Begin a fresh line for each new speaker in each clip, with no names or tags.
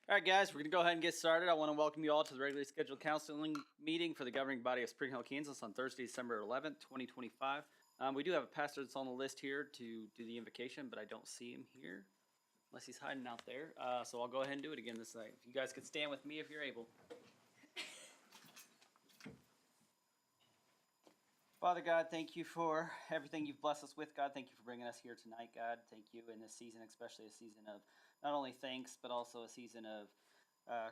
All right, guys, we're going to go ahead and get started. I want to welcome you all to the regularly scheduled council meeting for the governing body of Spring Hill, Kansas on Thursday, December 11th, 2025. We do have a pastor that's on the list here to do the invocation, but I don't see him here unless he's hiding out there. So I'll go ahead and do it again this night. If you guys could stand with me if you're able. Father God, thank you for everything you've blessed us with, God. Thank you for bringing us here tonight, God. Thank you in this season, especially a season of not only thanks, but also a season of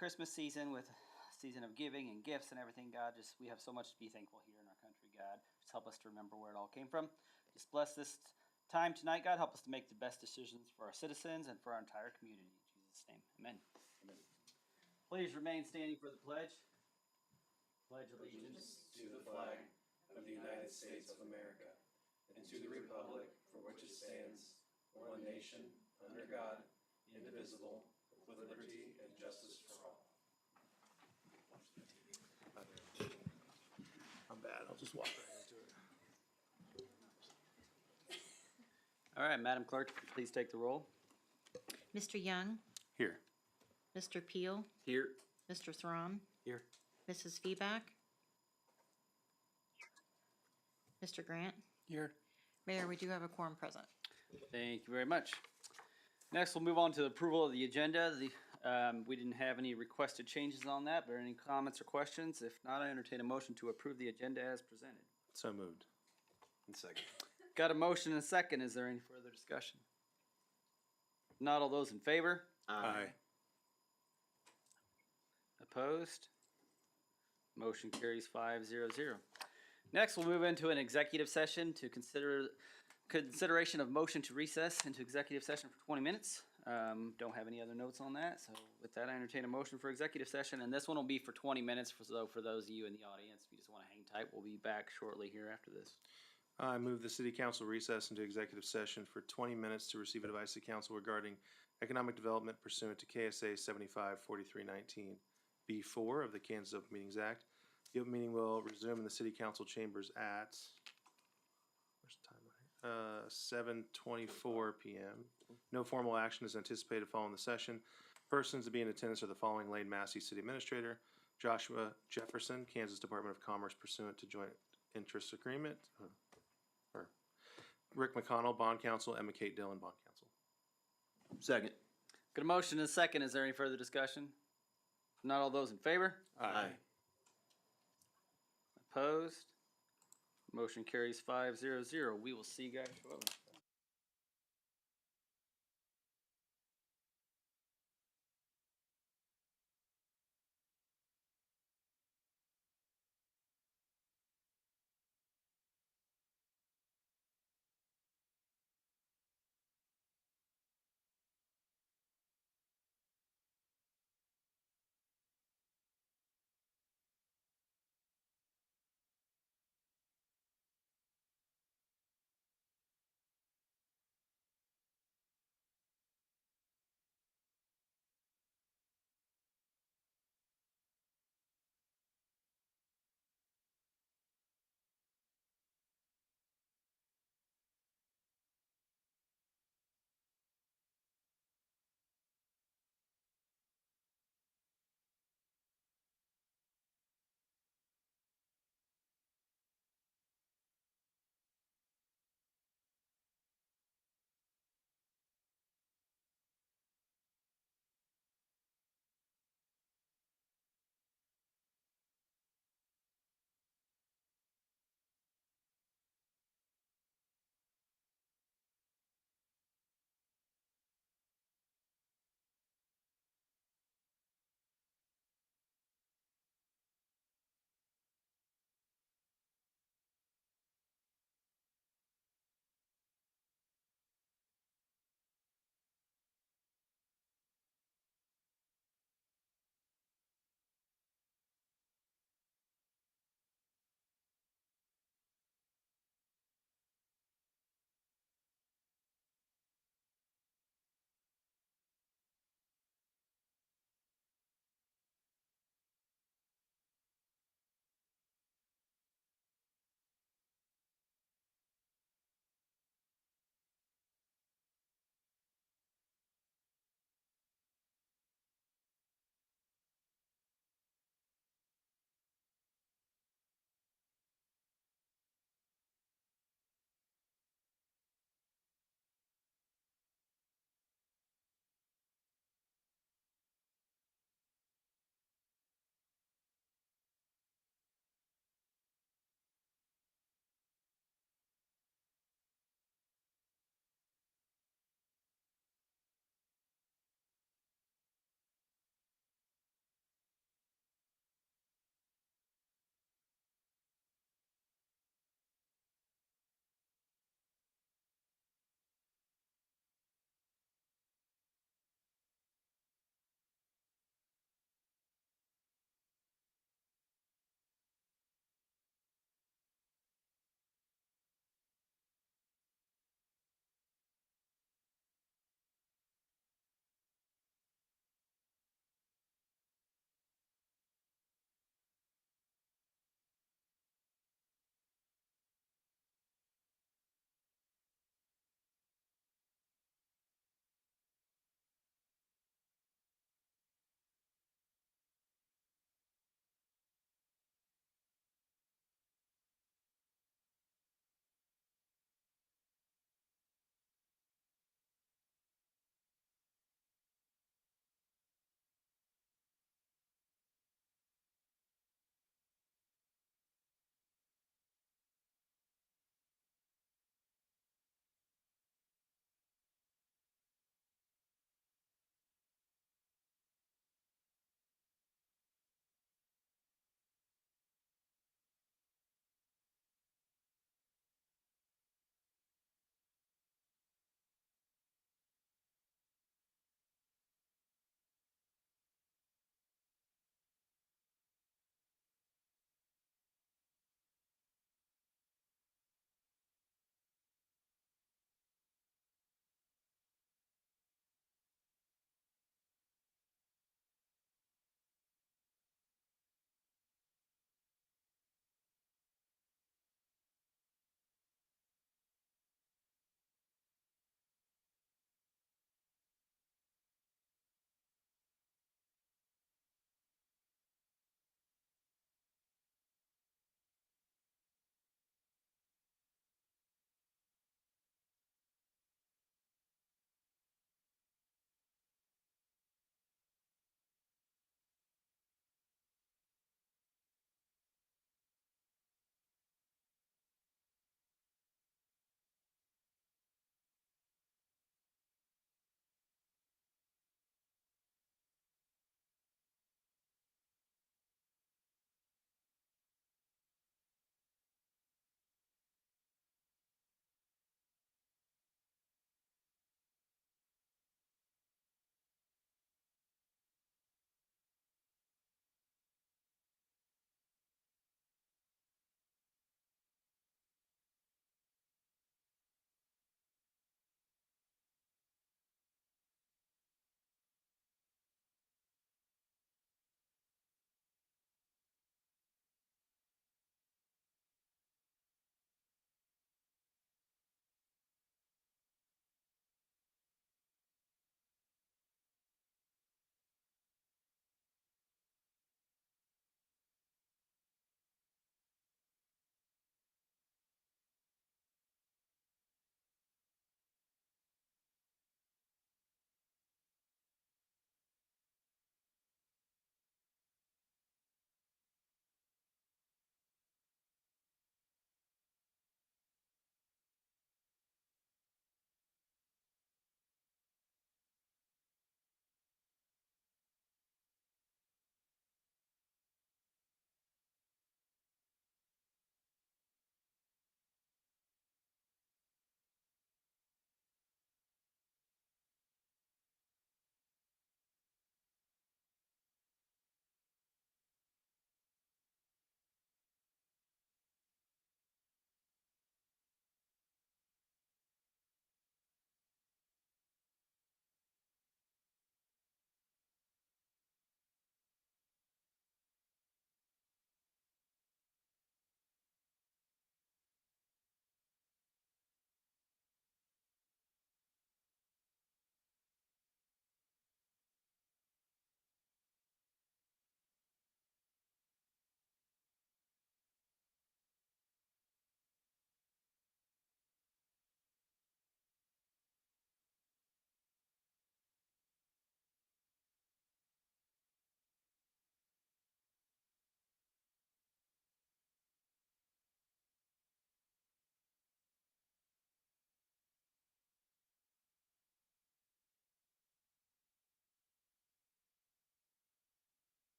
Christmas season with a season of giving and gifts and everything, God. Just we have so much to be thankful here in our country, God. Just help us to remember where it all came from. Just bless this time tonight, God. Help us to make the best decisions for our citizens and for our entire community. In Jesus' name, amen. Amen. Please remain standing for the pledge. Pledge allegiance
to the flag of the United States of America and to the republic for which it stands, one nation, under God, indivisible, with liberty and justice for all.
I'm bad. I'll just walk right into it.
All right, Madam Clerk, please take the roll.
Mr. Young,
Here.
Mr. Peel,
Here.
Mr. Throm,
Here.
Mrs. Feeback, Mr. Grant.
Here.
Mayor, we do have a quorum present.
Thank you very much. Next, we'll move on to the approval of the agenda. We didn't have any requested changes on that, but any comments or questions? If not, I entertain a motion to approve the agenda as presented.
So moved. And second.
Got a motion and a second. Is there any further discussion? Not all those in favor?
Aye.
Opposed? Motion carries 5-0-0. Next, we'll move into an executive session to consideration of motion to recess into executive session for 20 minutes. Don't have any other notes on that. So with that, I entertain a motion for executive session. And this one will be for 20 minutes. For those of you in the audience, if you just want to hang tight, we'll be back shortly here after this.
I move the city council recess into executive session for 20 minutes to receive advice of council regarding economic development pursuant to KSA 754319 B4 of the Kansas Open Meetings Act. The open meeting will resume in the city council chambers at, where's the time? 7:24 p.m. No formal action is anticipated following the session. Persons to be in attendance are the following: Lane Massey, City Administrator; Joshua Jefferson, Kansas Department of Commerce pursuant to Joint Interest Agreement; Rick McConnell, Bond Counsel; Emma Kate Dillon, Bond Counsel.
Second.
Got a motion and a second. Is there any further discussion? Not all those in favor?
Aye.
Opposed? Motion carries 5-0-0. We will see you guys shortly.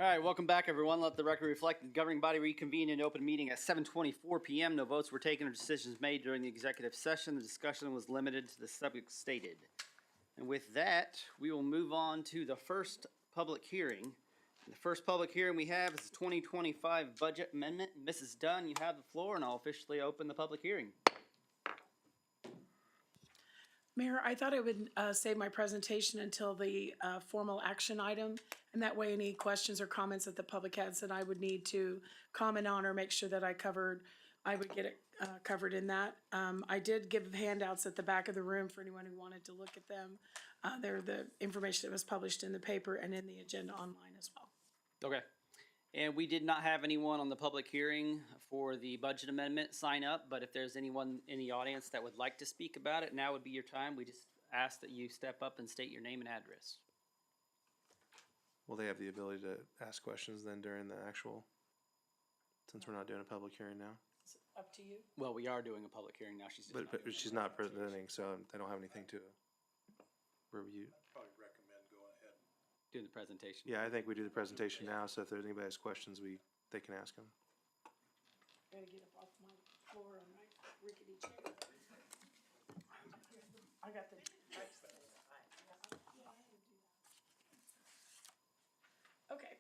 All right, welcome back, everyone. Let the record reflect the governing body reconvened in open meeting at 7:24 p.m. No votes were taken or decisions made during the executive session. The discussion was limited to the subject stated. And with that, we will move on to the first public hearing. The first public hearing we have is the 2025 budget amendment. Mrs. Dunn, you have the floor, and I'll officially open the public hearing.
Mayor, I thought I would save my presentation until the formal action item, and that way any questions or comments that the public has that I would need to comment on or make sure that I would get it covered in that. I did give handouts at the back of the room for anyone who wanted to look at them. They're the information that was published in the paper and in the agenda online as well.
Okay. And we did not have anyone on the public hearing for the budget amendment sign up, but if there's anyone in the audience that would like to speak about it, now would be your time. We just ask that you step up and state your name and address.
Will they have the ability to ask questions then during the actual, since we're not doing a public hearing now?
It's up to you.
Well, we are doing a public hearing now. She's just not
But
doing
she's
it.
not presenting, so they don't have anything to review.
Probably recommend going ahead.
Doing the presentation.
Yeah, I think we do the presentation now, so if there's anybody has questions, they can ask them.
Gotta get up off my floor on my rickety chair. I got the. Okay.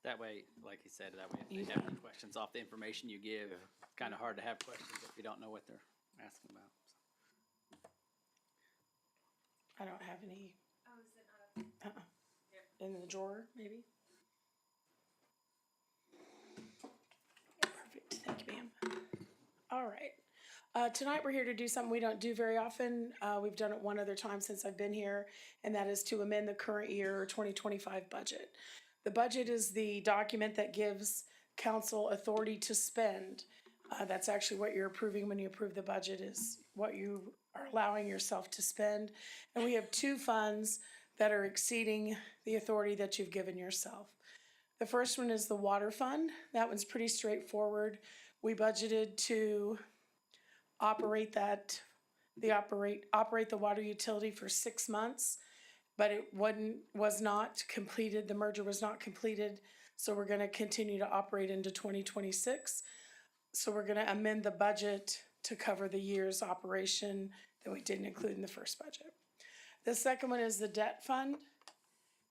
That way, like he said, that way if they have any questions off the information you give, it's kind of hard to have questions if you don't know what they're asking about.
I don't have any. In the drawer, maybe? Perfect, thank you, ma'am. All right, tonight we're here to do something we don't do very often. We've done it one other time since I've been here, and that is to amend the current year 2025 budget. The budget is the document that gives council authority to spend. That's actually what you're approving when you approve the budget, is what you are allowing yourself to spend. And we have two funds that are exceeding the authority that you've given yourself. The first one is the water fund. That one's pretty straightforward. We budgeted to operate operate the water utility for 6 months, but it was not completed. The merger was not completed, so we're going to continue to operate into 2026. So we're going to amend the budget to cover the year's operation that we didn't include in the first budget. The second one is the debt fund.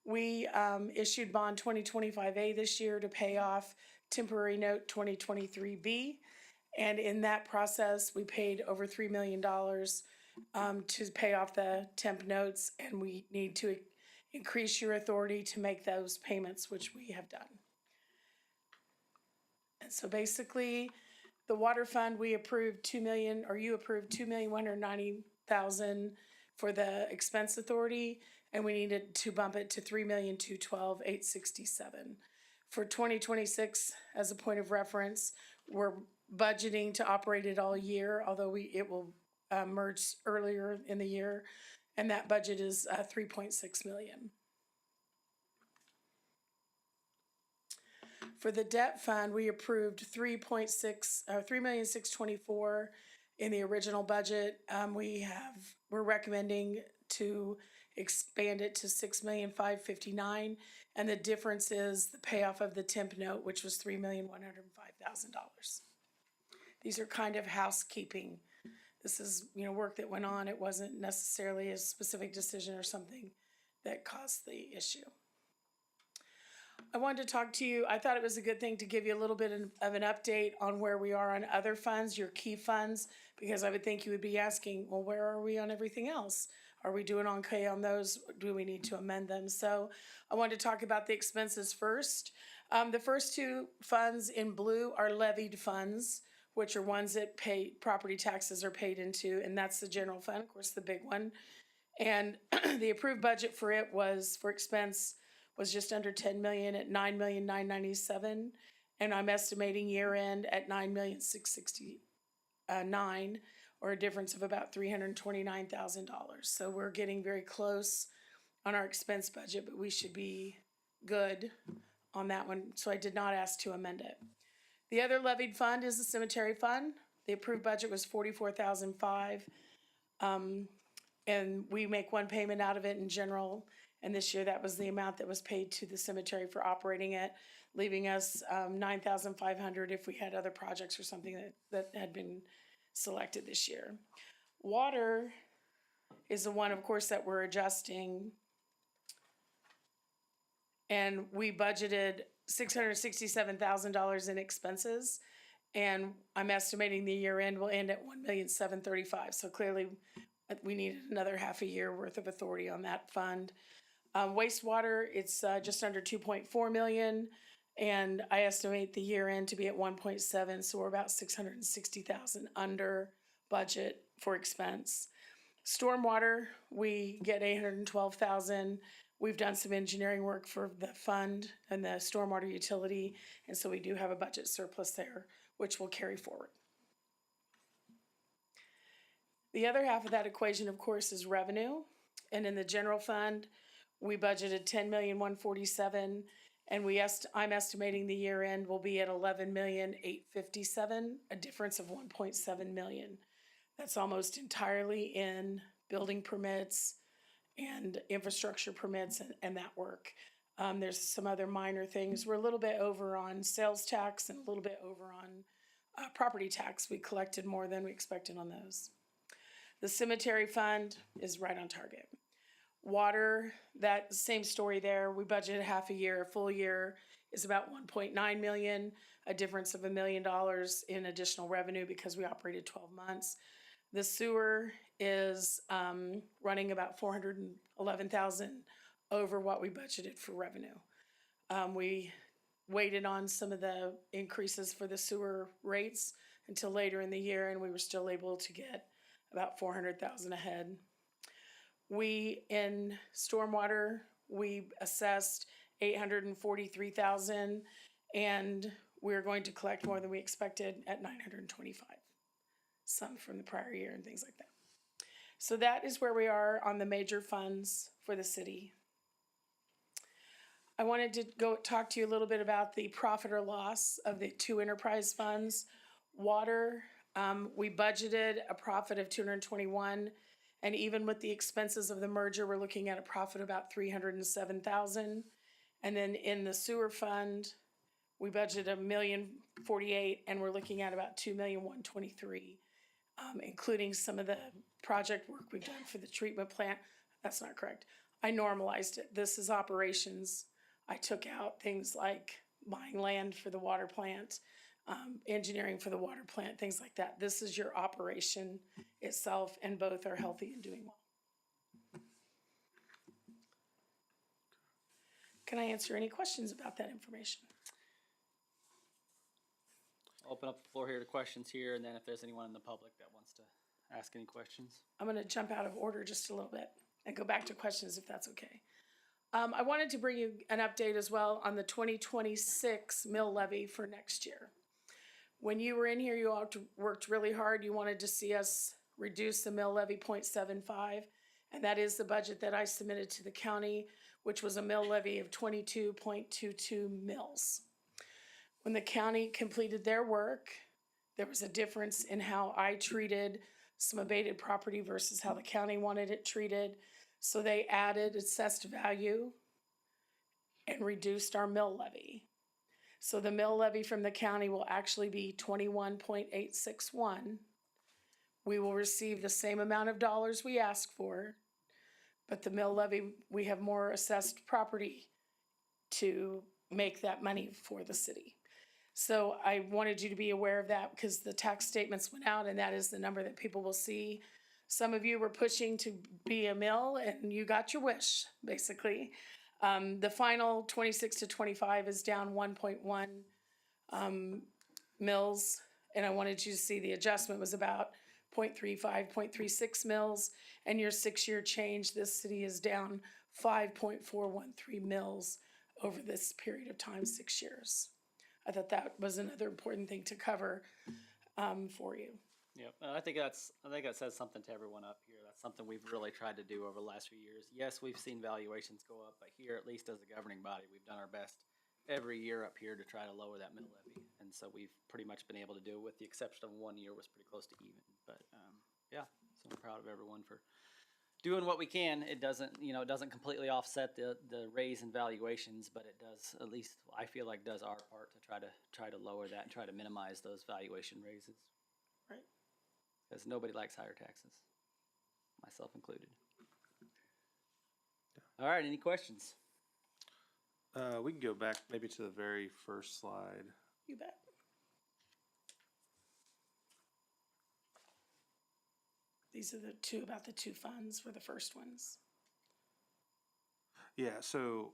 We issued bond 2025A this year to pay off temporary note 2023B. And in that process, we paid over $3 million to pay off the temp notes, and we need to increase your authority to make those payments, which we have done. And so basically, the water fund, we approved you approved $2,190,000 for the expense authority, and we needed to bump it to $3,212,867. For 2026, as a point of reference, we're budgeting to operate it all year, although it will merge earlier in the year, and that budget is $3.6 million. For the debt fund, we approved $3,624,000 in the original budget. We're recommending to expand it to $6,559,000, and the difference is the payoff of the temp note, which was $3,105,000. These are kind of housekeeping. This is, work that went on. It wasn't necessarily a specific decision or something that caused the issue. I wanted to talk to you. I thought it was a good thing to give you a little bit of an update on where we are on other funds, your key funds, because I would think you would be asking, well, where are we on everything else? Are we doing okay on those? Do we need to amend them? So I wanted to talk about the expenses first. The first two funds in blue are levied funds, which are ones that property taxes are paid into, and that's the general fund, of course, the big one. And the approved budget for it for expense was just under 10 million at 9,997,000, and I'm estimating year end at 9,669,000, or a difference of about $329,000. So we're getting very close on our expense budget, but we should be good on that one. So I did not ask to amend it. The other levied fund is the cemetery fund. The approved budget was $44,500, and we make one payment out of it in general. And this year, that was the amount that was paid to the cemetery for operating it, leaving us $9,500 if we had other projects or something that had been selected this year. Water is the one, of course, that we're adjusting. And we budgeted $667,000 in expenses. And I'm estimating the year end will end at $1,735,000. So clearly, we needed another half a year worth of authority on that fund. Wastewater, it's just under 2.4 million, and I estimate the year end to be at 1.7, so we're about 660,000 under budget for expense. Stormwater, we get 812,000. We've done some engineering work for the fund and the stormwater utility, and so we do have a budget surplus there, which will carry forward. The other half of that equation, of course, is revenue, and in the general fund, we budgeted $10,147,000, and I'm estimating the year end will be at $11,857,000, a difference of $1.7 million. That's almost entirely in building permits and infrastructure permits and that work. There's some other minor things. We're a little bit over on sales tax and a little bit over on property tax. We collected more than we expected on those. The cemetery fund is right on target. Water, that same story there. We budgeted half a year. A full year is about 1.9 million, a difference of $1 million in additional revenue because we operated 12 months. The sewer is running about 411,000 over what we budgeted for revenue. We waited on some of the increases for the sewer rates until later in the year, and we were still able to get about 400,000 ahead. In stormwater, we assessed 843,000, and we're going to collect more than we expected at 925. Some from the prior year and things like that. So that is where we are on the major funds for the city. I wanted to go talk to you a little bit about the profit or loss of the two enterprise funds. Water, we budgeted a profit of 221, and even with the expenses of the merger, we're looking at a profit of about 307,000. And then in the sewer fund, we budgeted $1,048,000, and we're looking at about $2,123,000, including some of the project work we've done for the treatment plant. That's not correct. I normalized it. This is operations. I took out things like buying land for the water plant, engineering for the water plant, things like that. This is your operation itself, and both are healthy and doing well. Can I answer any questions about that information?
I'll open up the floor here to questions here, and then if there's anyone in the public that wants to ask any questions.
I'm going to jump out of order just a little bit and go back to questions if that's okay. I wanted to bring you an update as well on the 2026 mill levy for next year. When you were in here, you all worked really hard. You wanted to see us reduce the mill levy 0.75, and that is the budget that I submitted to the county, which was a mill levy of 22.22 mills. When the county completed their work, there was a difference in how I treated some abated property versus how the county wanted it treated. So they added assessed value and reduced our mill levy. So the mill levy from the county will actually be 21.861. We will receive the same amount of dollars we asked for, but the mill levy, we have more assessed property to make that money for the city. So I wanted you to be aware of that because the tax statements went out, and that is the number that people will see. Some of you were pushing to be a mill, and you got your wish, basically. The final 26 to 25 is down 1.1 mills, and I wanted you to see the adjustment was about 0.35, 0.36 mills, and your 6-year change, this city is down 5.413 mills over this period of time, 6 years. I thought that was another important thing to cover for you.
Yep, I think that says something to everyone up here. That's something we've really tried to do over the last few years. Yes, we've seen valuations go up, but here, at least as a governing body, we've done our best every year up here to try to lower that mill levy. And so we've pretty much been able to do it, with the exception of 1 year was pretty close to even. But yeah, so I'm proud of everyone for doing what we can. It doesn't, it doesn't completely offset the raise in valuations, but it does, at least I feel like does our part to try to lower that and try to minimize those valuation raises.
Right.
Because nobody likes higher taxes, myself included. All right, any questions?
We can go back maybe to the very first slide.
You bet. These are the two, about the two funds were the first ones.
So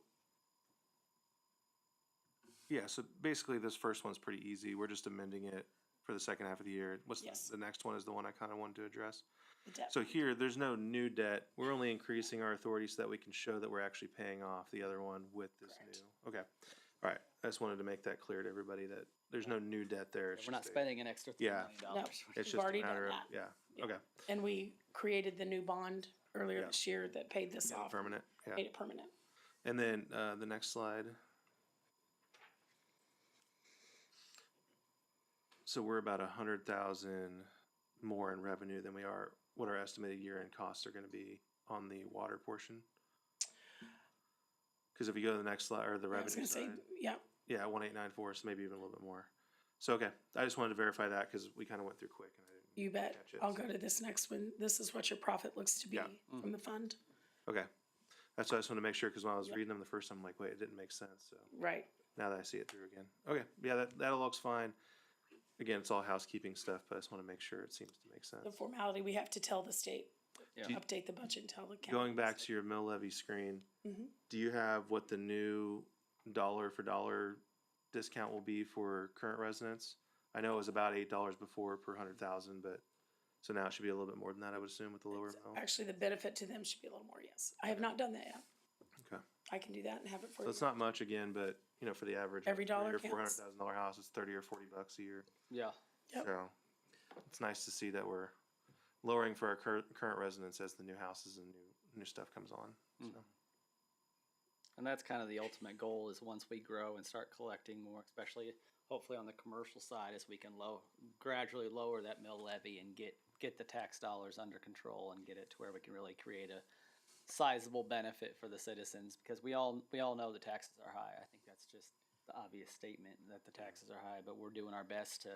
basically this first one's pretty easy. We're just amending it for the second half of the year. What's
Yes.
the next one is the one I kind of wanted to address.
The debt.
So here, there's no new debt. We're only increasing our authority so that we can show that we're actually paying off the other one with this
Correct.
new. Okay. All right. I just wanted to make that clear to everybody that there's no new debt there. It's
We're not
just a-
spending an extra $3
Yeah.
million.
No.
It's
We've
just a
already done
matter of,
that.
yeah.
Yeah.
Okay.
And we created the new bond earlier
Yeah.
this year that paid this
Yeah,
off,
permanent. Yeah.
made it permanent.
And then the next slide. So we're about 100,000 more in revenue than we are what our estimated year-end costs are going to be on the water portion. Because if you go to the next slide or the
I was
revenue
gonna say,
side,
yeah,
yeah, 1894, so maybe even a little bit more. So okay, I just wanted to verify that because we kind of went through quick and I didn't.
you bet.
Catch it,
I'll
so.
go to this next one. This is what your profit looks to be
Yeah.
from the fund.
Okay, that's what I just want to make sure because when I was
Yep.
reading them the first time, I'm like, wait, it didn't make sense. So
Right.
now that I see it through again, okay, yeah, that all looks fine. Again, it's all housekeeping stuff, but I just want to make sure it seems to make
The
sense.
formality, we have to tell the state,
Yeah.
update the budget and tell the county.
Going back to your mill levy screen,
Mhm.
do you have what the new dollar for dollar discount will be for current residents? I know it was about $8 before per 100,000, but so now it should be a little bit more than that, I would assume, with the lower mill.
Actually, the benefit to them should be a little more, yes. I have not done that yet.
Okay,
I can do that and have it for
so
you.
it's not much again, but for the average
Every dollar
$300,000 or
counts.
$400,000 house, it's $30 or $40 a year.
Yeah.
Yep.
So it's nice to see that we're lowering for our current residents as the new houses and new stuff comes on. So.
And that's kind of the ultimate goal is once we grow and start collecting more, especially hopefully on the commercial side, is we can gradually lower that mill levy and get the tax dollars under control and get it to where we can really create a sizable benefit for the citizens, because we all know the taxes are high. I think that's just the obvious statement that the taxes are high, but we're doing our best to,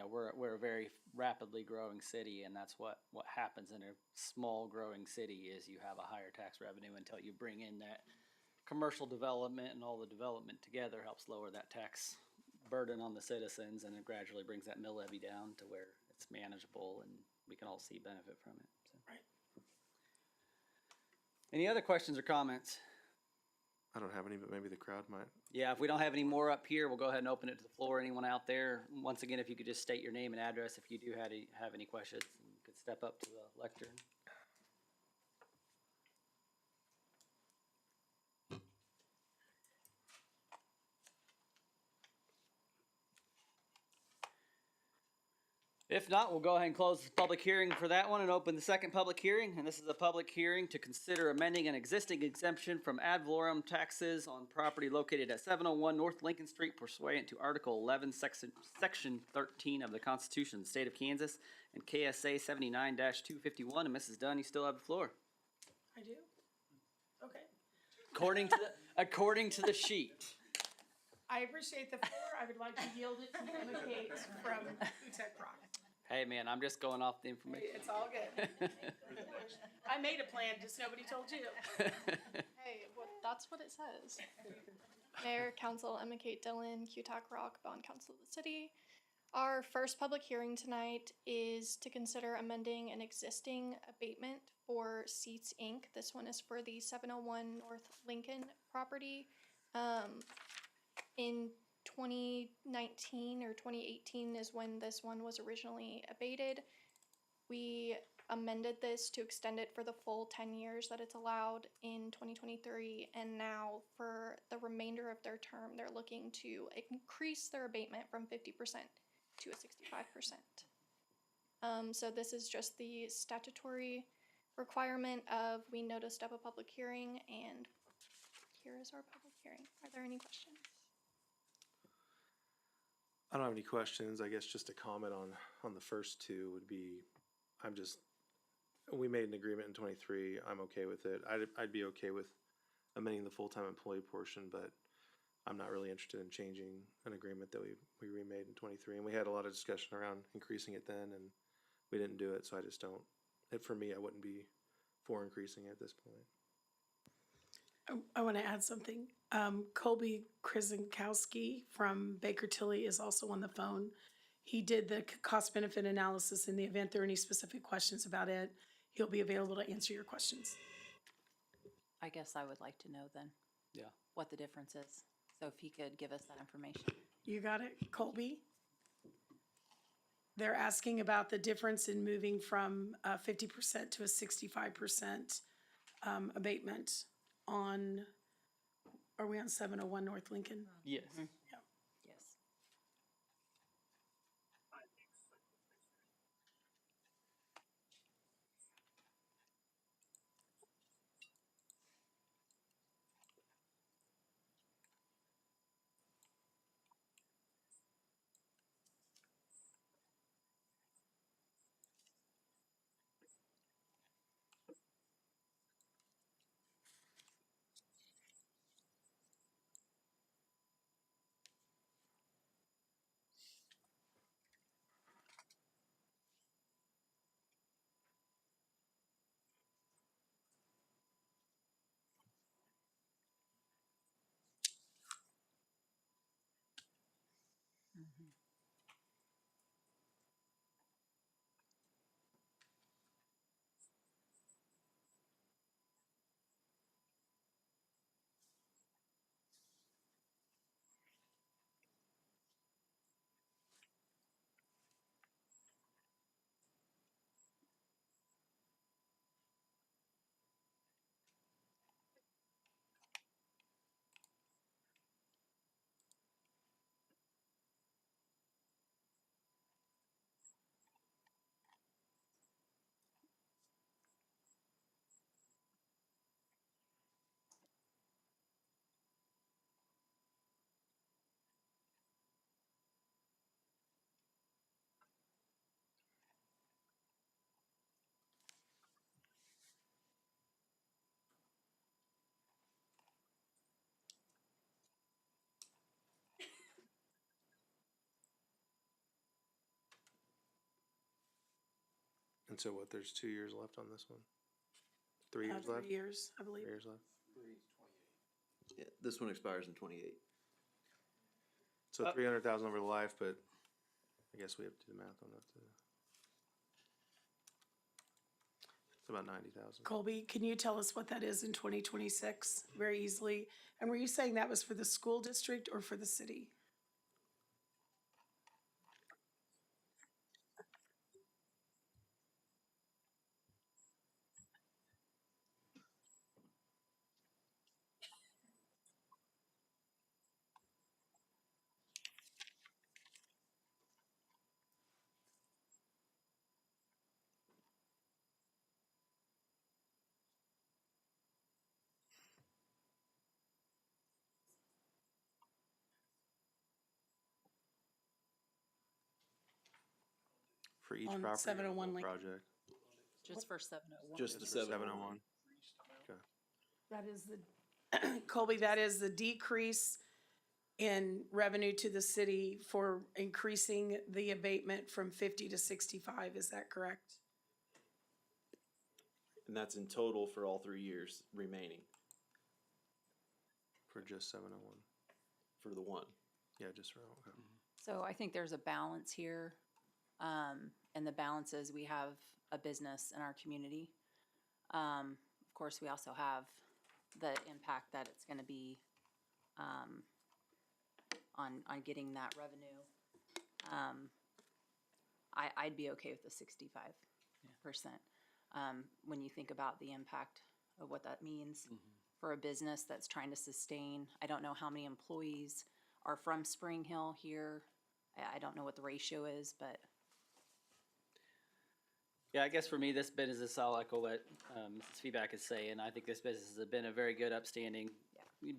we're a very rapidly growing city, and that's what happens in a small growing city is you have a higher tax revenue until you bring in that commercial development, and all the development together helps lower that tax burden on the citizens, and it gradually brings that mill levy down to where it's manageable and we can all see benefit from it. So.
Right.
Any other questions or comments?
I don't have any, but maybe the crowd might.
Yeah, if we don't have any more up here, we'll go ahead and open it to the floor. Anyone out there? Once again, if you could just state your name and address if you do have any questions, and you could step up to the lectern. If not, we'll go ahead and close the public hearing for that one and open the second public hearing. And this is a public hearing to consider amending an existing exemption from ad valorem taxes on property located at 701 North Lincoln Street pursuant to Article 11, Section 13 of the Constitution of the State of Kansas and KSA 79-251. And Mrs. Dunn, you still have the floor.
I do? Okay.
According to the sheet.
I appreciate the floor. I would like to yield it to Emma Kate from Utech Rock.
Hey, man, I'm just going off the information.
It's all good. I made a plan, just nobody told you.
Hey, that's what it says. Mayor, Council, Emma Kate Dillon, QTAC Rock, Bond Council of the City. Our first public hearing tonight is to consider amending an existing abatement for Seats Inc. This one is for the 701 North Lincoln property. In 2019 or 2018 is when this one was originally abated. We amended this to extend it for the full 10 years that it's allowed in 2023, and now for the remainder of their term, they're looking to increase their abatement from 50% to a 65%. So this is just the statutory requirement of we noticed of a public hearing, and here is our public hearing. Are there any questions?
I don't have any questions. I guess just a comment on the first two would be, I'm just we made an agreement in 23. I'm okay with it. I'd be okay with amending the full-time employee portion, but I'm not really interested in changing an agreement that we remade in 23. And we had a lot of discussion around increasing it then, and we didn't do it, so I just don't, for me, I wouldn't be for increasing it at this point.
I want to add something. Colby Krizenkowski from Baker Tilly is also on the phone. He did the cost benefit analysis. In the event there are any specific questions about it, he'll be available to answer your questions.
I guess I would like to know then
Yeah.
what the difference is. So if he could give us that information.
You got it, Colby? They're asking about the difference in moving from 50% to a 65% abatement on, are we on 701 North Lincoln?
Yes.
Yes.
And so what, there's 2 years left on this one? 3 years left?
3 years, I believe.
3 years left?
Yeah, this one expires in 28.
So 300,000 over the life, but I guess we have to do the math on that too. It's about 90,000.
Colby, can you tell us what that is in 2026 very easily? And were you saying that was for the school district or for the city?
For each
On
property or the
701
whole
Lincoln.
project?
Just for 701.
Just the
Just for
701.
701? Okay.
That is the, Colby, that is the decrease in revenue to the city for increasing the abatement from 50 to 65, is that correct?
And that's in total for all 3 years remaining
For just 701?
for the one.
Yeah, just for, okay.
So I think there's a balance here. And the balance is we have a business in our community. Of course, we also have the impact that it's gonna be, on getting that revenue. I'd be okay with the 65%. When you think about the impact of what that means for a business that's trying to sustain, I don't know how many employees are from Spring Hill here. I don't know what the ratio is, but
Yeah, I guess for me, this business, I'll echo what Mrs. Feedback is saying. I think this business has been a very good, upstanding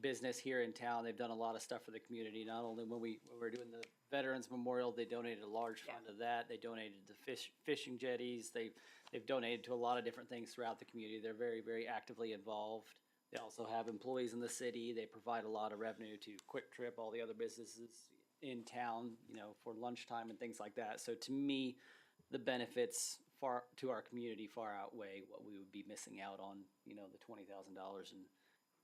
business here in town. They've done a lot of stuff for the community, not only when we were doing the Veterans Memorial, they donated a large fund of that. They donated to fishing jetties. They've donated to a lot of different things throughout the community. They're very, very actively involved. They also have employees in the city. They provide a lot of revenue to Quick Trip, all the other businesses in town, you know, for lunchtime and things like that. So to me, the benefits far to our community far outweigh what we would be missing out on, you know, the $20,000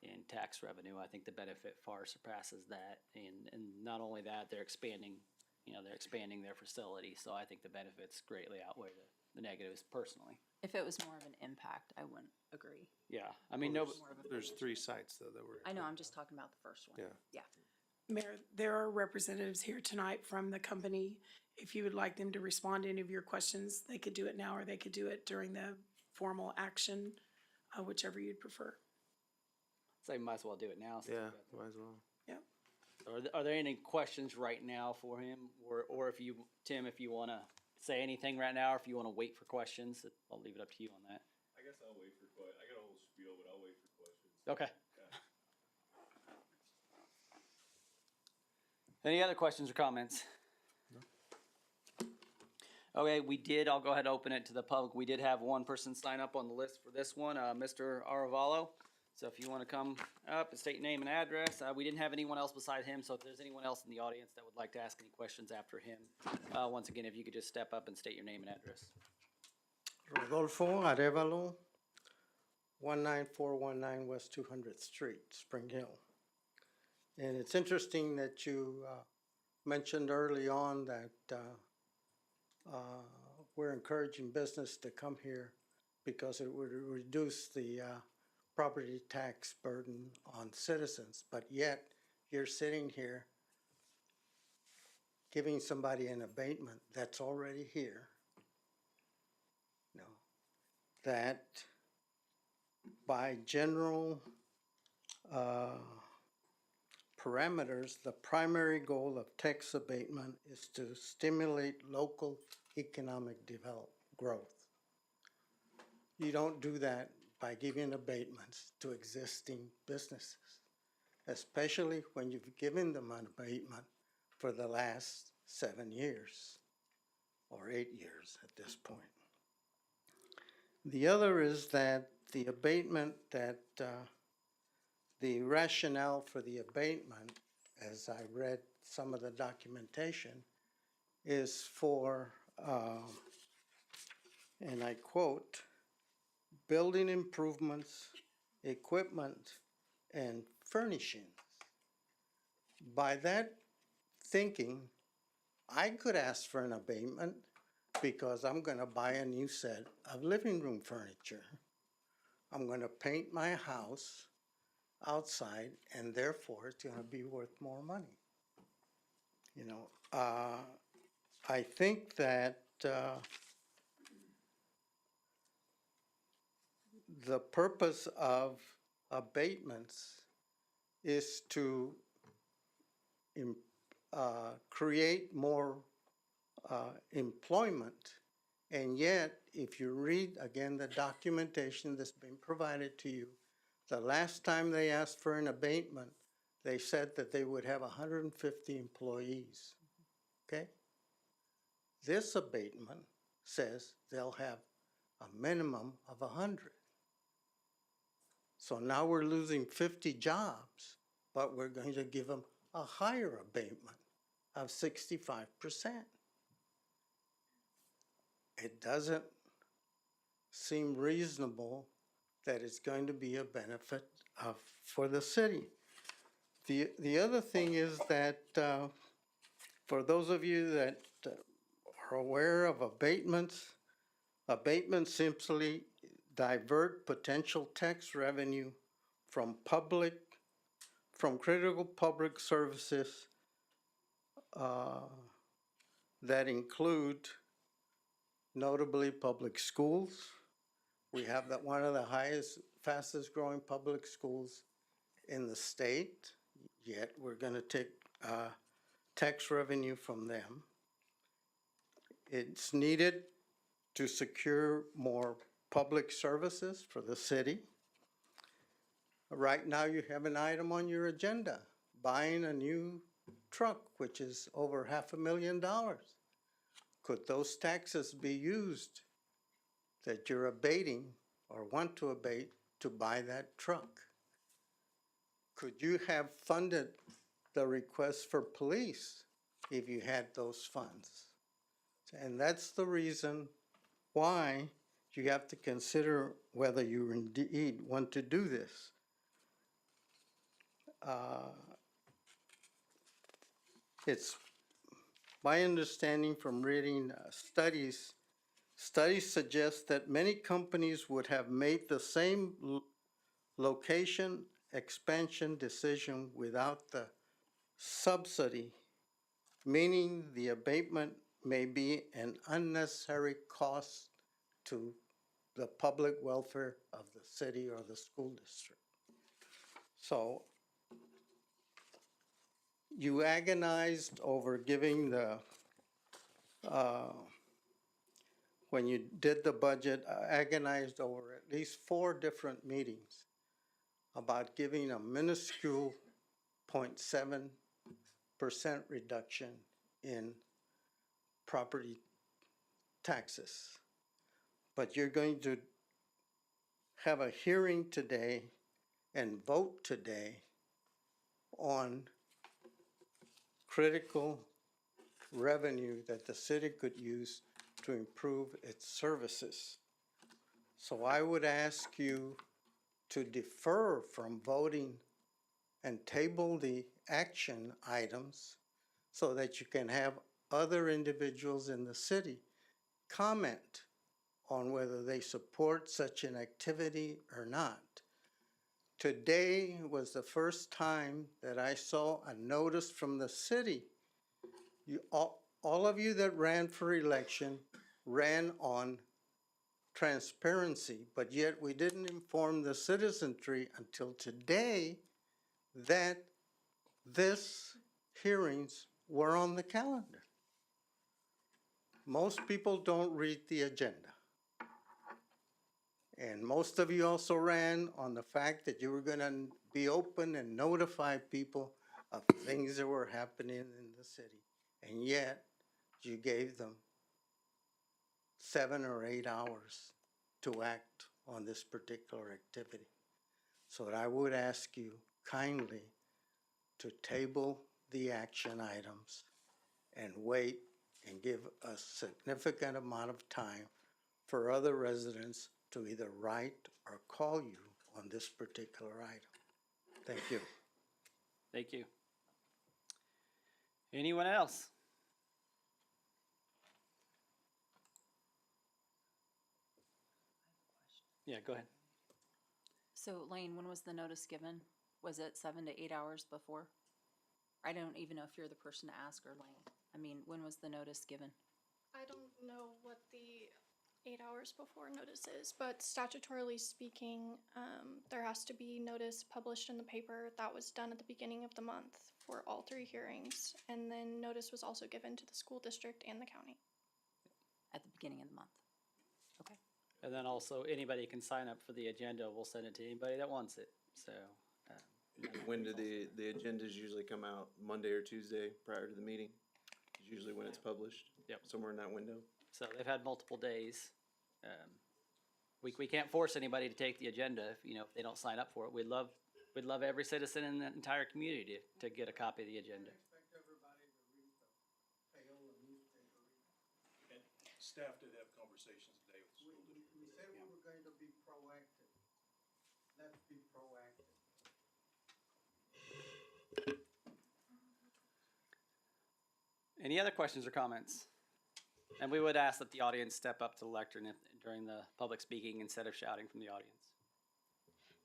in tax revenue. I think the benefit far surpasses that. And not only that, they're expanding their facility. So I think the benefits greatly outweigh the negatives personally.
If it was more of an impact, I wouldn't agree.
Yeah, I mean, no,
More of a-
There's 3 sites though that were.
I know, I'm just talking about the first one.
Yeah.
Yeah.
Mayor, there are representatives here tonight from the company. If you would like them to respond to any of your questions, they could do it now or they could do it during the formal action, whichever you'd prefer.
so you might as well do it now. since
Yeah,
we got
might as well.
Are there any questions right now for him, or if you, Tim, if you want to say anything right now, or if you want to wait for questions, I'll leave it up to you on that.
I guess I'll wait for I got a whole spiel, but I'll wait for questions.
Okay. Any other questions or comments? Okay, I'll go ahead and open it to the public. We did have one person sign up on the list for this one, Mr. Aravalo. So if you want to come up and state your name and address, we didn't have anyone else beside him, so if there's anyone else in the audience that would like to ask any questions after him, once again, if you could just step up and state your name and address.
Rodolfo Arevalo, 19419 West 200th Street, Spring Hill. And it's interesting that you mentioned early on that we're encouraging business to come here because it would reduce the property tax burden on citizens. But yet, you're sitting here giving somebody an abatement that's already here. No, that by general parameters, the primary goal of tax abatement is to stimulate local economic growth. You don't do that by giving abatements to existing businesses, especially when you've given them an abatement for the last 7 years or 8 years at this point. The other is that the abatement that the rationale for the abatement, as I read some of the documentation, is for, and I quote, building improvements, equipment, and furnishings. By that thinking, I could ask for an abatement because I'm going to buy a new set of living room furniture. I'm going to paint my house outside, and therefore it's going to be worth more money. You know, I think that the purpose of abatements is to create more employment. And yet, if you read again the documentation that's been provided to you, the last time they asked for an abatement, they said that they would have 150 employees. Okay? This abatement says they'll have a minimum of 100. So now we're losing 50 jobs, but we're going to give them a higher abatement of 65%. It doesn't seem reasonable that it's going to be a benefit for the city. The other thing is that for those of you that are aware of abatements, abatements simply divert potential tax revenue from critical public services that include notably public schools. We have one of the fastest growing public schools in the state, yet we're going to take tax revenue from them. It's needed to secure more public services for the city. Right now you have an item on your agenda, buying a new truck, which is over $500,000. Could those taxes be used that you're abating or want to abate to buy that truck? Could you have funded the request for police if you had those funds? And that's the reason why you have to consider whether you indeed want to do this. It's my understanding from reading studies suggest that many companies would have made the same location expansion decision without the subsidy, meaning the abatement may be an unnecessary cost to the public welfare of the city or the school district. So you agonized over giving the, when you did the budget, agonized over at least 4 different meetings about giving a minuscule 0.7% reduction in property taxes. But you're going to have a hearing today and vote today on critical revenue that the city could use to improve its services. So I would ask you to defer from voting and table the action items so that you can have other individuals in the city comment on whether they support such an activity or not. Today was the first time that I saw a notice from the city. All of you that ran for election ran on transparency, but yet we didn't inform the citizenry until today that this hearings were on the calendar. Most people don't read the agenda. And most of you also ran on the fact that you were going to be open and notify people of things that were happening in the city. And yet, you gave them 7 or 8 hours to act on this particular activity. So I would ask you kindly to table the action items and wait and give a significant amount of time for other residents to either write or call you on this particular item. Thank you.
Thank you. Anyone else? Yeah, go ahead.
So Lane, when was the notice given? Was it 7 to 8 hours before? I don't even know if you're the person to ask or Lane. I mean, when was the notice given?
I don't know what the 8 hours before notice is, but statutorily speaking, there has to be notice published in the paper. That was done at the beginning of the month for all 3 hearings, and then notice was also given to the school district and the county.
At the beginning of the month. Okay.
And then also, anybody can sign up for the agenda. We'll send it to anybody that wants it, so.
When do the agendas usually come out? Monday or Tuesday prior to the meeting? Is usually when it's published?
Yep.
Somewhere in that window?
So they've had multiple days. We can't force anybody to take the agenda if they don't sign up for it. We'd love every citizen in the entire community to get a copy of the agenda.
And staff did have conversations today with the school district.
We said we were going to be proactive. Let's be proactive.
Any other questions or comments? And we would ask that the audience step up to the lectern during the public speaking instead of shouting from the audience.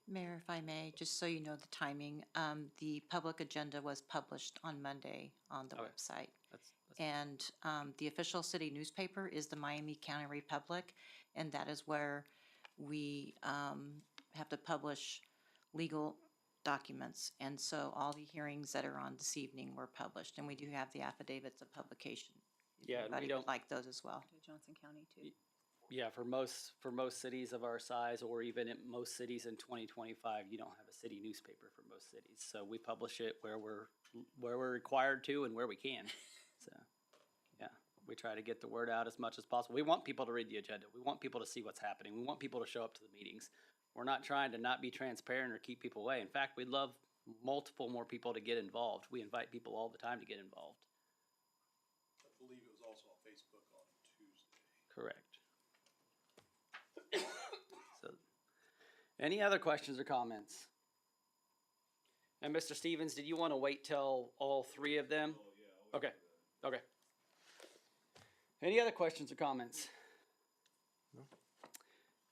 Mayor, if I may, just so you know the timing, the public agenda was published on Monday on the
Okay.
website.
That's
And the official city newspaper is the Miami County Republic, and that is where we have to publish legal documents. And so all the hearings that are on this evening were published, and we do have the affidavits of publication. If
Yeah, and we
anybody would
don't-
like those as well.
Okay, Johnson County too.
Yeah, for most cities of our size, or even in most cities in 2025, you don't have a city newspaper for most cities. So we publish it where we're required to and where we can. So, yeah, we try to get the word out as much as possible. We want people to read the agenda. We want people to see what's happening. We want people to show up to the meetings. We're not trying to not be transparent or keep people away. In fact, we'd love multiple more people to get involved. We invite people all the time to get involved.
I believe it was also on Facebook on Tuesday.
Correct. So, any other questions or comments? And Mr. Stevens, did you want to wait till all three of them? Okay, okay. Any other questions or comments?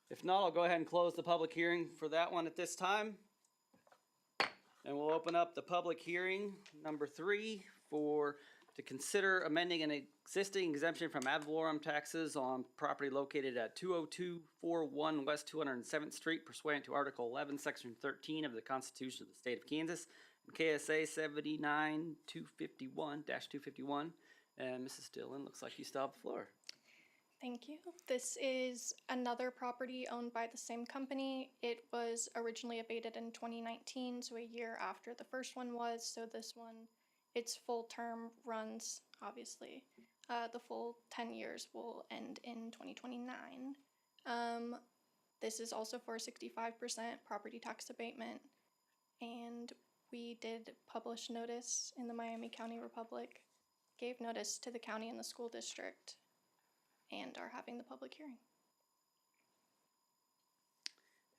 If not, I'll go ahead and close the public hearing for that one at this time. And we'll open up the public hearing number 3 to consider amending an existing exemption from ad valorem taxes on property located at 20241 West 207th Street pursuant to Article 11, Section 13 of the Constitution of the State of Kansas, and KSA 79251-251. And Mrs. Dillon, looks like you still have the floor.
Thank you. This is another property owned by the same company. It was originally abated in 2019, so a year after the first one was. So this one, its full term runs, obviously. The full 10 years will end in 2029. This is also for a 65% property tax abatement. And we did publish notice in the Miami County Republic, gave notice to the county and the school district, and are having the public hearing.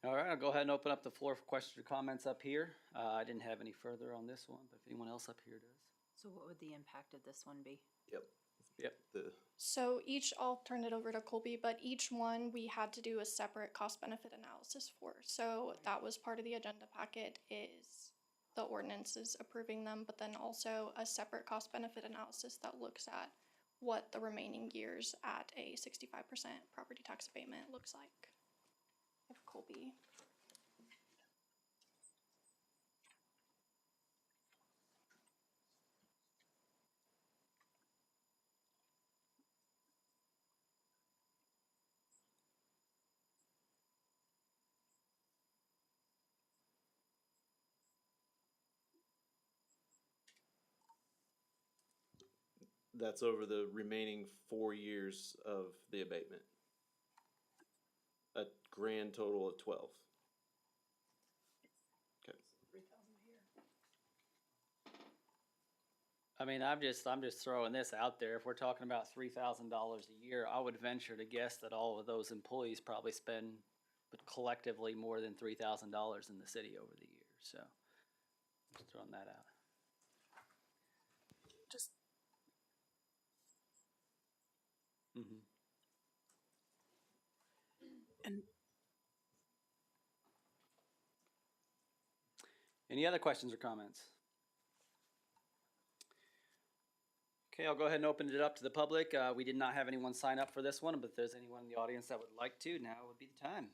All right, I'll go ahead and open up the floor for questions or comments up here. I didn't have any further on this one, but if anyone else up here does.
So what would the impact of this one be?
Yep.
Yep.
So I'll turn it over to Colby, but each one we had to do a separate cost benefit analysis for. So that was part of the agenda packet, is the ordinances approving them, but then also a separate cost benefit analysis that looks at what the remaining years at a 65% property tax abatement looks like. If Colby.
That's over the remaining 4 years of the abatement. A grand total of 12. Okay.
I mean, I'm just throwing this out there. If we're talking about $3,000 a year, I would venture to guess that all of those employees probably spend collectively more than $3,000 in the city over the years. So, just throwing that out.
Just
Mm-hmm.
and
Any other questions or comments? Okay, I'll go ahead and open it up to the public. We did not have anyone sign up for this one, but if there's anyone in the audience that would like to, now would be the time.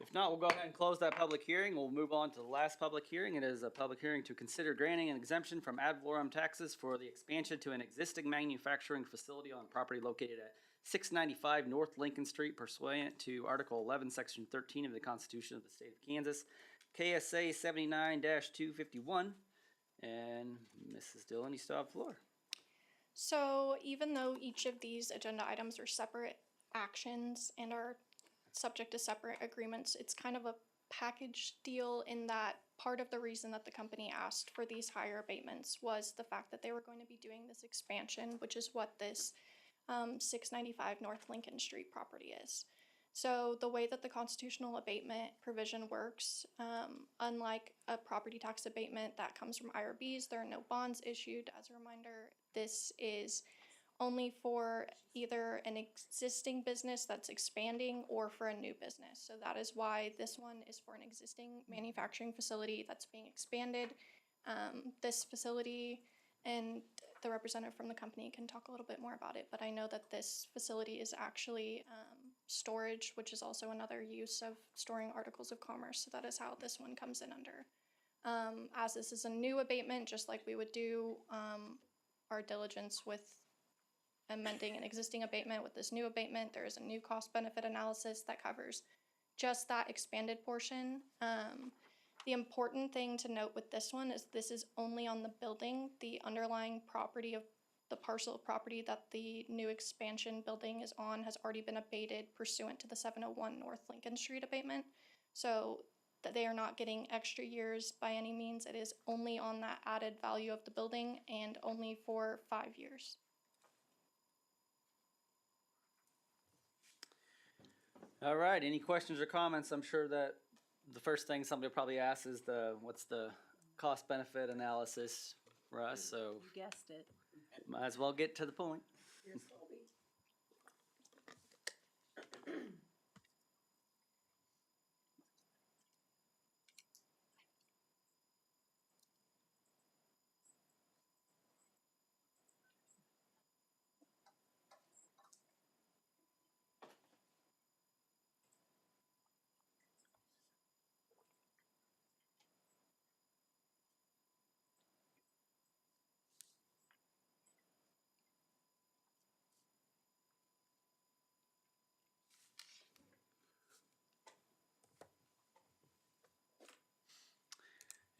If not, we'll go ahead and close that public hearing. We'll move on to the last public hearing. It is a public hearing to consider granting an exemption from ad valorem taxes for the expansion to an existing manufacturing facility on property located at 695 North Lincoln Street pursuant to Article 11, Section 13 of the Constitution of the State of Kansas, KSA 79-251. And Mrs. Dillon, you still have the floor.
So even though each of these agenda items are separate actions and are subject to separate agreements, it's kind of a package deal in that part of the reason that the company asked for these higher abatements was the fact that they were going to be doing this expansion, which is what this 695 North Lincoln Street property is. So the way that the constitutional abatement provision works, unlike a property tax abatement that comes from IRBs, there are no bonds issued. As a reminder, this is only for either an existing business that's expanding or for a new business. So that is why this one is for an existing manufacturing facility that's being expanded. This facility, and the representative from the company can talk a little bit more about it, but I know that this facility is actually storage, which is also another use of storing articles of commerce. So that is how this one comes in under. As this is a new abatement, just like we would do our diligence with amending an existing abatement with this new abatement, there is a new cost benefit analysis that covers just that expanded portion. The important thing to note with this one is this is only on the building. The underlying property of the parcel of property that the new expansion building is on has already been abated pursuant to the 701 North Lincoln Street abatement. So that they are not getting extra years by any means. It is only on that added value of the building and only for 5 years.
All right, any questions or comments? I'm sure that the first thing somebody will probably ask is what's the cost benefit analysis for us, so
You guessed it.
might as well get to the point.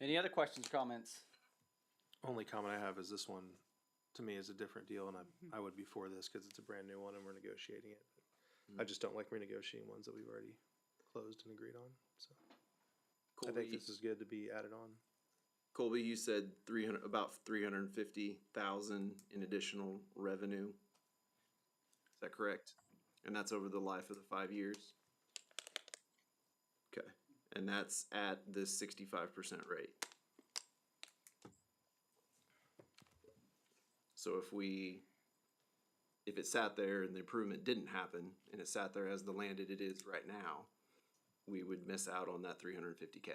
Any other questions or comments?
Only comment I have is this one, to me, is a different deal, and I would be for this because it's a brand new one and we're negotiating it. I just don't like renegotiating ones that we've already closed and agreed on, so. I think this is good to be added on.
Colby, you said about 350,000 in additional revenue. Is that correct? And that's over the life of the 5 years? Okay, and that's at the 65% rate. So if it sat there and the improvement didn't happen, and it sat there as the land it is right now, we would miss out on that 350K.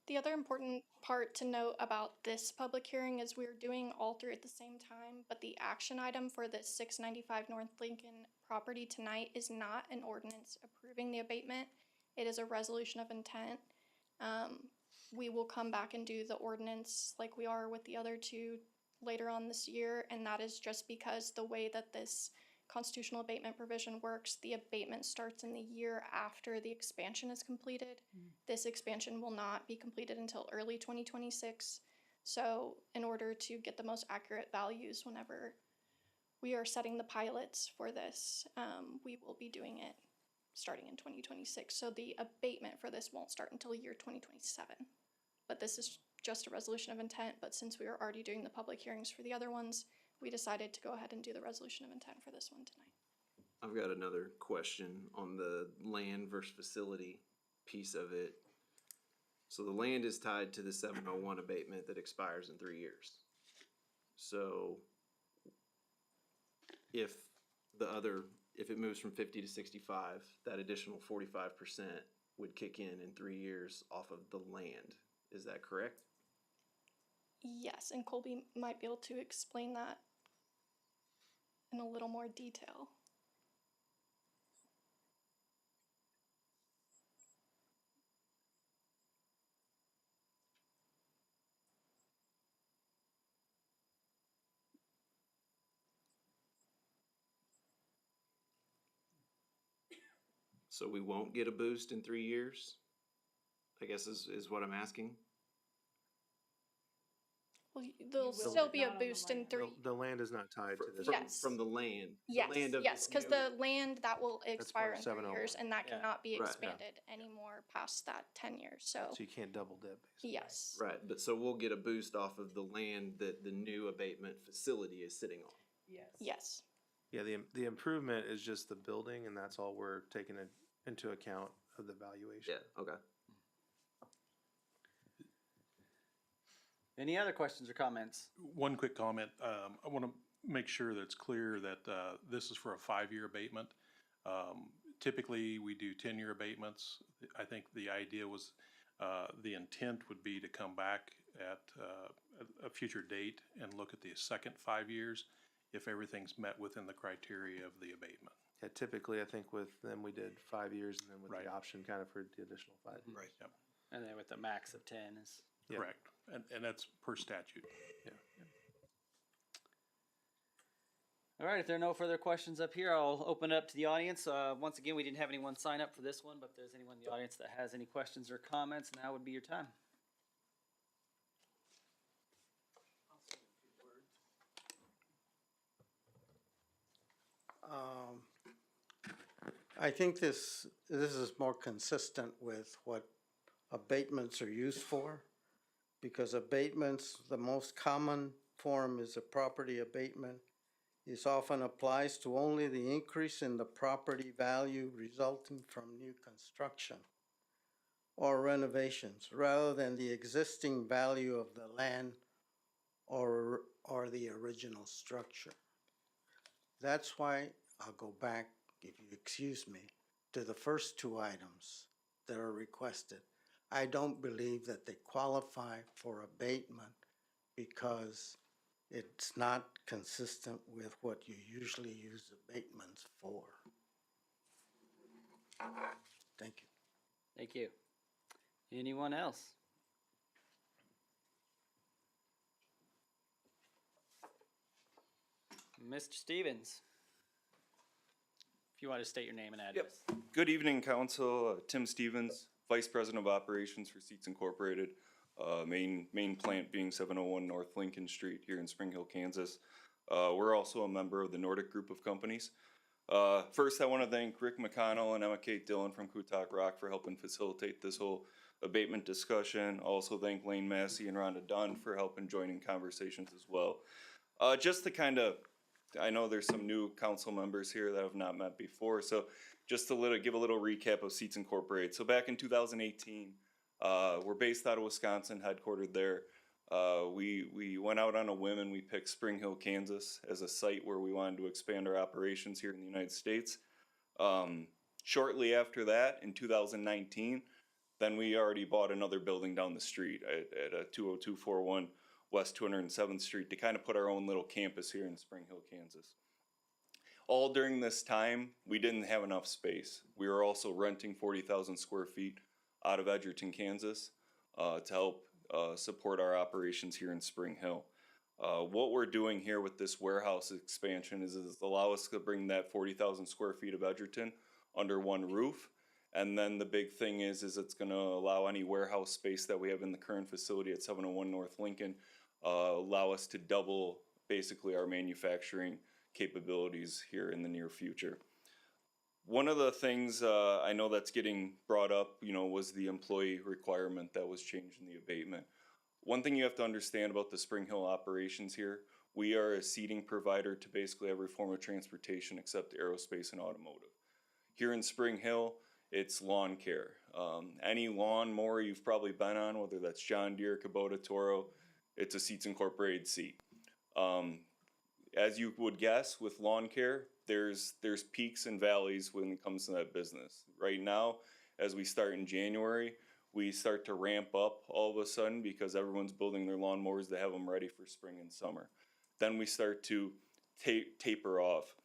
The other important part to note about this public hearing is we're doing all three at the same time, but the action item for this 695 North Lincoln property tonight is not an ordinance approving the abatement. It is a resolution of intent. We will come back and do the ordinance like we are with the other two later on this year, and that is just because the way that this constitutional abatement provision works, the abatement starts in the year after the expansion is completed. This expansion will not be completed until early 2026. So in order to get the most accurate values whenever we are setting the pilots for this, we will be doing it starting in 2026. So the abatement for this won't start until year 2027. But this is just a resolution of intent, but since we are already doing the public hearings for the other ones, we decided to go ahead and do the resolution of intent for this one tonight.
I've got another question on the land versus facility piece of it. So the land is tied to the 701 abatement that expires in 3 years. So if it moves from 50 to 65, that additional 45% would kick in 3 years off of the land. Is that correct?
Yes, and Colby might be able to explain that in a little more detail.
So we won't get a boost in 3 years? I guess is what I'm asking.
Well, there'll still be a boost in 3.
The land is not tied to this.
Yes.
From the land. the
Yes,
land of
yes,
this
because
new-
the land that will expire
part
in
of
3 years,
701.
and that
Yeah.
cannot be
Right, yeah.
expanded anymore past that 10 years. So
So you can't double dip, basically.
yes,
Right, but so we'll get a boost off of the land that the new abatement facility is sitting on.
yes.
Yeah, the improvement is just the building, and that's all we're taking into account of the valuation.
Yeah, okay.
Any other questions or comments?
One quick comment. I want to make sure that it's clear that this is for a 5-year abatement. Typically, we do 10-year abatements. I think the idea was, the intent would be to come back at a future date and look at the second 5 years if everything's met within the criteria of the abatement.
Yeah, typically, I think with them, we did 5 years, and then with
Right.
the option kind of for the additional 5 years.
Yep.
And then with the max of 10 is.
Yeah.
Correct. And that's per statute.
All right, if there are no further questions up here, I'll open it up to the audience. Once again, we didn't have anyone sign up for this one, but if there's anyone in the audience that has any questions or comments, now would be your time.
I think this is more consistent with what abatements are used for. Because abatements, the most common form is a property abatement. This often applies to only the increase in the property value resulting from new construction or renovations, rather than the existing value of the land or the original structure. That's why I'll go back, if you excuse me, to the first two items that are requested. I don't believe that they qualify for abatement because it's not consistent with what you usually use abatements for. Thank you.
Thank you. Anyone else? Mr. Stevens, if you want to state your name and address.
Good evening, Council. Tim Stevens, Vice President of Operations for Seats Incorporated. Main plant being 701 North Lincoln Street here in Spring Hill, Kansas. We're also a member of the Nordic Group of Companies. First, I want to thank Rick McConnell and Emma Kate Dillon from Kutak Rock for helping facilitate this whole abatement discussion. Also thank Lane Massey and Rhonda Dunn for helping join in conversations as well. Just to kind of, I know there's some new council members here that have not met before, so just to give a little recap of Seats Incorporated. So back in 2018, we're based out of Wisconsin, headquartered there. We went out on a whim and we picked Spring Hill, Kansas as a site where we wanted to expand our operations here in the United States. Shortly after that, in 2019, then we already bought another building down the street at 20241 West 207th Street to kind of put our own little campus here in Spring Hill, Kansas. All during this time, we didn't have enough space. We were also renting 40,000 square feet out of Edgerton, Kansas, to help support our operations here in Spring Hill. What we're doing here with this warehouse expansion is allow us to bring that 40,000 square feet of Edgerton under one roof. And then the big thing is it's going to allow any warehouse space that we have in the current facility at 701 North Lincoln, allow us to double basically our manufacturing capabilities here in the near future. One of the things I know that's getting brought up, was the employee requirement that was changed in the abatement. One thing you have to understand about the Spring Hill operations here, we are a seating provider to basically every form of transportation except aerospace and automotive. Here in Spring Hill, it's lawn care. Any lawn mower you've probably been on, whether that's John Deere, Kubota, Toro, it's a Seats Incorporated seat. As you would guess, with lawn care, there's peaks and valleys when it comes to that business. Right now, as we start in January, we start to ramp up all of a sudden because everyone's building their lawnmowers to have them ready for spring and summer. Then we start to taper off.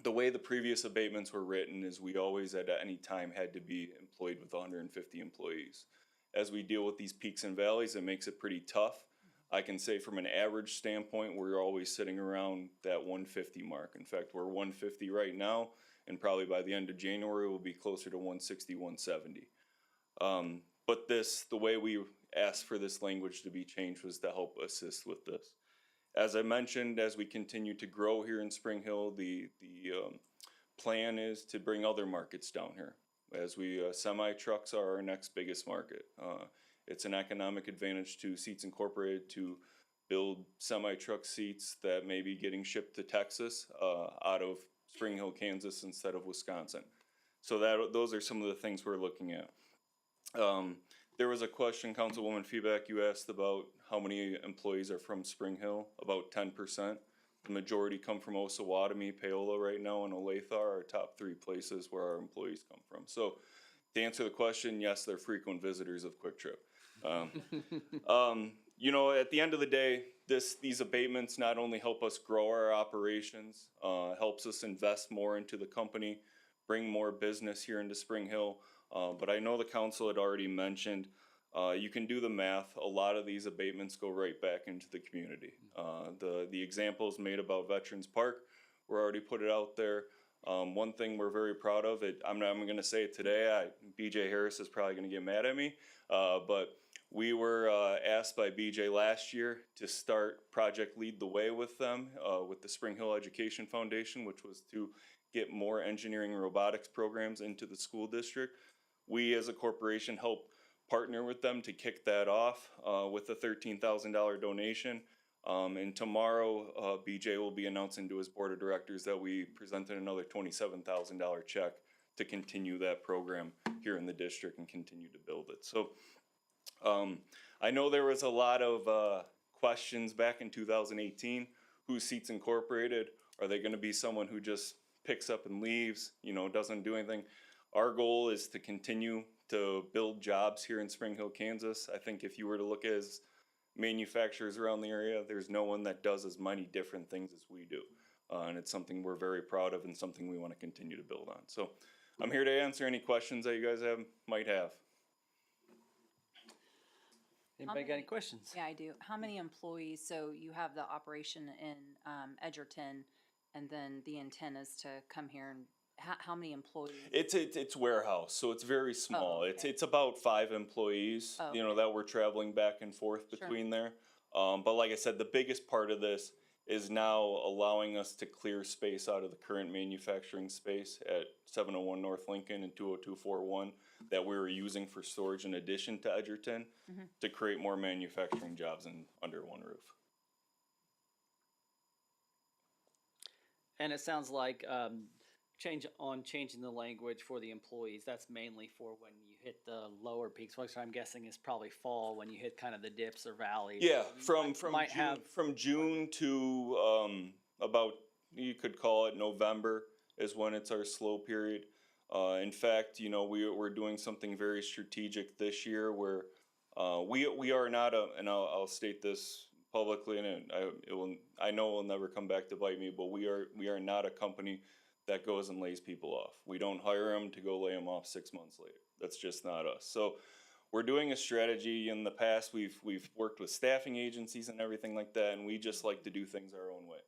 The way the previous abatements were written is we always at any time had to be employed with 150 employees. As we deal with these peaks and valleys, it makes it pretty tough. I can say from an average standpoint, we're always sitting around that 150 mark. In fact, we're 150 right now, and probably by the end of January, we'll be closer to 160, 170. But the way we asked for this language to be changed was to help assist with this. As I mentioned, as we continue to grow here in Spring Hill, the plan is to bring other markets down here. As semi-trucks are our next biggest market. It's an economic advantage to Seats Incorporated to build semi-truck seats that may be getting shipped to Texas out of Spring Hill, Kansas instead of Wisconsin. So those are some of the things we're looking at. There was a question, Councilwoman Feeback, you asked about how many employees are from Spring Hill. About 10%. The majority come from Osawatomie, Paola right now, and Olathe are our top three places where our employees come from. So to answer the question, yes, they're frequent visitors of Quick Trip. At the end of the day, these abatements not only help us grow our operations, helps us invest more into the company, bring more business here into Spring Hill, but I know the council had already mentioned you can do the math. A lot of these abatements go right back into the community. The examples made about Veterans Park were already put it out there. One thing we're very proud of, I'm going to say it today, BJ Harris is probably going to get mad at me, but we were asked by BJ last year to start Project Lead the Way with them, with the Spring Hill Education Foundation, which was to get more engineering and robotics programs into the school district. We as a corporation help partner with them to kick that off with a $13,000 donation. And tomorrow, BJ will be announcing to his board of directors that we presented another $27,000 check to continue that program here in the district and continue to build it. So I know there was a lot of questions back in 2018. Who's Seats Incorporated? Are they going to be someone who just picks up and leaves, doesn't do anything? Our goal is to continue to build jobs here in Spring Hill, Kansas. I think if you were to look at manufacturers around the area, there's no one that does as many different things as we do. And it's something we're very proud of and something we want to continue to build on. So I'm here to answer any questions that you guys might have.
Anybody got any questions?
Yeah, I do. How many employees, so you have the operation in Edgerton, and then the intent is to come here, and how many employees?
It's warehouse, so it's very small.
Oh, okay.
It's about 5 employees,
Oh,
that we're traveling back and forth between there. But like I said, the biggest part of this is now allowing us to clear space out of the current manufacturing space at 701 North Lincoln and 20241 that we were using for storage in addition to Edgerton to create more manufacturing jobs under one roof.
And it sounds like changing the language for the employees. That's mainly for when you hit the lower peaks, which I'm guessing is probably fall when you hit kind of the dips or valleys.
Yeah,
You
from June to about, you could call it November is when it's our slow period. In fact, we're doing something very strategic this year where we are not and I'll state this publicly, and I know it will never come back to bite me, but we are not a company that goes and lays people off. We don't hire them to go lay them off 6 months later. That's just not us. So we're doing a strategy. In the past, we've worked with staffing agencies and everything like that, and we just like to do things our own way.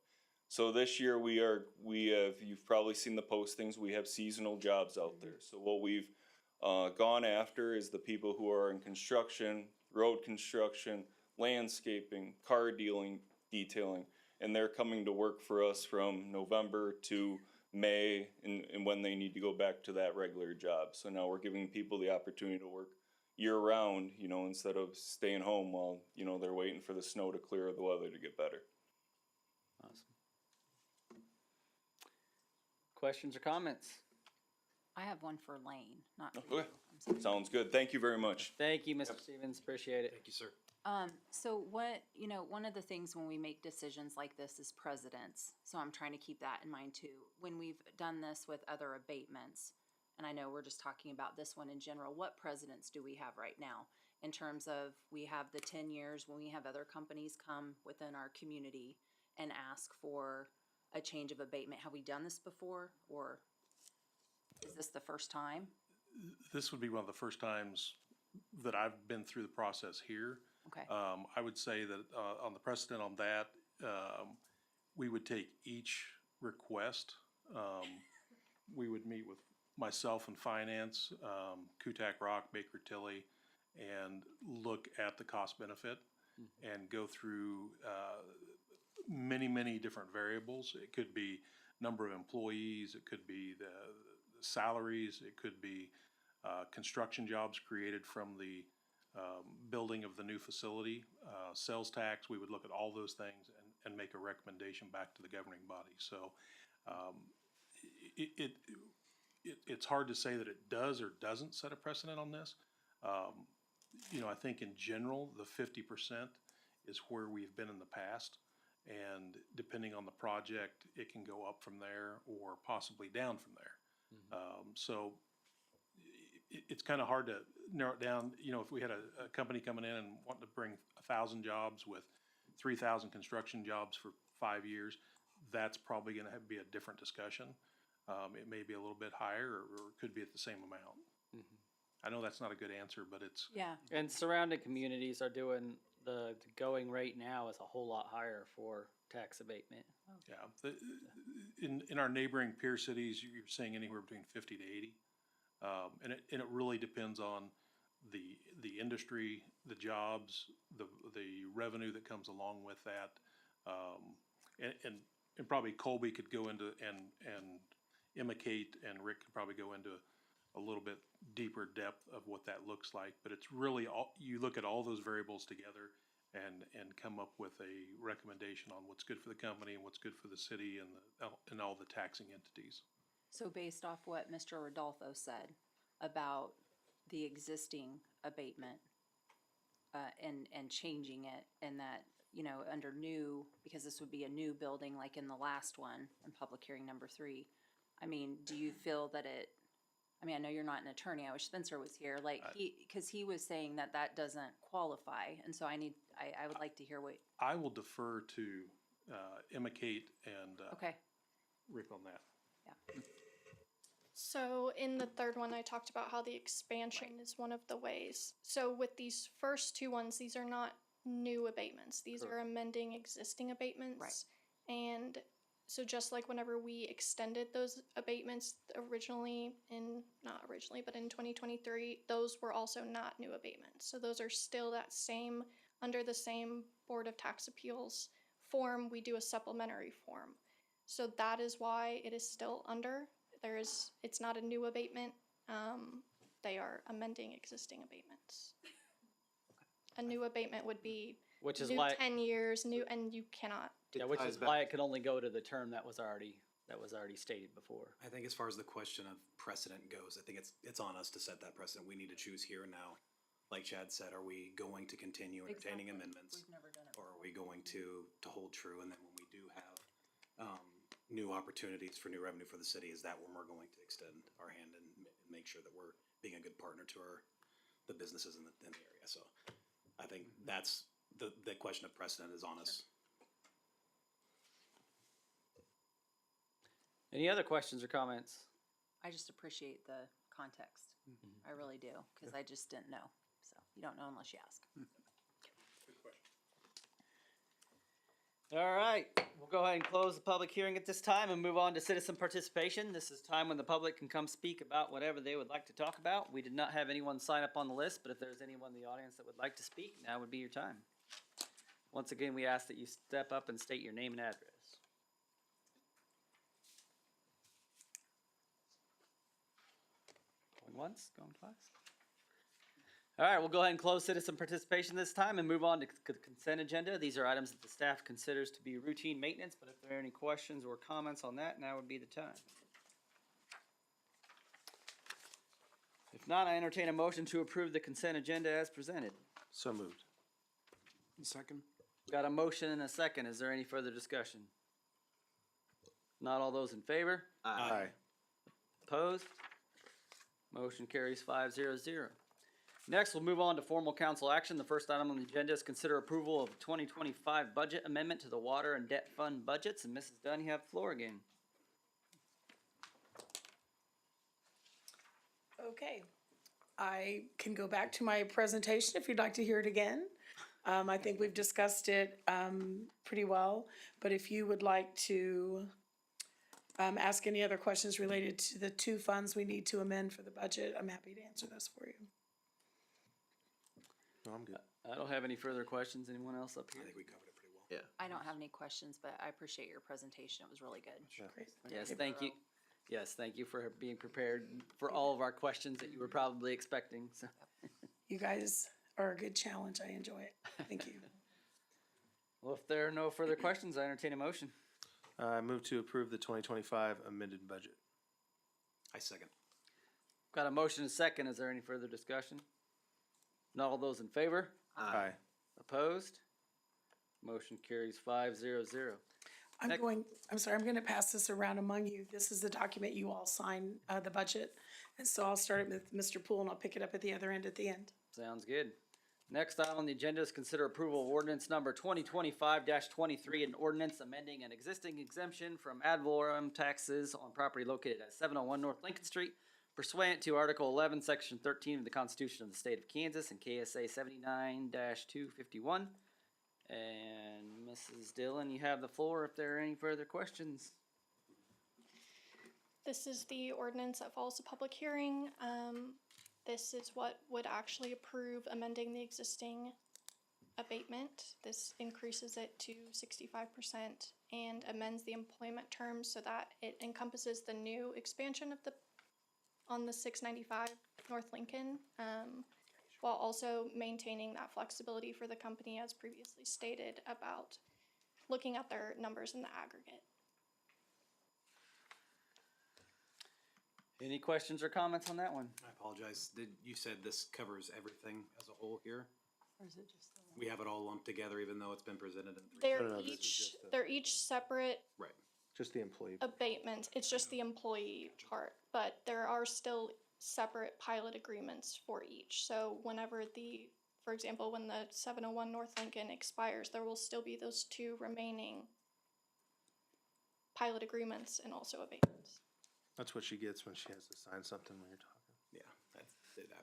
So this year we have, you've probably seen the postings, we have seasonal jobs out there. So what we've gone after is the people who are in construction, road construction, landscaping, car detailing, and they're coming to work for us from November to May and when they need to go back to that regular job. So now we're giving people the opportunity to work year round, instead of staying home while, they're waiting for the snow to clear or the weather to get better.
Awesome. Questions or comments?
I have one for Lane, not for
Okay.
you. I'm sorry.
Sounds good. Thank you very much.
Thank you, Mr. Stevens. Appreciate it.
Thank you, sir.
So what, one of the things when we make decisions like this is precedents. So I'm trying to keep that in mind too. When we've done this with other abatements, and I know we're just talking about this one in general, what precedents do we have right now? In terms of, we have the 10 years when we have other companies come within our community and ask for a change of abatement. Have we done this before, or is this the first time?
This would be one of the first times that I've been through the process here.
Okay.
I would say that on the precedent on that, we would take each request. We would meet with myself and finance, Kutak Rock, Baker Tilly, and look at the cost benefit and go through many, many different variables. It could be number of employees, it could be the salaries, it could be construction jobs created from the building of the new facility, sales tax. We would look at all those things and make a recommendation back to the governing body. So it's hard to say that it does or doesn't set a precedent on this. I think in general, the 50% is where we've been in the past. And depending on the project, it can go up from there or possibly down from there. So it's kind of hard to narrow it down. If we had a company coming in and wanting to bring 1,000 jobs with 3,000 construction jobs for 5 years, that's probably going to be a different discussion. It may be a little bit higher or it could be at the same amount. I know that's not a good answer, but it's,
Yeah,
And surrounding communities are doing, the going rate now is a whole lot higher for tax abatement.
yeah. In our neighboring peer cities, you're seeing anywhere between 50 to 80. And it really depends on the industry, the jobs, the revenue that comes along with that. And probably Colby could go into, and Emma Kate and Rick could probably go into a little bit deeper depth of what that looks like. But it's really, you look at all those variables together and come up with a recommendation on what's good for the company and what's good for the city and all the taxing entities.
so based off what Mr. Rodolfo said about the existing abatement, and changing it, and that, you know, under new, because this would be a new building like in the last one, in public hearing number 3, I mean, do you feel that I mean, I know you're not an attorney, I wish Spencer was here, like, because he was saying that that doesn't qualify, and so I would like to hear what,
I will defer to Emma Kate and
okay,
Rick on that.
yeah.
So in the third one, I talked about how the expansion is one of the ways. So with these first two ones, these are not new abatements. These are amending existing abatements.
Right.
And so just like whenever we extended those abatements originally not originally, but in 2023, those were also not new abatements. So those are still under the same Board of Tax Appeals form. We do a supplementary form. So that is why it is still under. It's not a new abatement. They are amending existing abatements. A new abatement would be
Which is
new
why,
10 years, and you cannot.
yeah, which is why it could only go to the term that was already stated before.
I think as far as the question of precedent goes, I think it's on us to set that precedent. We need to choose here and now. Like Chad said, are we going to continue entertaining
Exactly.
amendments?
We've never done it.
Or are we going to hold true, and then when we do have new opportunities for new revenue for the city, is that when we're going to extend our hand and make sure that we're being a good partner to the businesses in the area? So I think that's the question of precedent is on us.
Any other questions or comments?
I just appreciate the context. I really do, because I just didn't know. So you don't know unless you ask.
All right, we'll go ahead and close the public hearing at this time and move on to citizen participation. This is time when the public can come speak about whatever they would like to talk about. We did not have anyone sign up on the list, but if there's anyone in the audience that would like to speak, now would be your time. Once again, we ask that you step up and state your name and address. Going once, going twice. All right, we'll go ahead and close citizen participation this time and move on to the consent agenda. These are items that the staff considers to be routine maintenance, but if there are any questions or comments on that, now would be the time. If not, I entertain a motion to approve the consent agenda as presented.
So moved.
Second?
Got a motion and a second. Is there any further discussion? Not all those in favor?
Aye.
Opposed? Motion carries 5-0-0. Next, we'll move on to formal council action. The first item on the agenda is consider approval of 2025 budget amendment to the water and debt fund budgets. And Mrs. Dunn, you have the floor again.
Okay, I can go back to my presentation if you'd like to hear it again. I think we've discussed it pretty well, but if you would like to ask any other questions related to the two funds we need to amend for the budget, I'm happy to answer those for you.
No, I'm good.
I don't have any further questions. Anyone else up
I
here?
think we covered it pretty well.
Yeah.
I don't have any questions, but I appreciate your presentation. It was really good.
Great.
Yes, thank you. Yes, thank you for being prepared for all of our questions that you were probably expecting. So,
You guys are a good challenge. I enjoy it. Thank you.
well, if there are no further questions, I entertain a motion.
I move to approve the 2025 amended budget.
I second.
Got a motion and a second. Is there any further discussion? Not all those in favor?
Aye.
Opposed? Motion carries 5-0-0.
I'm going to pass this around among you. This is the document you all sign, the budget. And so I'll start it with Mr. Poole and I'll pick it up at the other end at the end.
Sounds good. Next item on the agenda is consider approval of ordinance number 2025-23, an ordinance amending an existing exemption from ad valorem taxes on property located at 701 North Lincoln Street pursuant to Article 11, Section 13 of the Constitution of the State of Kansas and KSA 79-251. And Mrs. Dillon, you have the floor if there are any further questions.
This is the ordinance that follows the public hearing. This is what would actually approve amending the existing abatement. This increases it to 65% and amends the employment terms so that it encompasses the new expansion of on the 695 North Lincoln, while also maintaining that flexibility for the company as previously stated about looking at their numbers in the aggregate.
Any questions or comments on that one?
I apologize. You said this covers everything as a whole here?
Or is it just the one?
We have it all lumped together even though it's been presented in three?
They're each separate
Right.
Just the employee.
abatements. It's just the employee part, but there are still separate pilot agreements for each. So whenever for example, when the 701 North Lincoln expires, there will still be those two remaining pilot agreements and also abatements.
That's what she gets when she has to sign something when you're talking.
Yeah,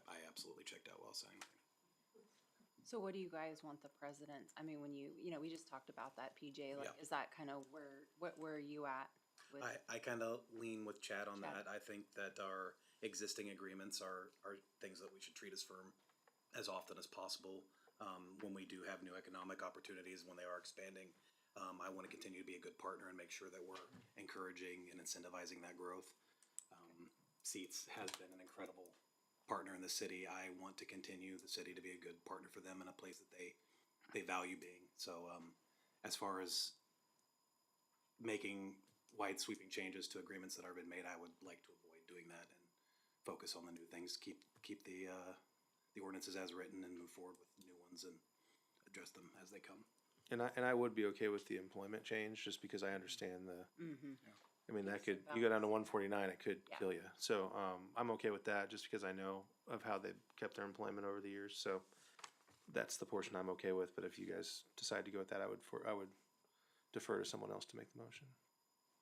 I absolutely checked out while saying.
So what do you guys want the president's, I mean, when we just talked about that, PJ, like,
Yeah.
is that kind of where are you at with?
I kind of lean with Chad on
Chad.
that. I think that our existing agreements are things that we should treat as firm as often as possible. When we do have new economic opportunities, when they are expanding, I want to continue to be a good partner and make sure that we're encouraging and incentivizing that growth. Seats has been an incredible partner in the city. I want to continue the city to be a good partner for them in a place that they value being. So as far as making wide sweeping changes to agreements that have been made, I would like to avoid doing that and focus on the new things, keep the ordinances as written and move forward with new ones and address them as they come.
And I would be okay with the employment change, just because I understand
Mhm.
I mean, you go down to 149, it could
Yeah.
kill you. So, I'm okay with that, just because I know of how they've kept their employment over the years, so that's the portion I'm okay with, but if you guys decide to go with that, I would defer to someone else to make the motion.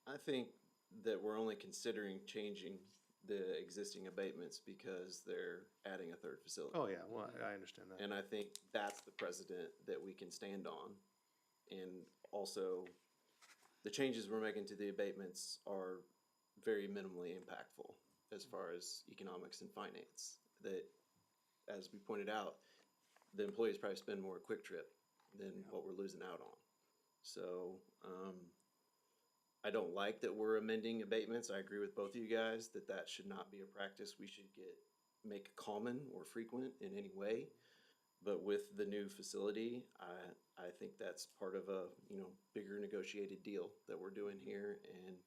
I think that we're only considering changing the existing abatements because they're adding a third facility.
Oh, yeah, well, I understand that.
And I think that's the precedent that we can stand on. And also, the changes we're making to the abatements are very minimally impactful as far as economics and finance. That, as we pointed out, the employees probably spend more at Quick Trip than what we're losing out on. So, I don't like that we're amending abatements. I agree with both of you guys that should not be a practice we should make common or frequent in any way. But with the new facility, I think that's part of a, bigger negotiated deal that we're doing here, and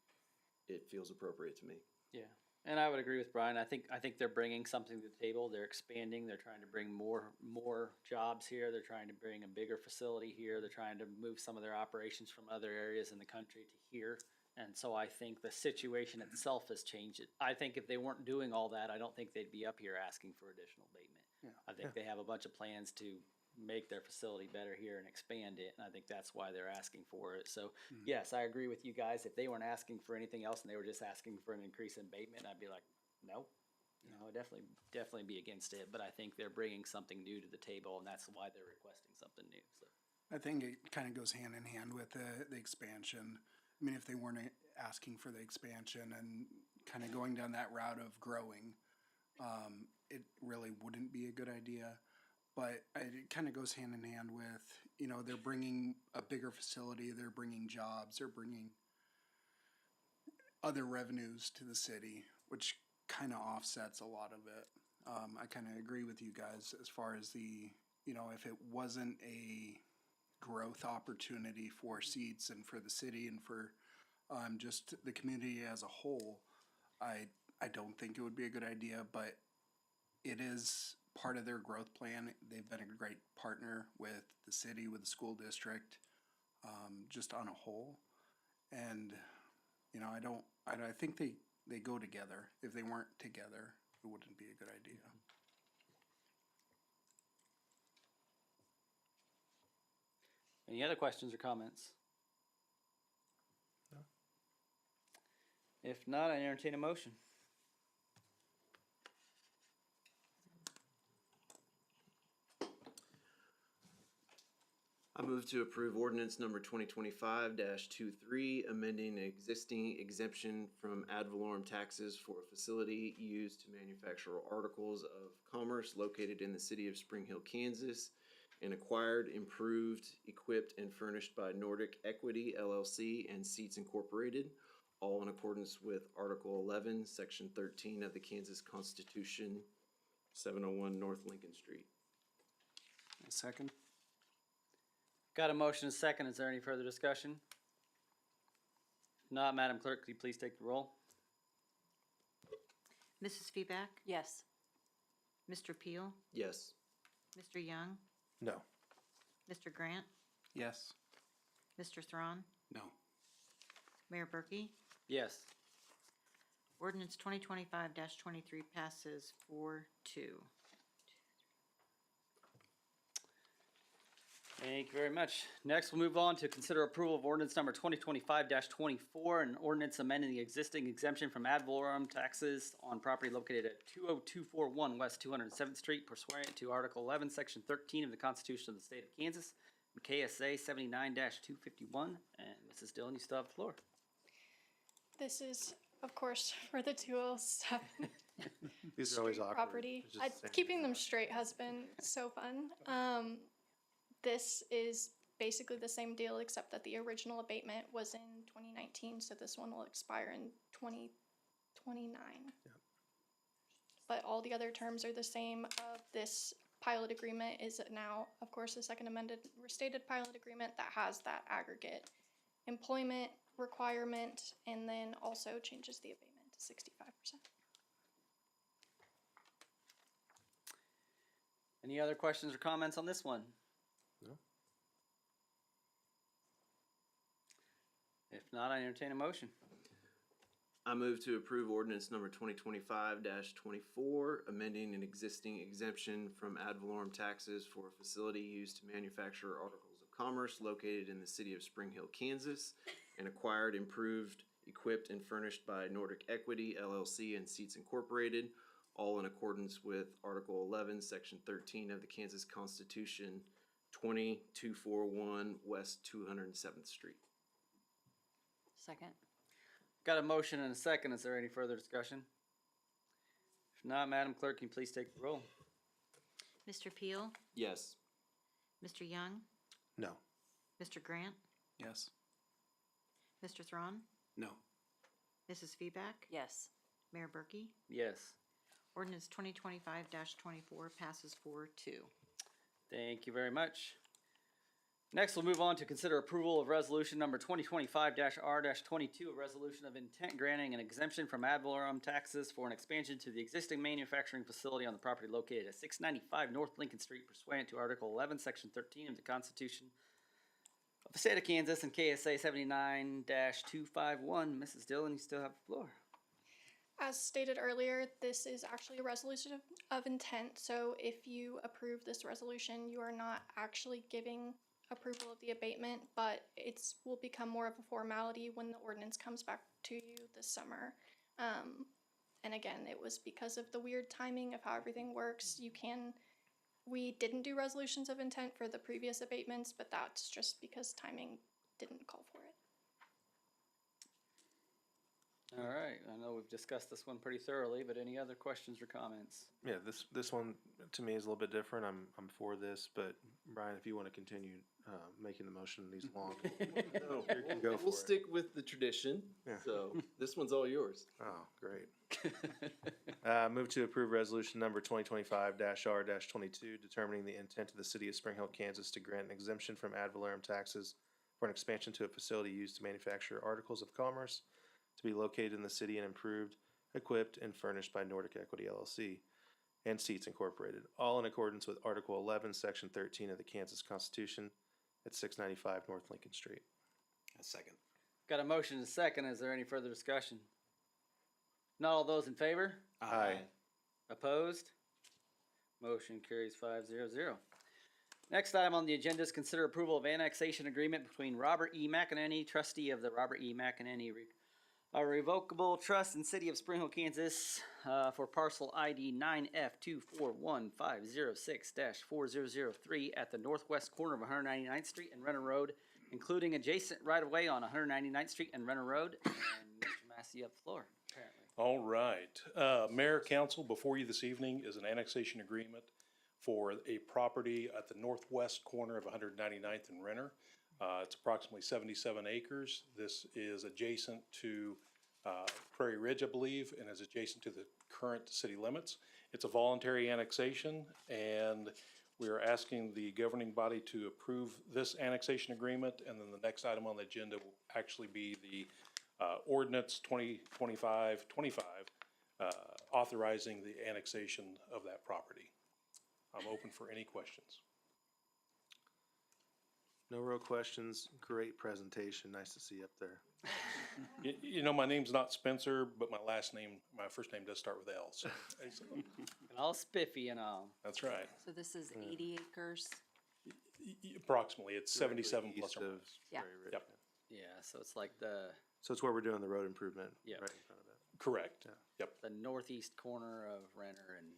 it feels appropriate to me.
Yeah, and I would agree with Brian. I think they're bringing something to the table. They're expanding. They're trying to bring more jobs here. They're trying to bring a bigger facility here. They're trying to move some of their operations from other areas in the country to here. And so I think the situation itself has changed. I think if they weren't doing all that, I don't think they'd be up here asking for additional abatement. I think they have a bunch of plans to make their facility better here and expand it, and I think that's why they're asking for it. So, yes, I agree with you guys. If they weren't asking for anything else and they were just asking for an increase in abatement, I'd be like, no. I'd definitely be against it. But I think they're bringing something new to the table, and that's why they're requesting something new. So,
I think it kind of goes hand in hand with the expansion. I mean, if they weren't asking for the expansion and kind of going down that route of growing, it really wouldn't be a good idea. But it kind of goes hand in hand with, they're bringing a bigger facility, they're bringing jobs, they're bringing other revenues to the city, which kind of offsets a lot of it. I kind of agree with you guys as far as if it wasn't a growth opportunity for Seats and for the city and for just the community as a whole, I don't think it would be a good idea, but it is part of their growth plan. They've been a great partner with the city, with the school district, just on a whole. And, I think they go together. If they weren't together, it wouldn't be a good idea.
any other questions or comments? No. If not, I entertain a motion.
I move to approve ordinance number 2025-23, amending an existing exemption from ad valorem taxes for a facility used to manufacture articles of commerce located in the city of Spring Hill, Kansas, and acquired, improved, equipped, and furnished by Nordic Equity LLC and Seats Incorporated, all in accordance with Article 11, Section 13 of the Kansas Constitution, 701 North Lincoln Street.
A second?
Got a motion and a second. Is there any further discussion? If not, Madam Clerk, could you please take the roll?
Mrs. Feback,
Yes.
Mr. Peel,
Yes.
Mr. Young,
No.
Mr. Grant,
Yes.
Mr. Thron,
No.
Mayor Berkey.
Yes.
Ordinance 2025-23 passes 4-2.
Thank you very much. Next, we'll move on to consider approval of ordinance number 2025-24, an ordinance amending the existing exemption from ad valorem taxes on property located at 20241 West 207th Street pursuant to Article 11, Section 13 of the Constitution of the State of Kansas, and KSA 79-251. And Mrs. Dillon, you still have the floor.
This is, of course, for the 207
These are always
Street
awkward.
property.
It's just the same
Keeping
thing.
them straight has been so fun. This is basically the same deal, except that the original abatement was in 2019, so this one will expire in 2029. But all the other terms are the same. This pilot agreement is now, of course, a second amended restated pilot agreement that has that aggregate employment requirement, and then also changes the abatement to 65%.
Any other questions or comments on this one?
No.
If not, I entertain a motion.
I move to approve ordinance number 2025-24, amending an existing exemption from ad valorem taxes for a facility used to manufacture articles of commerce located in the city of Spring Hill, Kansas, and acquired, improved, equipped, and furnished by Nordic Equity LLC and Seats Incorporated, all in accordance with Article 11, Section 13 of the Kansas Constitution, 20241 West 207th Street.
Second?
Got a motion and a second. Is there any further discussion? If not, Madam Clerk, can you please take the roll?
Mr. Peel,
Yes.
Mr. Young,
No.
Mr. Grant,
Yes.
Mr. Thron,
No.
Mrs. Feback,
Yes.
Mayor Berkey.
Yes.
Ordinance 2025-24 passes 4-2.
Thank you very much. Next, we'll move on to consider approval of resolution number 2025-R-22, a resolution of intent granting an exemption from ad valorem taxes for an expansion to the existing manufacturing facility on the property located at 695 North Lincoln Street pursuant to Article 11, Section 13 of the Constitution of the State of Kansas and KSA 79-251. Mrs. Dillon, you still have the floor.
As stated earlier, this is actually a resolution of intent, so if you approve this resolution, you are not actually giving approval of the abatement, but it will become more of a formality when the ordinance comes back to you this summer. And again, it was because of the weird timing of how everything works. We didn't do resolutions of intent for the previous abatements, but that's just because timing didn't call for it.
All right, I know we've discussed this one pretty thoroughly, but any other questions or comments?
Yeah, this one to me is a little bit different. I'm for this, but Brian, if you want to continue making the motion these long,
No,
you can go for
we'll
it.
stick with the tradition.
Yeah.
So this one's all yours.
Oh, great. Move to approve resolution number 2025-R-22, determining the intent of the city of Spring Hill, Kansas to grant an exemption from ad valorem taxes for an expansion to a facility used to manufacture articles of commerce to be located in the city and improved, equipped, and furnished by Nordic Equity LLC and Seats Incorporated, all in accordance with Article 11, Section 13 of the Kansas Constitution at 695 North Lincoln Street.
A second.
Got a motion and a second. Is there any further discussion? Not all those in favor?
Aye.
Opposed? Motion carries 5-0. Next item on the agenda is consider approval of annexation agreement between Robert E. McEnany, trustee of the Robert E. McEnany A revocable trust in City of Spring Hill, Kansas, for parcel ID 9F241-506-4003 at the northwest corner of 199th Street and Renner Road, including adjacent right-of-way on 199th Street and Renner Road. And Mr. Massey, you have the floor, apparently.
All right. Mayor, council, before you this evening is an annexation agreement for a property at the northwest corner of 199th and Renner. It's approximately 77 acres. This is adjacent to Prairie Ridge, I believe, and is adjacent to the current city limits. It's a voluntary annexation, and we are asking the governing body to approve this annexation agreement, and then the next item on the agenda will actually be the ordinance 2025-25, authorizing the annexation of that property. I'm open for any questions.
No real questions. Great presentation. Nice to see you up there.
You know, my name's not Spencer, but my first name does start with L, so.
And all spiffy and all.
That's right.
So this is 80 acres.
Approximately, it's 77
Directly
plus
east
or
of
minus.
Yeah.
Prairie Ridge.
Yep.
Yeah, so it's like the
So it's where we're doing the road improvement.
Yep.
Right in front of it.
Correct. Yep.
northeast corner of Renner and.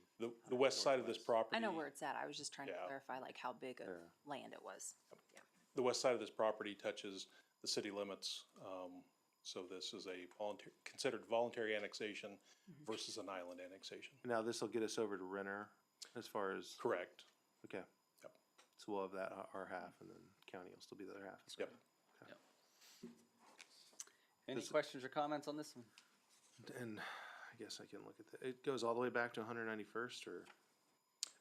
The west side of this property.
I know where it's at. I was just trying to
Yeah.
clarify like how big of land it was. Yeah.
The west side of this property touches the city limits. So this is a considered voluntary annexation versus an island annexation.
Now this will get us over to Renner as far as,
Correct.
okay.
Yep.
So we'll have that, our half, and then county will still be the other half.
Yep.
Any questions or comments on this one?
And I guess I can look at that. It goes all the way back to 191st or?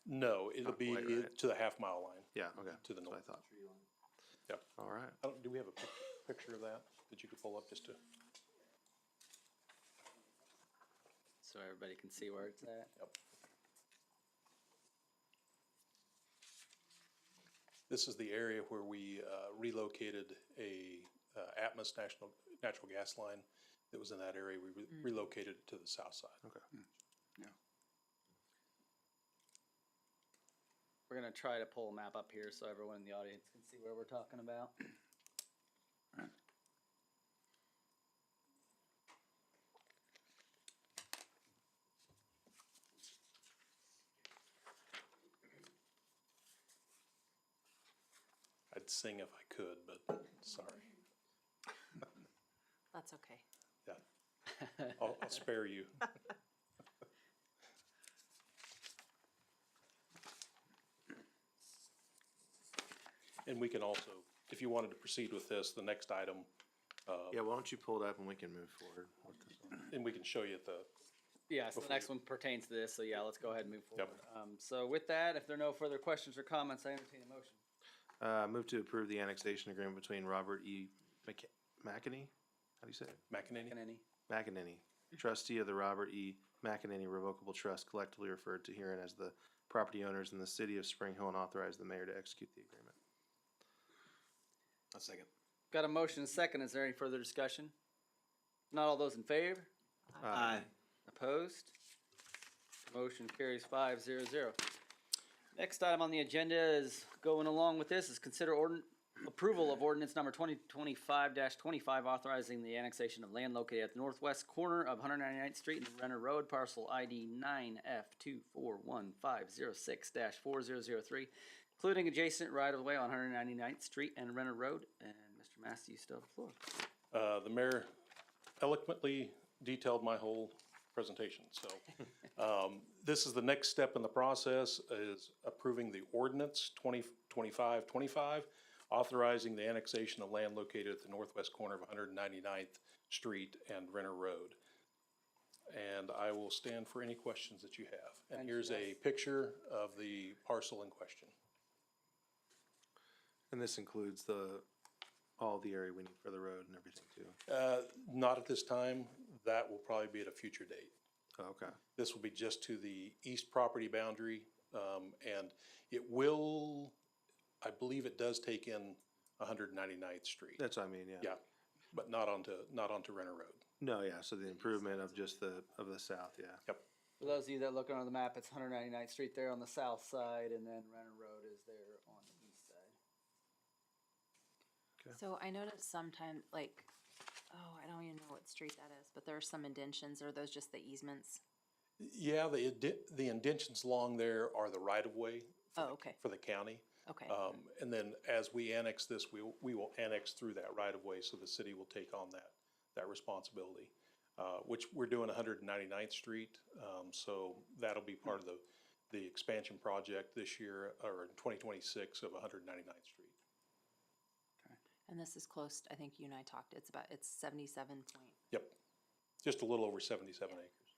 No, it'll
Not
be
quite, right?
to the half-mile line.
Yeah, okay.
To the
That's
north.
what I thought.
Yep.
All right.
Do we have a picture of that you could pull up just to?
So everybody can see where it's at.
Yep. This is the area where we relocated a Atmos natural gas line that was in that area. We relocated it to the south side.
Okay.
We're gonna try to pull a map up here so everyone in the audience can see where we're talking about.
I'd sing if I could, but sorry.
That's okay.
Yeah. I'll spare you. And we can also, if you wanted to proceed with this, the next item,
Yeah, why don't you pull it up and we can move forward with this one.
and we can show you at the,
Yeah, so the next one pertains to this, so yeah, let's go ahead and move forward. So with that, if there are no further questions or comments, I entertain a motion.
Move to approve the annexation agreement between Robert E. McEnany? How do you say it?
McEnany.
Can any?
McEnany, trustee of the Robert E. McEnany Revocable Trust, collectively referred to herein as the property owners in the city of Spring Hill, and authorize the mayor to execute the agreement.
A second.
Got a motion and a second. Is there any further discussion? Not all those in favor?
Aye.
Opposed? Motion carries 5-0. Next item on the agenda is going along with this is consider approval of ordinance number 2025-25 authorizing the annexation of land located at the northwest corner of 199th Street and Renner Road, parcel ID 9F241-506-4003, including adjacent right-of-way on 199th Street and Renner Road. And Mr. Massey, you still have the floor.
The mayor eloquently detailed my whole presentation, so. This is the next step in the process, is approving the ordinance 2025-25, authorizing the annexation of land located at the northwest corner of 199th Street and Renner Road. And I will stand for any questions that you have. And here's a picture of the parcel in question.
And this includes all the area we need for the road and everything too?
Not at this time. That will probably be at a future date.
Oh, okay.
This will be just to the east property boundary, and it will, I believe it does take in 199th Street.
That's what I mean, yeah.
Yeah, but not onto Renner Road.
No, yeah, so the improvement of just of the south, yeah.
Yep.
For those of you that look on the map, it's 199th Street there on the south side, and then Renner Road is there on the east side.
So I noticed sometimes, like, Oh, I don't even know what street that is, but there are some indentions. Are those just the easements?
Yeah, the indentions along there are the right-of-way.
Oh, okay.
For the county.
Okay.
And then as we annex this, we will annex through that right-of-way, so the city will take on that responsibility. Which we're doing 199th Street, so that'll be part of the expansion project this year, or in 2026 of 199th Street.
And this is close, I think you and I talked, it's 77 point.
Yep, just a little over 77 acres.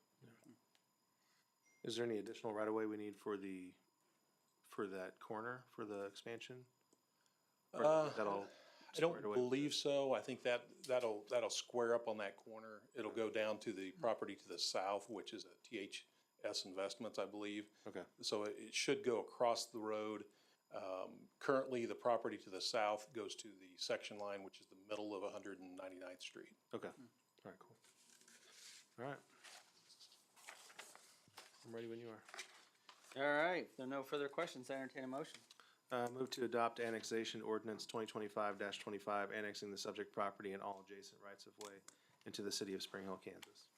Is there any additional right-of-way we need for that corner, for the expansion? Or is that all
I don't
squared away?
believe so. I think that'll square up on that corner. It'll go down to the property to the south, which is a THS Investments, I believe.
Okay.
So it should go across the road. Currently, the property to the south goes to the section line, which is the middle of 199th Street.
Okay, all right, cool. All right. I'm ready when you are.
All right, if there are no further questions, I entertain a motion.
Move to adopt annexation ordinance 2025-25, annexing the subject property and all adjacent rights of way into the city of Spring Hill, Kansas.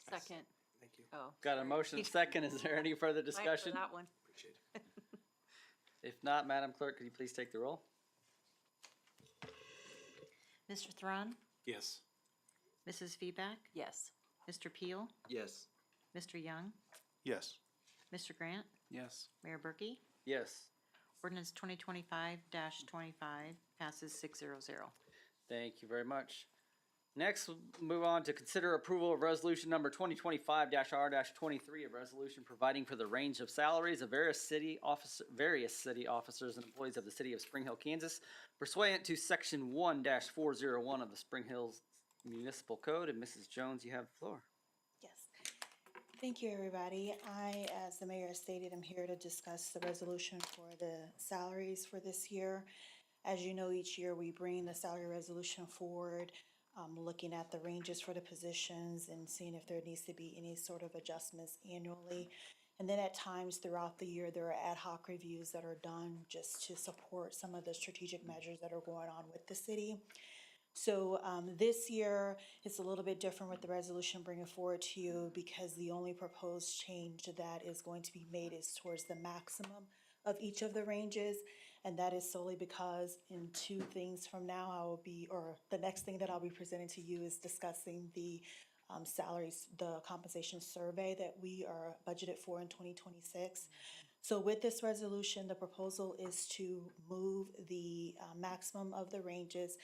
Second.
Thank you.
Oh.
Got a motion second. Is there any further discussion?
That one.
Appreciate it.
If not, Madam Clerk, could you please take the roll?
Mr. Thron,
Yes.
Mrs. Feback,
Yes.
Mr. Peel,
Yes.
Mr. Young,
Yes.
Mr. Grant,
Yes.
Mayor Berkey.
Yes.
Ordinance 2025-25 passes 600.
Thank you very much. Next, we'll move on to consider approval of resolution number 2025-R-23, a resolution providing for the range of salaries of various city officers and employees of the city of Spring Hill, Kansas, pursuant to section 1-401 of the Spring Hills Municipal Code. And Mrs. Jones, you have the floor.
Yes. Thank you, everybody. I, as the mayor stated, am here to discuss the resolution for the salaries for this year. As you know, each year we bring the salary resolution forward, looking at the ranges for the positions and seeing if there needs to be any sort of adjustments annually. And then at times throughout the year, there are ad hoc reviews that are done just to support some of the strategic measures that are going on with the city. So this year, it's a little bit different with the resolution bringing forward to you because the only proposed change that is going to be made is towards the maximum of each of the ranges. And that is solely because in 2 things from now, the next thing that I'll be presenting to you is discussing the salaries, the compensation survey that we are budgeted for in 2026. So with this resolution, the proposal is to move the maximum of the ranges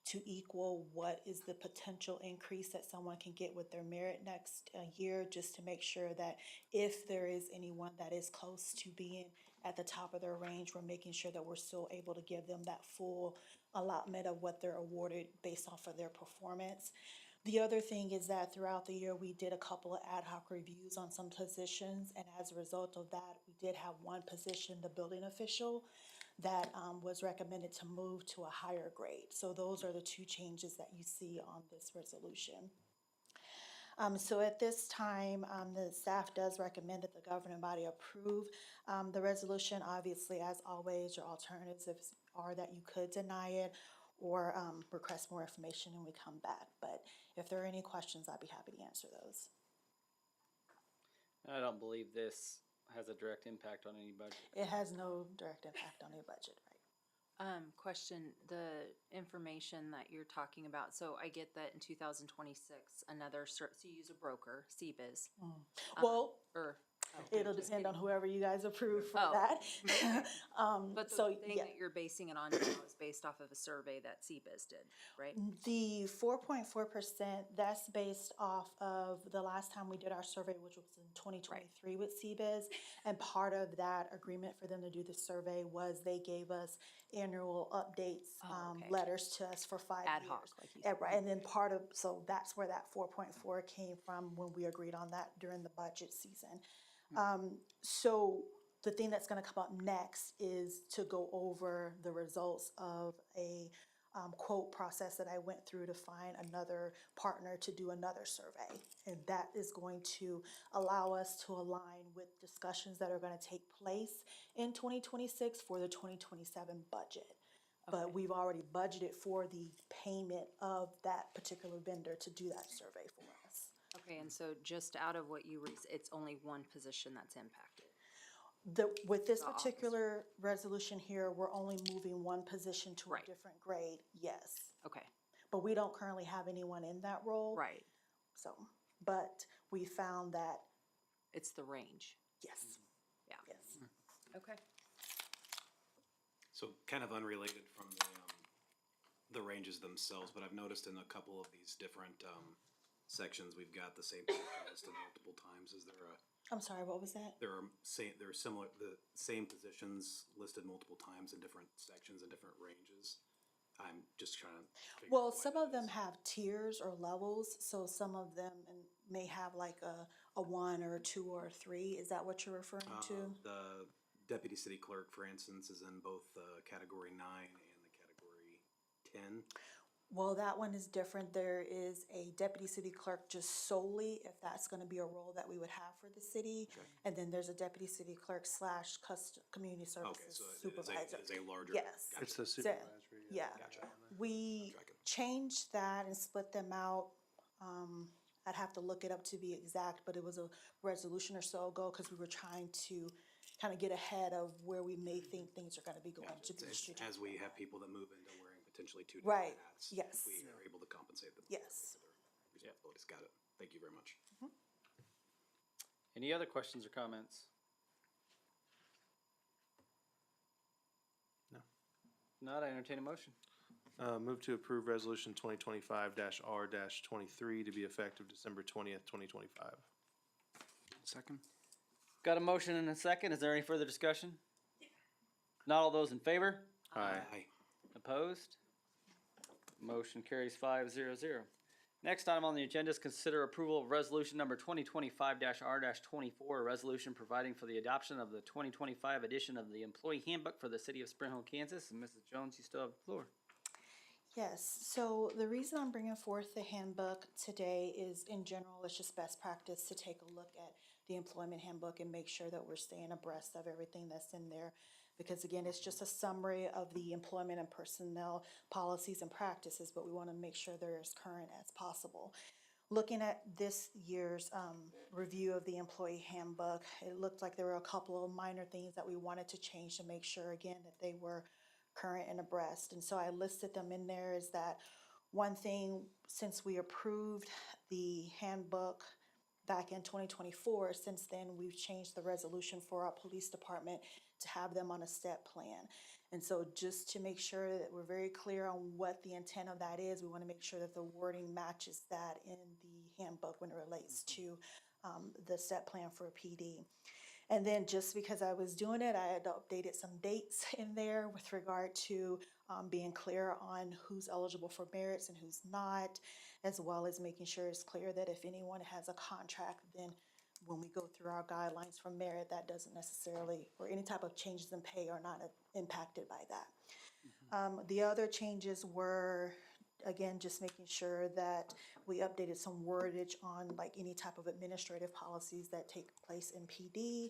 to equal what is the potential increase that someone can get with their merit next year, just to make sure that if there is anyone that is close to being at the top of their range, we're making sure that we're still able to give them that full allotment of what they're awarded based off of their performance. The other thing is that throughout the year, we did a couple of ad hoc reviews on some positions, and as a result of that, we did have one position, the building official, that was recommended to move to a higher grade. So those are the 2 changes that you see on this resolution. So at this time, the staff does recommend that the governing body approve the resolution. Obviously, as always, your alternatives are that you could deny it or request more information and we come back. But if there are any questions, I'd be happy to answer those.
I don't believe this has a direct impact on any budget.
It has no direct impact on your budget, right?
Question, the information that you're talking about, so I get that in 2026, so you use a broker, CBIZ.
Well, it'll
just
depend on
kidding.
whoever you guys approve for
Oh,
that.
But the
So,
thing
yeah.
that you're basing it on now is based off of a survey that CBIZ did, right?
The 4.4%, that's based off of the last time we did our survey, which was in 2023 with CBIZ. And part of that agreement for them to do the survey was they gave us annual updates,
Okay.
letters to us for 5
Ad
years.
hoc, like you said.
Right, and then so that's where that 4.4 came from when we agreed on that during the budget season. So the thing that's gonna come up next is to go over the results of a quote process that I went through to find another partner to do another survey. And that is going to allow us to align with discussions that are gonna take place in 2026 for the 2027 budget. But we've already budgeted for the payment of that particular vendor to do that survey for us.
Okay, and so just out of what you it's only one position that's impacted.
With this
The officer.
particular resolution here, we're only moving one position to a
Right.
different grade, yes.
Okay,
But we don't currently have anyone in that role.
right.
So, but we found that,
It's the range.
yes,
Yeah.
yes.
Okay.
So kind of unrelated from the ranges themselves, but I've noticed in a couple of these different, sections, we've got the same position listed multiple times. Is there a,
I'm sorry, what was that?
there are similar, the same positions listed multiple times in different sections and different ranges? I'm just trying to figure out
Well,
why
some
that
of them
is.
have tiers or levels, so some of them may have like a 1 or a 2 or a 3. Is that what you're referring to?
The deputy city clerk, for instance, is in both category 9 and the category 10.
Well, that one is different. There is a deputy city clerk just solely, if that's gonna be a role that we would have for the city. And then there's a deputy city clerk / community
Okay,
services
so it
supervisor.
is a larger.
Yes.
Gotcha.
It's the
So-
supervisory.
Yeah,
Gotcha.
we
Tracking.
changed that and split them out. I'd have to look it up to be exact, but it was a resolution or so ago, cause we were trying to kind of get ahead of where we may think things are gonna be going to be
As
strategic.
we have people that move into wearing potentially two
Right,
different hats.
yes.
We are able to compensate them.
Yes.
For their responsibilities. Got it. Thank you very much.
Any other questions or comments?
No.
Not, I entertain a motion.
Move to approve resolution 2025-R-23 to be effective December 20th, 2025.
Second?
Got a motion and a second. Is there any further discussion? Not all those in favor?
Aye.
Aye.
Opposed? Motion carries 5-0-0. Next item on the agenda is consider approval of resolution number 2025-R-24, a resolution providing for the adoption of the 2025 edition of the Employee Handbook for the City of Spring Hill, Kansas. And Mrs. Jones, you still have the floor.
Yes, so the reason I'm bringing forth the handbook today is, in general, it's just best practice to take a look at the employment handbook and make sure that we're staying abreast of everything that's in there. Because again, it's just a summary of the employment and personnel policies and practices, but we want to make sure they're as current as possible. Looking at this year's review of the employee handbook, it looked like there were a couple of minor things that we wanted to change to make sure, again, that they were current and abreast. And so I listed them in there. Is that one thing, since we approved the handbook back in 2024, since then we've changed the resolution for our police department to have them on a step plan. And so just to make sure that we're very clear on what the intent of that is, we want to make sure that the wording matches that in the handbook when it relates to the step plan for a PD. And then just because I was doing it, I had updated some dates in there with regard to being clear on who's eligible for merits and who's not, as well as making sure it's clear that if anyone has a contract, then when we go through our guidelines for merit, that doesn't necessarily, or any type of changes in pay are not impacted by that. The other changes were, again, just making sure that we updated some wordage on like any type of administrative policies that take place in PD.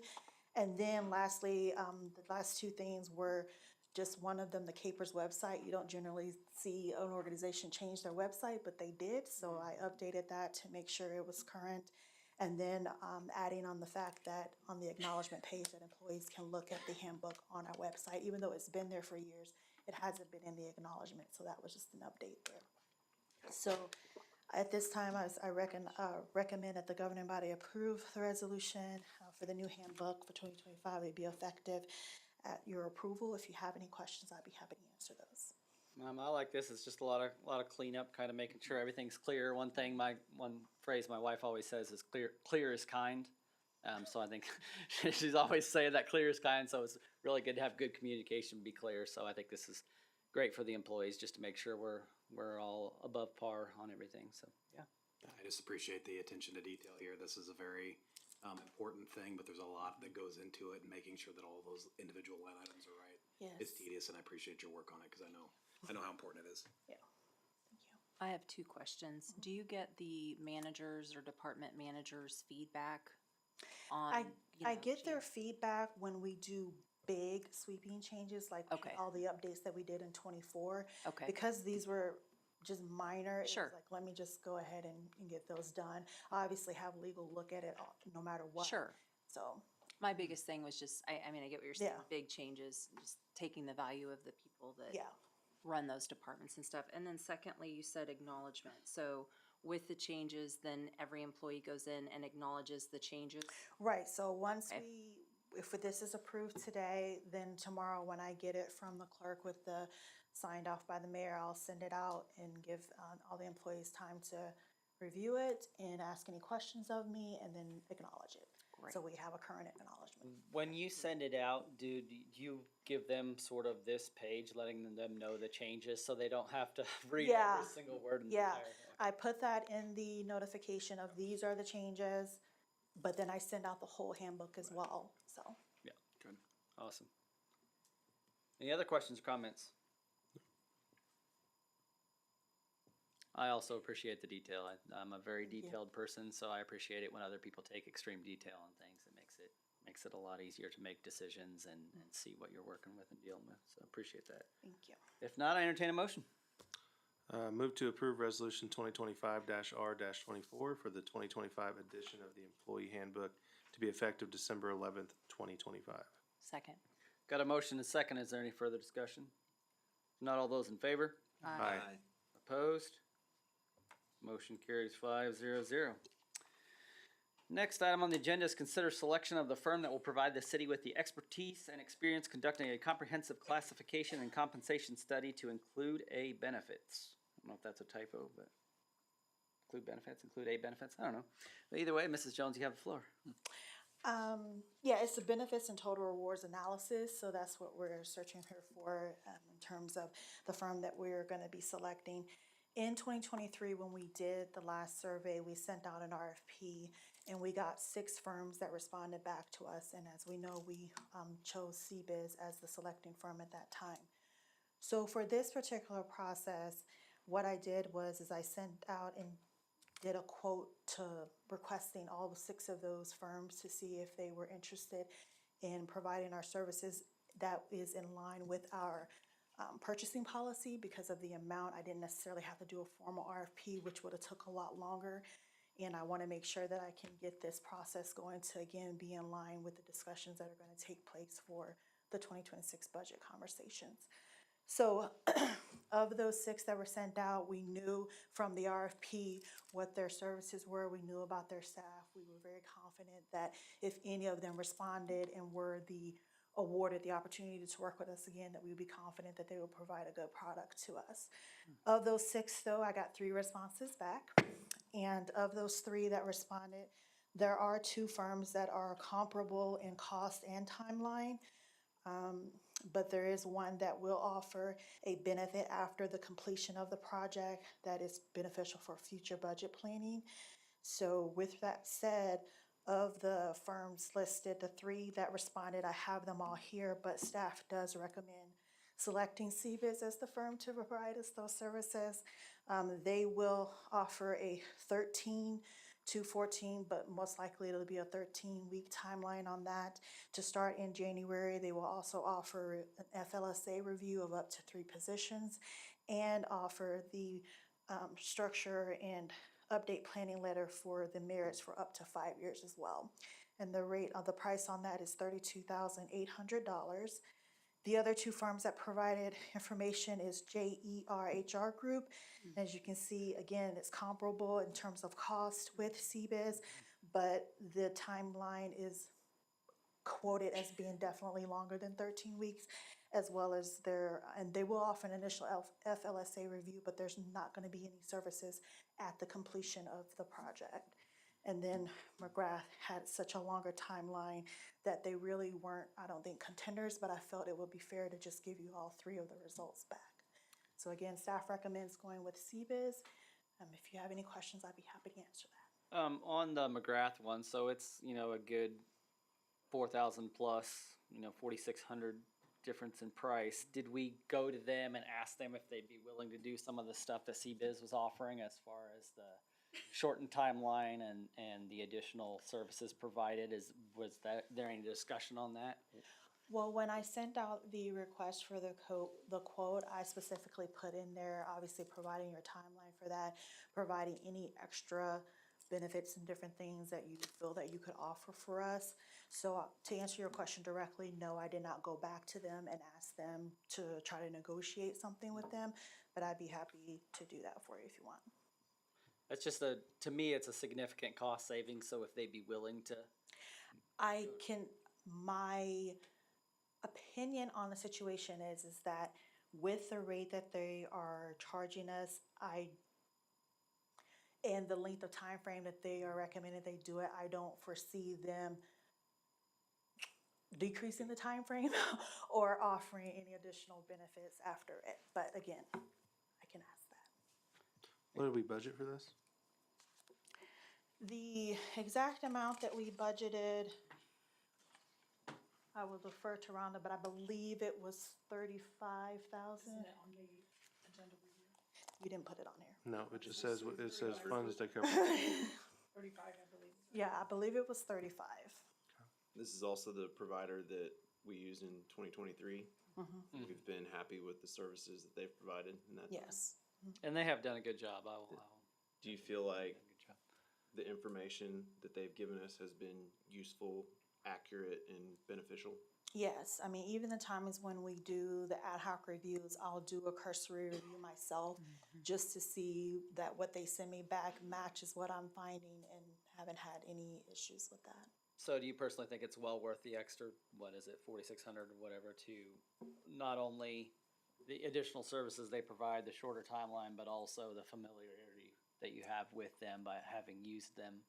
And then lastly, the last two things were just one of them, the Capers website. You don't generally see an organization change their website, but they did. So I updated that to make sure it was current. And then adding on the fact that on the acknowledgement page that employees can look at the handbook on our website, even though it's been there for years, it hasn't been in the acknowledgement. So that was just an update there. So at this time, I recommend that the governing body approve the resolution for the new handbook for 2025. It'd be effective at your approval. If you have any questions, I'd be happy to answer those.
I like this. It's just a lot of cleanup, kind of making sure everything's clear. One phrase my wife always says is clear is kind. So I think she's always saying that clear is kind. So it's really good to have good communication, be clear. So I think this is great for the employees just to make sure we're all above par on everything. So yeah.
I just appreciate the attention to detail here. This is a very important thing, but there's a lot that goes into it, and making sure that all those individual line items are right.
Yes.
It's tedious, and I appreciate your work on it because I know how important it is.
Yeah. Thank you.
I have two questions. Do you get the managers or department managers' feedback on?
I get their feedback when we do big sweeping changes, like
Okay.
all the updates that we did in '24.
Okay.
Because these were just minor, it was
Sure.
like, let me just go ahead and get those done. I obviously have legal look at it no matter what.
Sure.
So,
My biggest thing was just, I mean, I get what you're saying,
Yeah.
big changes, just taking the value of the people that
yeah.
run those departments and stuff. And then secondly, you said acknowledgement. So with the changes, then every employee goes in and acknowledges the changes?
Right, so once
Okay.
if this is approved today, then tomorrow when I get it from the clerk with the signed off by the mayor, I'll send it out and give all the employees time to review it and ask any questions of me and then acknowledge it. So we have a current acknowledgement.
When you send it out, do you give them sort of this page letting them know the changes so they don't have to read
Yeah.
every single word in the
Yeah,
entire thing?
I put that in the notification of these are the changes, but then I send out the whole handbook as well, so.
Yeah. Good. Awesome. Any other questions or comments? I also appreciate the detail. I'm a very
you.
detailed person, so I appreciate it when other people take extreme detail on things. It makes it a lot easier to make decisions and see what you're working with and dealing with. So I appreciate that.
Thank you.
If not, I entertain a motion.
Move to approve resolution 2025-R-24 for the 2025 edition of the Employee Handbook to be effective December 11th, 2025.
Second.
Got a motion and a second. Is there any further discussion? Not all those in favor?
Aye.
Opposed? Motion carries 5-0-0. Next item on the agenda is consider selection of the firm that will provide the city with the expertise and experience conducting a comprehensive classification and compensation study to include A benefits. I don't know if that's a typo, but include benefits, include A benefits. I don't know. But either way, Mrs. Jones, you have the floor.
Yeah, it's the benefits and total rewards analysis, so that's what we're searching here for in terms of the firm that we're going to be selecting. In 2023, when we did the last survey, we sent out an RFP and we got 6 firms that responded back to us. And as we know, we chose CBIZ as the selecting firm at that time. So for this particular process, what I did was I sent out and did a quote to requesting all 6 of those firms to see if they were interested in providing our services that is in line with our purchasing policy. Because of the amount, I didn't necessarily have to do a formal RFP, which would have took a lot longer. And I want to make sure that I can get this process going to, again, be in line with the discussions that are going to take place for the 2026 budget conversations. So of those 6 that were sent out, we knew from the RFP what their services were. We knew about their staff. We were very confident that if any of them responded and were awarded the opportunity to work with us again, that we would be confident that they would provide a good product to us. Of those 6, though, I got 3 responses back. And of those 3 that responded, there are 2 firms that are comparable in cost and timeline. But there is one that will offer a benefit after the completion of the project that is beneficial for future budget planning. So with that said, of the firms listed, the 3 that responded, I have them all here, but staff does recommend selecting CBIZ as the firm to provide us those services. They will offer a 13 to 14, but most likely it'll be a 13-week timeline on that to start in January. They will also offer an FLSA review of up to 3 positions and offer the structure and update planning letter for the merits for up to 5 years as well. And the rate of the price on that is $32,800. The other 2 firms that provided information is JERHR Group. As you can see, again, it's comparable in terms of cost with CBIZ, but the timeline is quoted as being definitely longer than 13 weeks, as well as and they will offer an initial FLSA review, but there's not going to be any services at the completion of the project. And then McGrath had such a longer timeline that they really weren't, I don't think, contenders, but I felt it would be fair to just give you all 3 of the results back. So again, staff recommends going with CBIZ. If you have any questions, I'd be happy to answer that.
On the McGrath one, so it's, a good 4,000 plus, 4,600 difference in price. Did we go to them and ask them if they'd be willing to do some of the stuff that CBIZ was offering as far as the shortened timeline and the additional services provided? Was there any discussion on that?
Well, when I sent out the request for the quote, I specifically put in there, obviously providing your timeline for that, providing any extra benefits and different things that you feel that you could offer for us. So to answer your question directly, no, I did not go back to them and ask them to try to negotiate something with them, but I'd be happy to do that for you if you want.
That's just to me, it's a significant cost saving, so if they'd be willing to.
My opinion on the situation is that with the rate that they are charging us, and the length of time frame that they are recommending they do it, I don't foresee them decreasing the time frame or offering any additional benefits after it. But again, I can ask that.
What did we budget for this?
The exact amount that we budgeted, I will defer to Rhonda, but I believe it was 35,000. You didn't put it on here.
No, it just says, funds to cover.
35, I believe.
Yeah, I believe it was 35.
This is also the provider that we used in 2023.
Mhm.
We've been happy with the services that they've provided in that time.
Yes.
And they have done a good job. I'll
Do you feel like
good job.
the information that they've given us has been useful, accurate, and beneficial?
Yes, I mean, even the times when we do the ad hoc reviews, I'll do a cursory review myself just to see that what they send me back matches what I'm finding and haven't had any issues with that.
So do you personally think it's well worth the extra, what is it, 4,600 or whatever, to not only the additional services they provide, the shorter timeline, but also the familiarity that you have with them by having used them?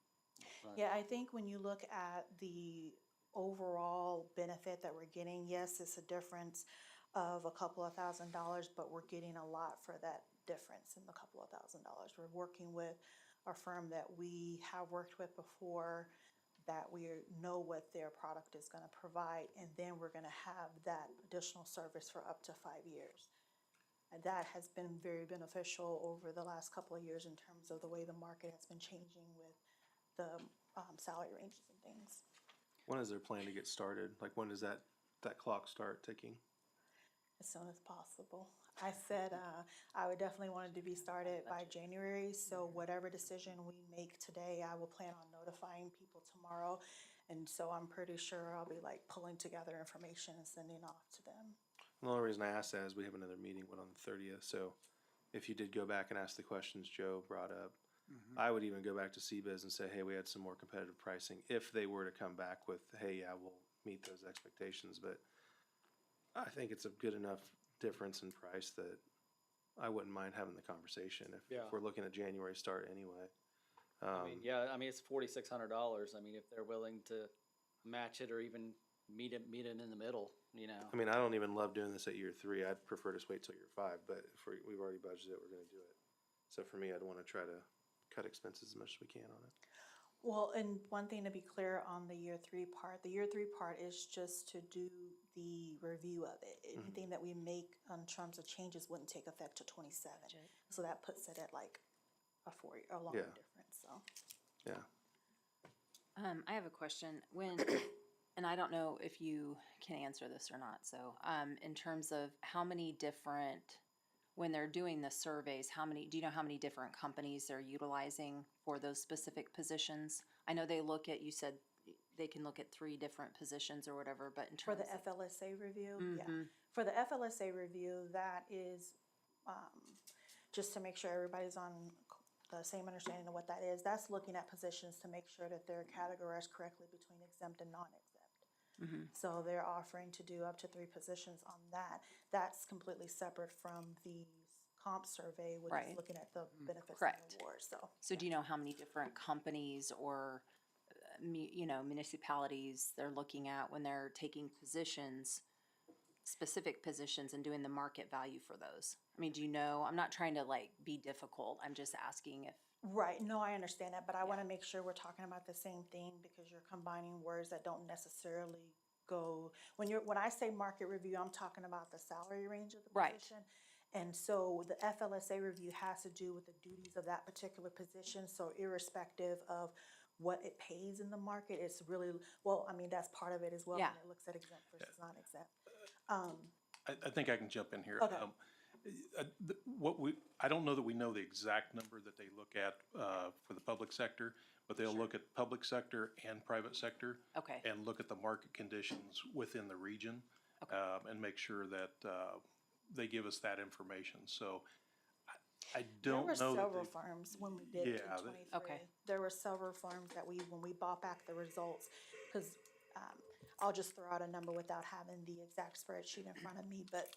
Yeah, I think when you look at the overall benefit that we're getting, yes, it's a difference of a couple of $1,000s, but we're getting a lot for that difference in the couple of $1,000s. We're working with a firm that we have worked with before, that we know what their product is going to provide, and then we're going to have that additional service for up to 5 years. And that has been very beneficial over the last couple of years in terms of the way the market has been changing with the salary ranges and things.
When is their plan to get started? Like, when does that clock start ticking?
As soon as possible. I said I would definitely want it to be started by January, so whatever decision we make today, I will plan on notifying people tomorrow. And so I'm pretty sure I'll be like pulling together information and sending off to them.
The only reason I asked that is we have another meeting on the 30th, so if you did go back and ask the questions Joe brought up, I would even go back to CBiz and say, hey, we had some more competitive pricing, if they were to come back with, hey, yeah, we'll meet those expectations. But I think it's a good enough difference in price that I wouldn't mind having the conversation if we're looking at January start anyway.
I mean, it's $4,600. I mean, if they're willing to match it or even meet it in the middle, you know.
I mean, I don't even love doing this at year 3. I'd prefer to just wait till year 5, but if we've already budgeted it, we're going to do it. So for me, I'd want to try to cut expenses as much as we can on it.
Well, and one thing to be clear on the year 3 part, the year 3 part is just to do the review of it. Anything that we make in terms of changes wouldn't take effect to 27. So that puts it at like a longer difference, so.
Yeah.
I have a question. And I don't know if you can answer this or not, so, in terms of how many different, when they're doing the surveys, do you know how many different companies they're utilizing for those specific positions? I know they look at, you said they can look at 3 different positions or whatever, but in
For
terms
the
of.
FLSA review, yeah. For the FLSA review, that is, just to make sure everybody's on the same understanding of what that is, that's looking at positions to make sure that they're categorized correctly between exempt and non-exempt. So they're offering to do up to 3 positions on that. That's completely separate from the comp survey, which is looking at the benefits and rewards, so.
So do you know how many different companies or, municipalities they're looking at when they're taking positions, specific positions, and doing the market value for those? I mean, do you know? I'm not trying to be difficult. I'm just asking if.
Right, no, I understand that, but I want to make sure we're talking about the same thing because you're combining words that don't necessarily go, when I say market review, I'm talking about the salary range of the position. And so the FLSA review has to do with the duties of that particular position, so irrespective of what it pays in the market, it's really, well, I mean, that's part of it as well.
Yeah.
When it looks at exempt versus non-exempt.
I think I can jump in here.
Okay.
I don't know that we know the exact number that they look at for the public sector, but they'll look at public sector and private sector.
Okay.
And look at the market conditions within the region.
Okay.
And make sure that they give us that information. So I don't know that
There were several
they.
firms when we did
Yeah,
two
they-
twenty-three.
Okay.
There were several firms that when we bought back the results, because, I'll just throw out a number without having the exact spreadsheet in front of me, but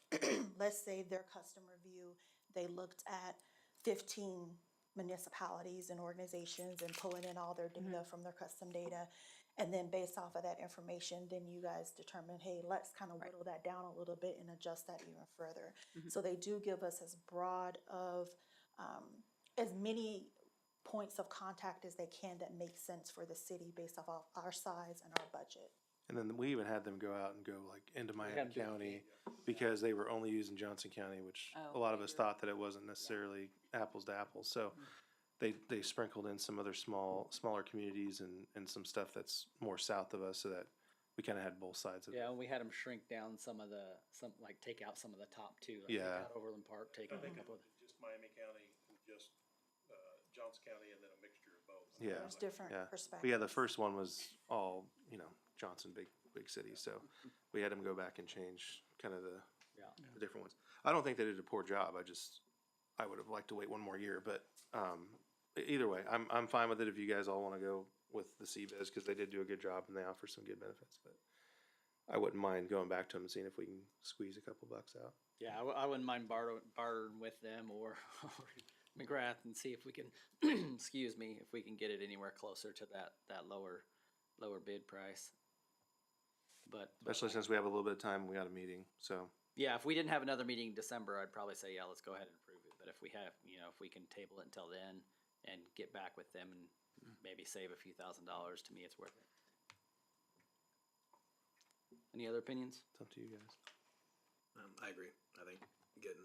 let's say their customer view, they looked at 15 municipalities and organizations and pulling in all their data from their custom data. And then based off of that information, then you guys determine, hey, let's kind of whittle that down a little bit and adjust that even further. So they do give us as broad of, as many points of contact as they can that make sense for the city based off of our size and our budget.
And then we even had them go out and go like into Miami
had them do-
County because they were only using Johnson County, which
Oh,
a lot of us thought that it wasn't necessarily apples to apples. So they sprinkled in some other smaller communities and some stuff that's more south of us so that we kind of had both sides of it.
Yeah, and we had them shrink down like take out some of the top two. Like
Yeah.
Take out Overland Park, take
I
out a
think
couple of.
just Miami County and just Johnson County and then a mixture of both.
Yeah.
There's different
Yeah.
perspectives.
But yeah, the first one was all, Johnson, big city. So we had them go back and change kind of the different ones. I don't think they did a poor job. I would have liked to wait one more year, but either way, I'm fine with it if you guys all want to go with the CBIZ because they did do a good job and they offer some good benefits. But I wouldn't mind going back to them and seeing if we can squeeze a couple bucks out.
Yeah, I wouldn't mind bartering with them or McGrath and see if we can, excuse me, if we can get it anywhere closer to that lower bid price. But
Especially since we have a little bit of time, we got a meeting, so.
yeah, if we didn't have another meeting in December, I'd probably say, yeah, let's go ahead and approve it. But if we have, if we can table it until then and get back with them and maybe save a few $1,000s, to me, it's worth it. Any other opinions?
It's up to you guys.
I agree. I think getting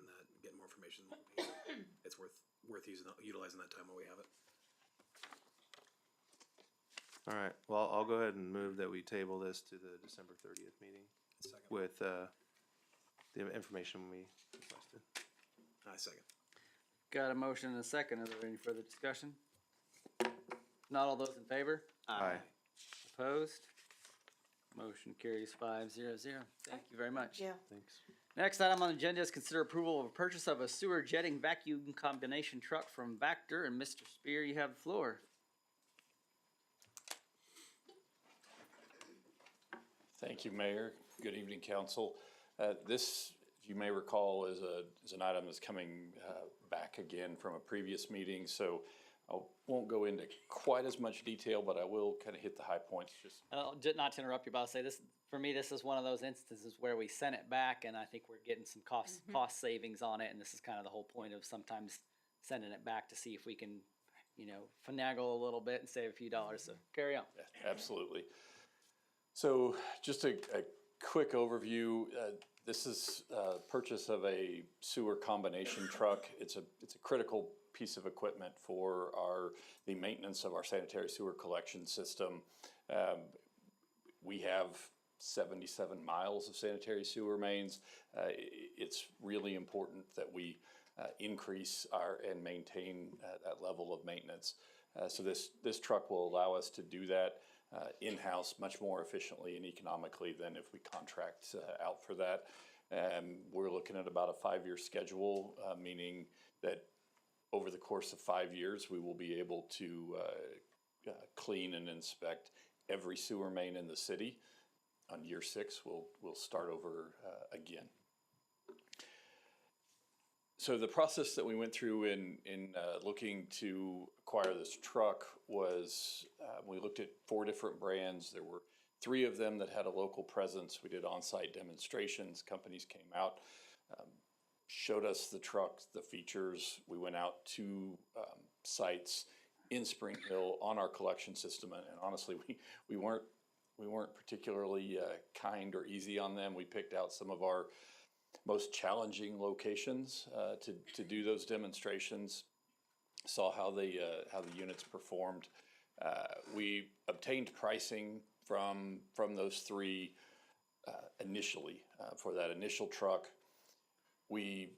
more information, it's worth utilizing that time while we have it.
All right, well, I'll go ahead and move that we table this to the December 30th meeting
Second.
with the information we requested.
I second.
Got a motion and a second. Is there any further discussion? Not all those in favor?
Aye.
Opposed? Motion carries 5-0-0. Thank you very much.
Yeah.
Thanks.
Next item on the agenda is consider approval of a purchase of a sewer jetting vacuum combination truck from Vactor. And Mr. Spear, you have the floor.
Thank you, Mayor. Good evening, Council. This, you may recall, is an item that's coming back again from a previous meeting, so I won't go into quite as much detail, but I will kind of hit the high points.
Not to interrupt you, but I'll say this, for me, this is one of those instances where we sent it back and I think we're getting some cost savings on it. And this is kind of the whole point of sometimes sending it back to see if we can, finagle a little bit and save a few dollars. So carry on.
Yeah, absolutely. So just a quick overview. This is purchase of a sewer combination truck. It's a critical piece of equipment for the maintenance of our sanitary sewer collection system. We have 77 miles of sanitary sewer mains. It's really important that we increase and maintain that level of maintenance. So this truck will allow us to do that in-house much more efficiently and economically than if we contract out for that. We're looking at about a 5-year schedule, meaning that over the course of 5 years, we will be able to clean and inspect every sewer main in the city. On year 6, we'll start over again. So the process that we went through in looking to acquire this truck was we looked at 4 different brands. There were 3 of them that had a local presence. We did on-site demonstrations. Companies came out, showed us the truck, the features. We went out to sites in Spring Hill on our collection system, and honestly, we weren't particularly kind or easy on them. We picked out some of our most challenging locations to do those demonstrations. Saw how the units performed. We obtained pricing from those three initially for that initial truck. We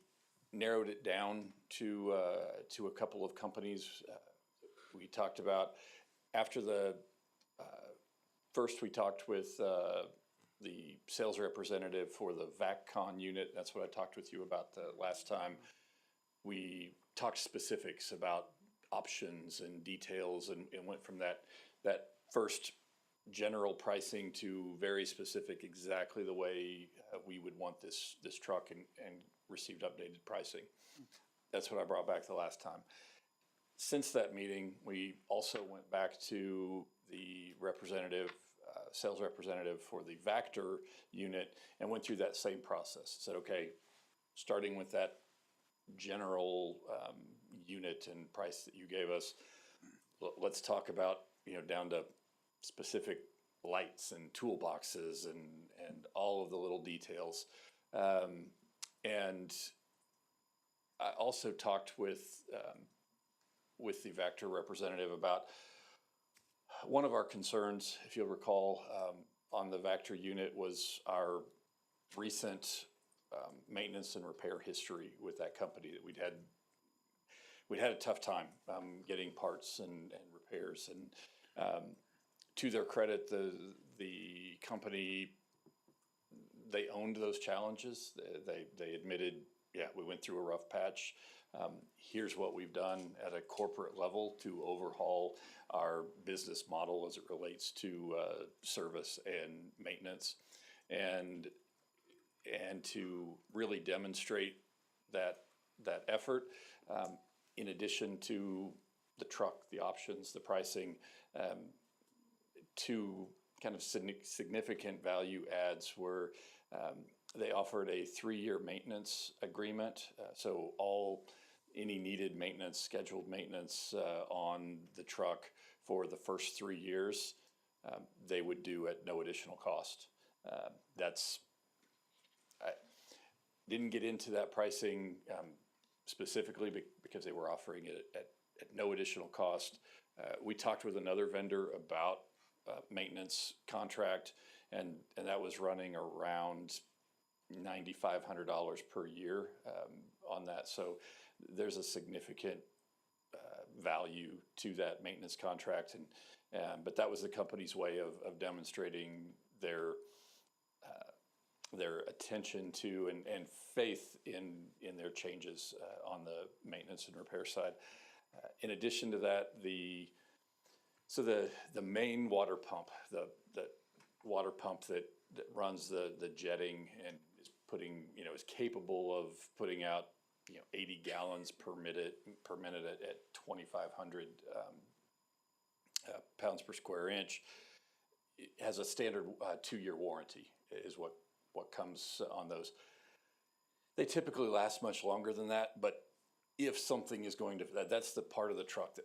narrowed it down to a couple of companies. We talked about after the first we talked with the sales representative for the VACCON unit. That's what I talked with you about the last time. We talked specifics about options and details and went from that first general pricing to very specific, exactly the way we would want this truck, and received updated pricing. That's what I brought back the last time. Since that meeting, we also went back to the representative, sales representative for the Vactor unit, and went through that same process. Said, okay, starting with that general unit and price that you gave us, let's talk about, down to specific lights and toolboxes and all of the little details. And I also talked with the Vactor representative about one of our concerns, if you'll recall, on the Vactor unit was our recent maintenance and repair history with that company. That we'd had a tough time getting parts and repairs. And to their credit, the company, they owned those challenges. They admitted, yeah, we went through a rough patch. Here's what we've done at a corporate level to overhaul our business model as it relates to service and maintenance, and to really demonstrate that effort, in addition to the truck, the options, the pricing, two kind of significant value adds were they offered a 3-year maintenance agreement. So any needed maintenance, scheduled maintenance on the truck for the first 3 years, they would do at no additional cost. I didn't get into that pricing specifically because they were offering it at no additional cost. We talked with another vendor about maintenance contract, and that was running around $9,500 per year on that. So there's a significant value to that maintenance contract, but that was the company's way of demonstrating their attention to and faith in their changes on the maintenance and repair side. In addition to that, the main water pump, the water pump that runs the jetting and is putting, is capable of putting out 80 gallons per minute at 2,500 pounds per square inch. It has a standard 2-year warranty is what comes on those. They typically last much longer than that, but if something is going to, that's the part of the truck that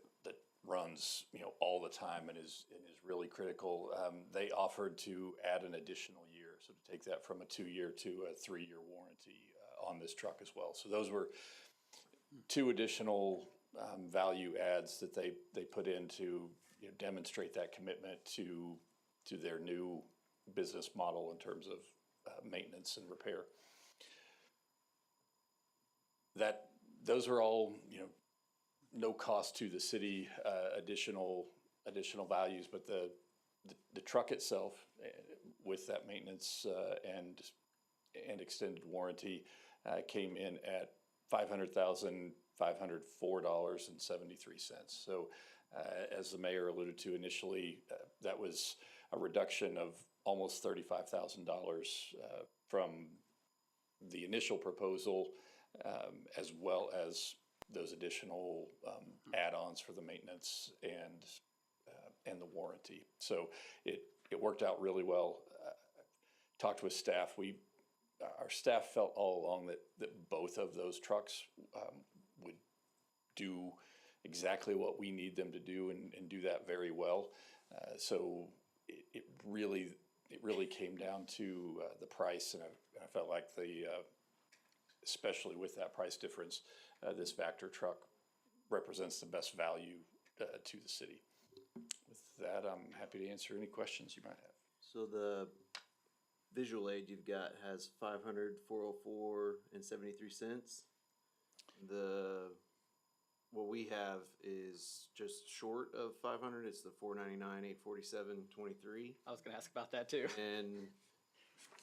runs all the time and is really critical. They offered to add an additional year, so to take that from a 2-year to a 3-year warranty on this truck as well. So those were two additional value adds that they put in to demonstrate that commitment to their new business model in terms of maintenance and repair. Those are all no cost to the city, additional values, but the truck itself with that maintenance and extended warranty came in at $500,504.73. So as the mayor alluded to initially, that was a reduction of almost $35,000 from the initial proposal, as well as those additional add-ons for the maintenance and the warranty. So it worked out really well. Talked with staff. Our staff felt all along that both of those trucks would do exactly what we need them to do and do that very well. So it really came down to the price, and I felt like especially with that price difference, this Vactor truck represents the best value to the city. that, I'm happy to answer any questions you might have.
So the visual aid you've got has 500, 404, and 73 cents. What we have is just short of 500. It's the 499, 847, 23.
I was gonna ask about that too.
And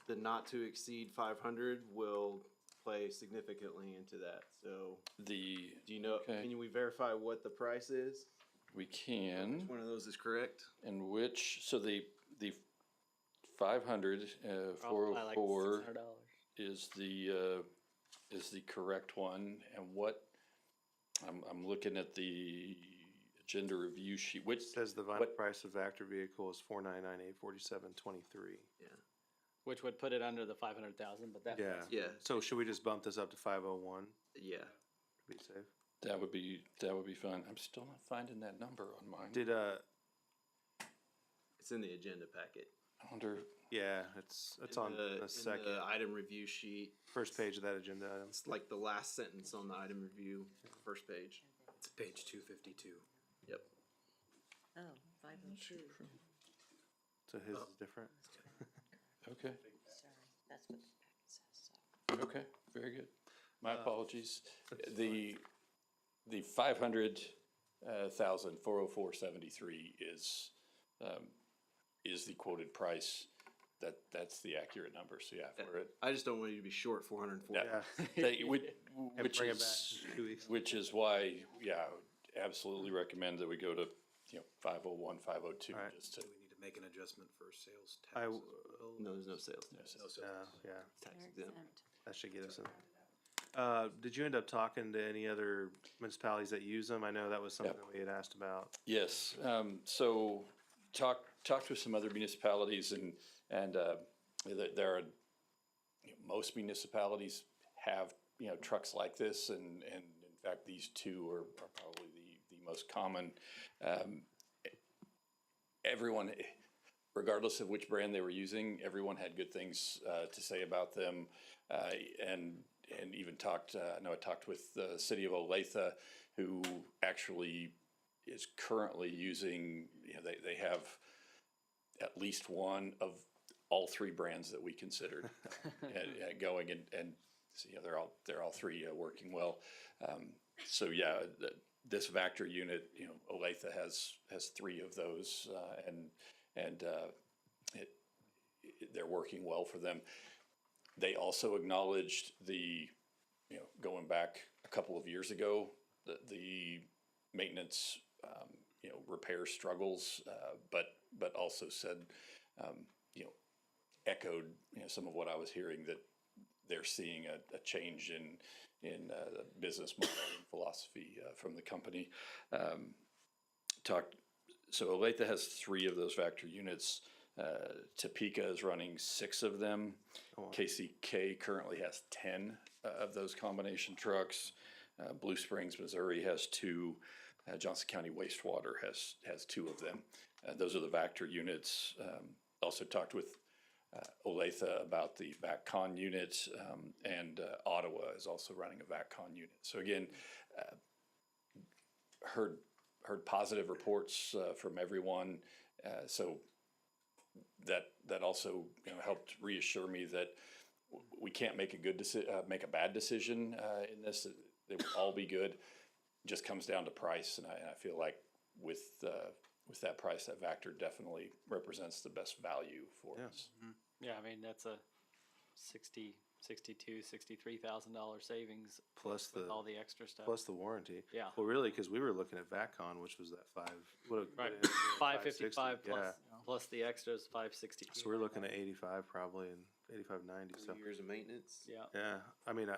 the not to exceed 500 will play significantly into that. So do you know,
Okay.
can we verify what the price is?
We can.
Which one of those is correct?
And which, so the 500,
Probably like
404
$600.
is the correct one. And what, I'm looking at the agenda review sheet, which
Says the final price of Vector vehicle is 499,847.23.
Yeah.
Which would put it under the 500,000, but that.
Yeah.
Yeah.
So should we just bump this up to 501
Yeah.
to be safe?
that would be fun. I'm still not finding that number on mine.
Did
It's in the agenda packet.
I wonder,
yeah, it's on
the
the second
in the item review sheet.
first page of that agenda item.
It's like the last sentence on the item review, first page.
It's page 252.
Yep.
Oh, 502.
So his is different.
okay,
Sorry, that's what the packet says, so.
okay, very good. My apologies. The 500,000, 404.73 is the quoted price. That's the accurate number. So yeah, for it.
I just don't want you to be short 440.
Yeah. Which
bring it back
is,
in 2 weeks.
which is why, yeah, I would absolutely recommend that we go to, 501, 502,
All right.
just to.
Do we need to make an adjustment for sales
I
tax?
w-
No, there's no sales
No
tax.
sales.
Yeah.
Tax
They're
exempt.
exempt.
That should get us in. Did you end up talking to any other municipalities that use them? I know that was something
Yep.
that we had asked about.
Yes, so talked with some other municipalities and there are, most municipalities have, trucks like this and in fact, these two are probably the most common. Everyone, regardless of which brand they were using, everyone had good things to say about them. And even talked, I know I talked with the city of Olathe, who actually is currently using, they have at least one of all three brands that we considered going and so, they're all three working well. So yeah, this Vector unit, Olathe has three of those, and they're working well for them. They also acknowledged going back a couple of years ago, the maintenance, repair struggles, but also said, echoed, some of what I was hearing, that they're seeing a change in the business model and philosophy from the company. So Olathe has three of those Vector units. Topeka is running 6 of them. KCK currently has 10 of those combination trucks. Blue Springs, Missouri has 2. Johnson County Wastewater has 2 of them. Those are the Vector units. Also talked with Olathe about the VACCON unit, and Ottawa is also running a VACCON unit. So again, heard positive reports from everyone. So that also helped reassure me that we can't make a bad decision in this. They will all be good. It just comes down to price, and I feel like with that price, that Vector definitely represents the best value for us.
Yeah, I mean, that's a $63,000 savings
Plus
with
the
all the extra stuff.
plus the warranty.
Yeah.
Well, really, because we were looking at VACCON, which was that
Right,
550
555 plus,
Yeah.
plus the extras, 562.
So we're looking at 85 probably and 85.90.
2
So
years of maintenance.
Yeah,
yeah, I mean,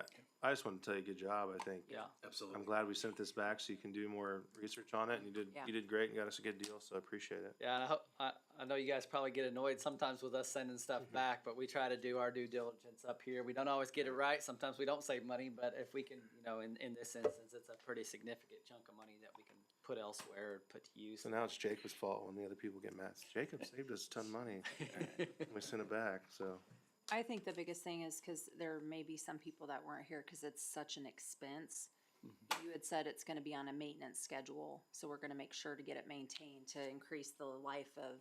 I just want to tell you good job. I think.
yeah.
Absolutely.
I'm glad we sent this back so you can do more research on it, and
Yeah.
you did great and got us a good deal. So I appreciate it.
Yeah, and I know you guys probably get annoyed sometimes with us sending stuff back, but we try to do our due diligence up here. We don't always get it right. Sometimes we don't save money, but if we can, in this instance, it's a pretty significant chunk of money that we can put elsewhere, put to use.
So now it's Jacob's fault when the other people get mad. Jacob saved us a ton of money. We sent it back. So
I think the biggest thing is because there may be some people that weren't here because it's such an expense You had said it's gonna be on a maintenance schedule, so we're gonna make sure to get it maintained to increase the life of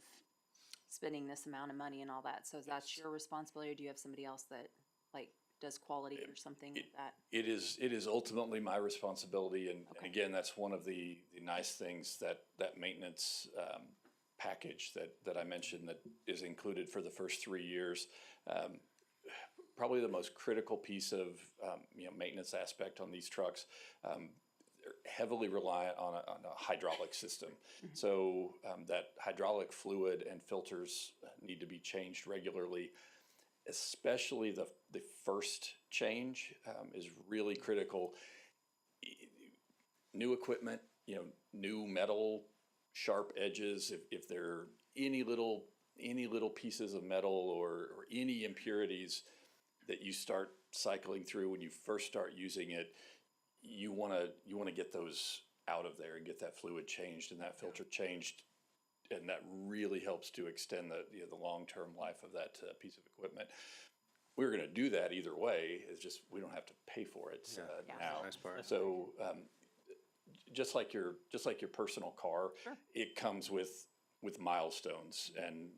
spending this amount of money and all that. So is that your responsibility, or do you have somebody else that, like, does quality or something like that?
It is ultimately my responsibility, and again, that's one of the nice things that maintenance package that I mentioned that is included for the first 3 years. Probably the most critical piece of maintenance aspect on these trucks. They're heavily reliant on a hydraulic system, so that hydraulic fluid and filters need to be changed regularly. Especially the first change is really critical. New equipment, new metal, sharp edges, if there are any little pieces of metal or any impurities that you start cycling through when you first start using it, you want to get those out of there and get that fluid changed and that filter changed. And that really helps to extend the long-term life of that piece of equipment. We're going to do that either way. It's just we don't have to pay for it now.
Nice part.
So just like your personal car, it comes with milestones, and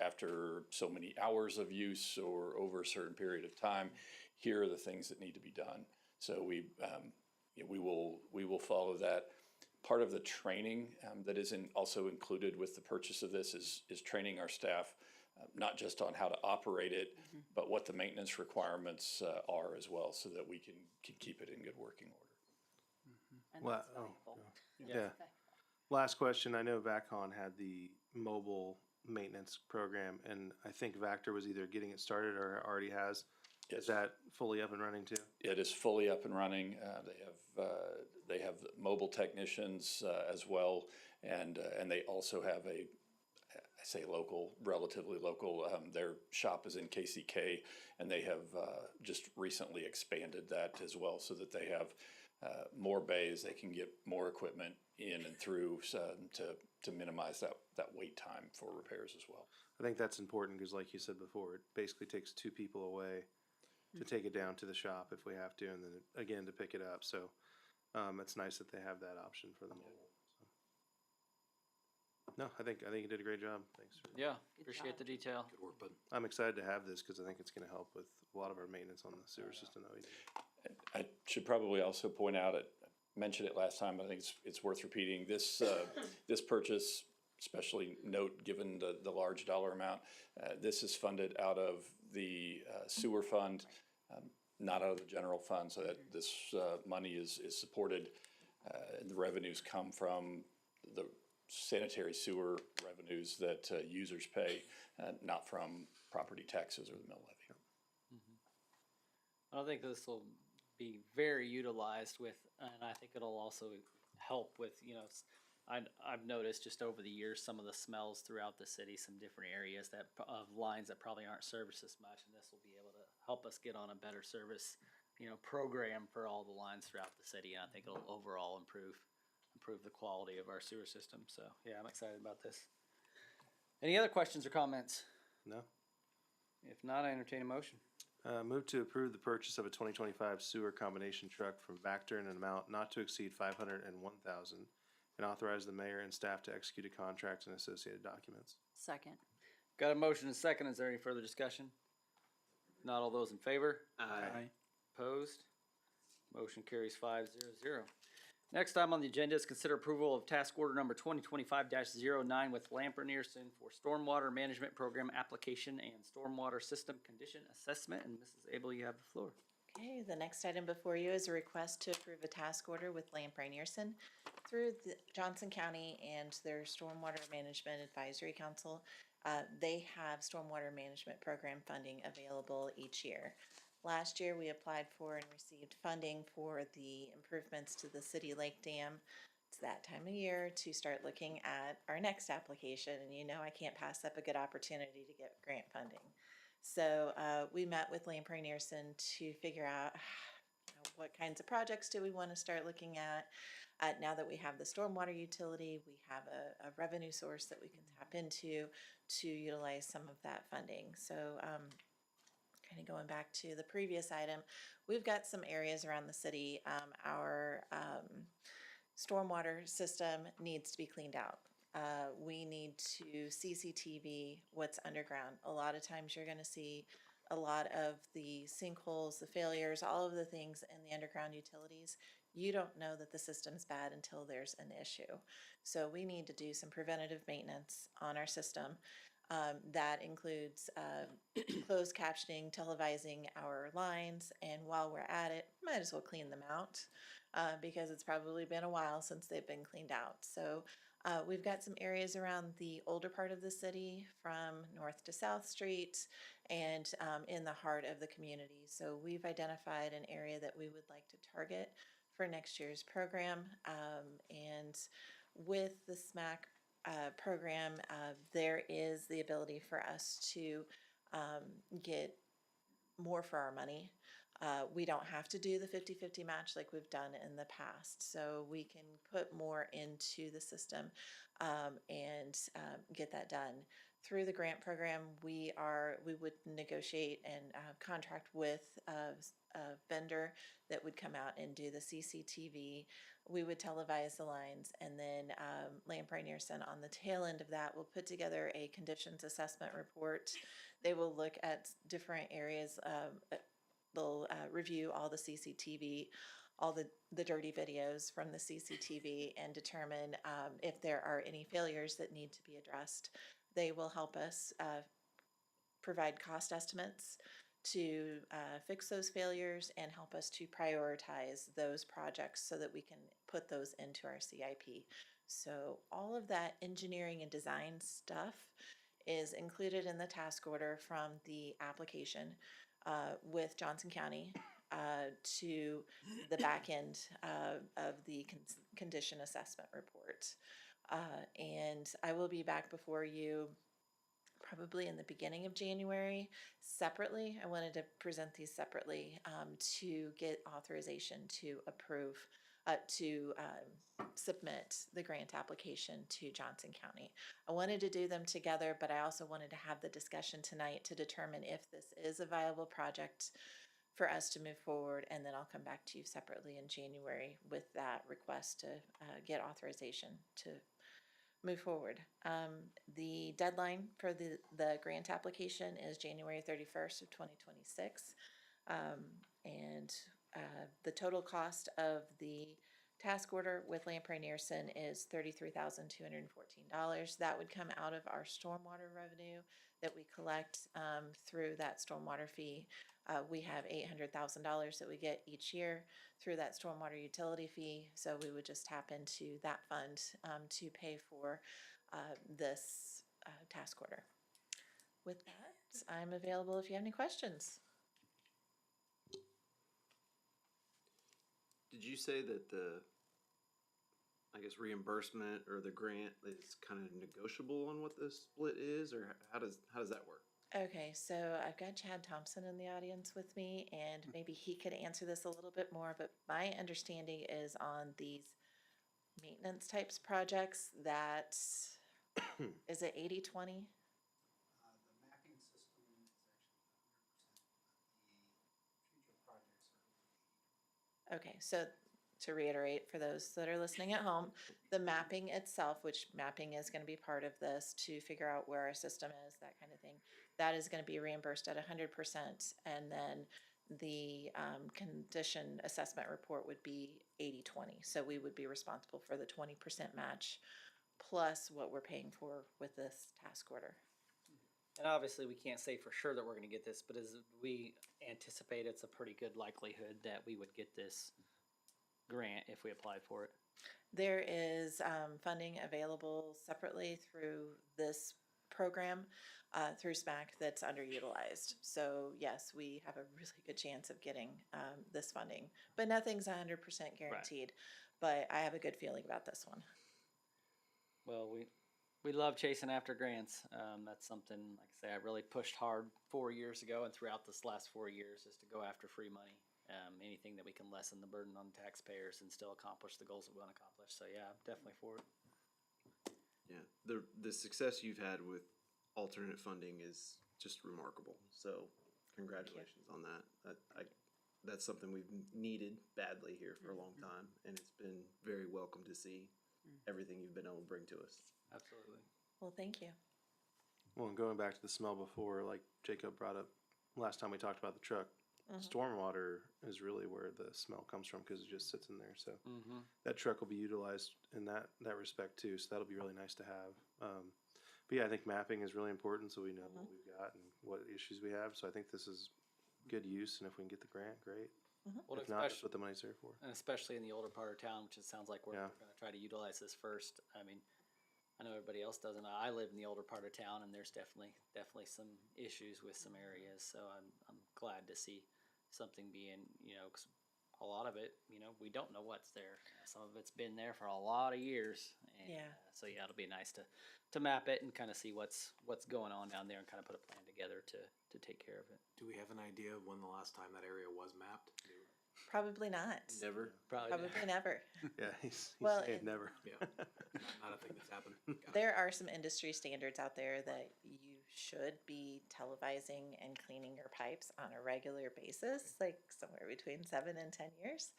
after so many hours of use or over a certain period of time, here are the things that need to be done. So we will follow that. Part of the training that is also included with the purchase of this is training our staff, not just on how to operate it, but what the maintenance requirements are as well, so that we can keep it in good working order.
And
Well,
that's valuable.
Yeah. Last question. I know VACCON had the mobile maintenance program, and I think Vactor was either getting it started or already has.
Yes.
Is that fully up and running too?
It is fully up and running. They have mobile technicians as well, and they also have I say local, relatively local. Their shop is in KCK, and they have just recently expanded that as well, so that they have more bays. They can get more equipment in and through to minimize that wait time for repairs as well.
I think that's important because, like you said before, it basically takes two people away to take it down to the shop if we have to, and then again to pick it up. So it's nice that they have that option for the mobile. So. No, I think you did a great job. Thanks.
Yeah,
Good
appreciate
job.
the detail.
Good work, bud.
I'm excited to have this because I think it's going to help with a lot of our maintenance on the sewer system that we do.
I should probably also point out, I mentioned it last time, but I think it's worth repeating. This purchase, especially note given the large dollar amount, this is funded out of the sewer fund, not out of the general fund, so that this money is supported, and the revenues come from the sanitary sewer revenues that users pay, not from property taxes or the mill levy.
I don't think this will be very utilized with, and I think it'll also help with, I've noticed just over the years, some of the smells throughout the city, some different areas of lines that probably aren't serviced as much, and this will be able to help us get on a better service, program for all the lines throughout the city, and I think it'll overall improve the quality of our sewer system. So yeah, I'm excited about this. Any other questions or comments?
No?
If not, I entertain a motion.
Move to approve the purchase of a 2025 sewer combination truck from Vactor in an amount not to exceed $501,000, and authorize the mayor and staff to execute a contract and associated documents.
Second.
Got a motion and a second. Is there any further discussion? Not all those in favor?
Aye.
Opposed? Motion carries 5-0. Next item on the agenda is consider approval of task order number 2025-09 with Lamper Nearson for stormwater management program application and stormwater system condition assessment. And Mrs. Abel, you have the floor.
Okay, the next item before you is a request to approve a task order with Lamprey Nearson through the Johnson County and their Stormwater Management Advisory Council. They have stormwater management program funding available each year. Last year, we applied for and received funding for the improvements to the City Lake Dam. It's that time of year to start looking at our next application, and I can't pass up a good opportunity to get grant funding. So we met with Lamprey Nearson to figure out what kinds of projects do we want to start looking at. Now that we have the stormwater utility, we have a revenue source that we can tap into to utilize some of that funding. So kind of going back to the previous item, we've got some areas around the city. Our stormwater system needs to be cleaned out. We need to CCTV what's underground. A lot of times you're going to see a lot of the sinkholes, the failures, all of the things in the underground utilities. You don't know that the system's bad until there's an issue. So we need to do some preventative maintenance on our system. That includes closed captioning, televising our lines, and while we're at it, might as well clean them out because it's probably been a while since they've been cleaned out. So we've got some areas around the older part of the city from North to South Street and in the heart of the community. So we've identified an area that we would like to target for next year's program. And with the SMAC program, there is the ability for us to get more for our money. We don't have to do the 50-50 match like we've done in the past. So we can put more into the system and get that done. Through the grant program, we would negotiate and contract with a vendor that would come out and do the CCTV. We would televise the lines, and then Lamprey Nearson on the tail end of that will put together a conditions assessment report. They will look at different areas. They'll review all the CCTV, all the dirty videos from the CCTV, and determine if there are any failures that need to be addressed. They will help us provide cost estimates to fix those failures and help us to prioritize those projects so that we can put those into our CIP. So all of that engineering and design stuff is included in the task order from the application with Johnson County to the back end of the condition assessment report. And I will be back before you probably in the beginning of January separately. I wanted to present these separately to get authorization to approve, to submit the grant application to Johnson County. I wanted to do them together, but I also wanted to have the discussion tonight to determine if this is a viable project for us to move forward, and then I'll come back to you separately in January with that request to get authorization to move forward. The deadline for the grant application is January 31st of 2026. And the total cost of the task order with Lamprey Nearson is $33,214. That would come out of our stormwater revenue that we collect through that stormwater fee. We have $800,000 that we get each year through that stormwater utility fee. So we would just tap into that fund to pay for this task order. With that, I'm available if you have any questions.
Did you say that the, I guess, reimbursement or the grant is kind of negotiable on what the split is, or how does that work?
Okay, so I've got Chad Thompson in the audience with me, and maybe he could answer this a little bit more, but my understanding is on these maintenance types projects that, is it 80-20?
The mapping system is actually 100%, but the future projects are.
Okay, so to reiterate for those that are listening at home, the mapping itself, which mapping is going to be part of this to figure out where our system is, that kind of thing, that is going to be reimbursed at 100%, and then the condition assessment report would be 80-20. So we would be responsible for the 20% match plus what we're paying for with this task order.
And obviously, we can't say for sure that we're going to get this, but as we anticipate, it's a pretty good likelihood that we would get this grant if we applied for it.
There is funding available separately through this program, through SMAC, that's underutilized. So yes, we have a really good chance of getting this funding, but nothing's 100% guaranteed. But I have a good feeling about this one.
Well, we love chasing after grants. That's something, like I say, I really pushed hard 4 years ago and throughout this last 4 years is to go after free money. Anything that we can lessen the burden on taxpayers and still accomplish the goals that we want to accomplish. So yeah, definitely for it.
Yeah, the success you've had with alternate funding is just remarkable. So congratulations on that. That's something we've needed badly here for a long time, and it's been very welcome to see everything you've been able to bring to us.
Absolutely.
Well, thank you.
Well, and going back to the smell before, like Jacob brought up last time we talked about the truck, stormwater is really where the smell comes from because it just sits in there. So that truck will be utilized in that respect too. So that'll be really nice to have. But yeah, I think mapping is really important so we know what we've got and what issues we have. So I think this is good use, and if we can get the grant, great.
Well,
If not, that's what the money's there for.
And especially in the older part of town, which it sounds like we're
Yeah.
going to try to utilize this first. I mean, I know everybody else doesn't. I live in the older part of town, and there's definitely some issues with some areas. So I'm glad to see something being, 'cause a lot of it, we don't know what's there. Some of it's been there for a lot of years. And,
Yeah.
So yeah, it'll be nice to map it and kind of see what's going on down there and kind of put a plan together to take care of it.
Do we have an idea of when the last time that area was mapped?
Probably not.
Never.
Probably never.
Yeah, he's
Well,
saying
and-
never.
Yeah, not a thing that's happened.
There are some industry standards out there that you should be televising and cleaning your pipes on a regular basis, like somewhere between 7 and 10 years.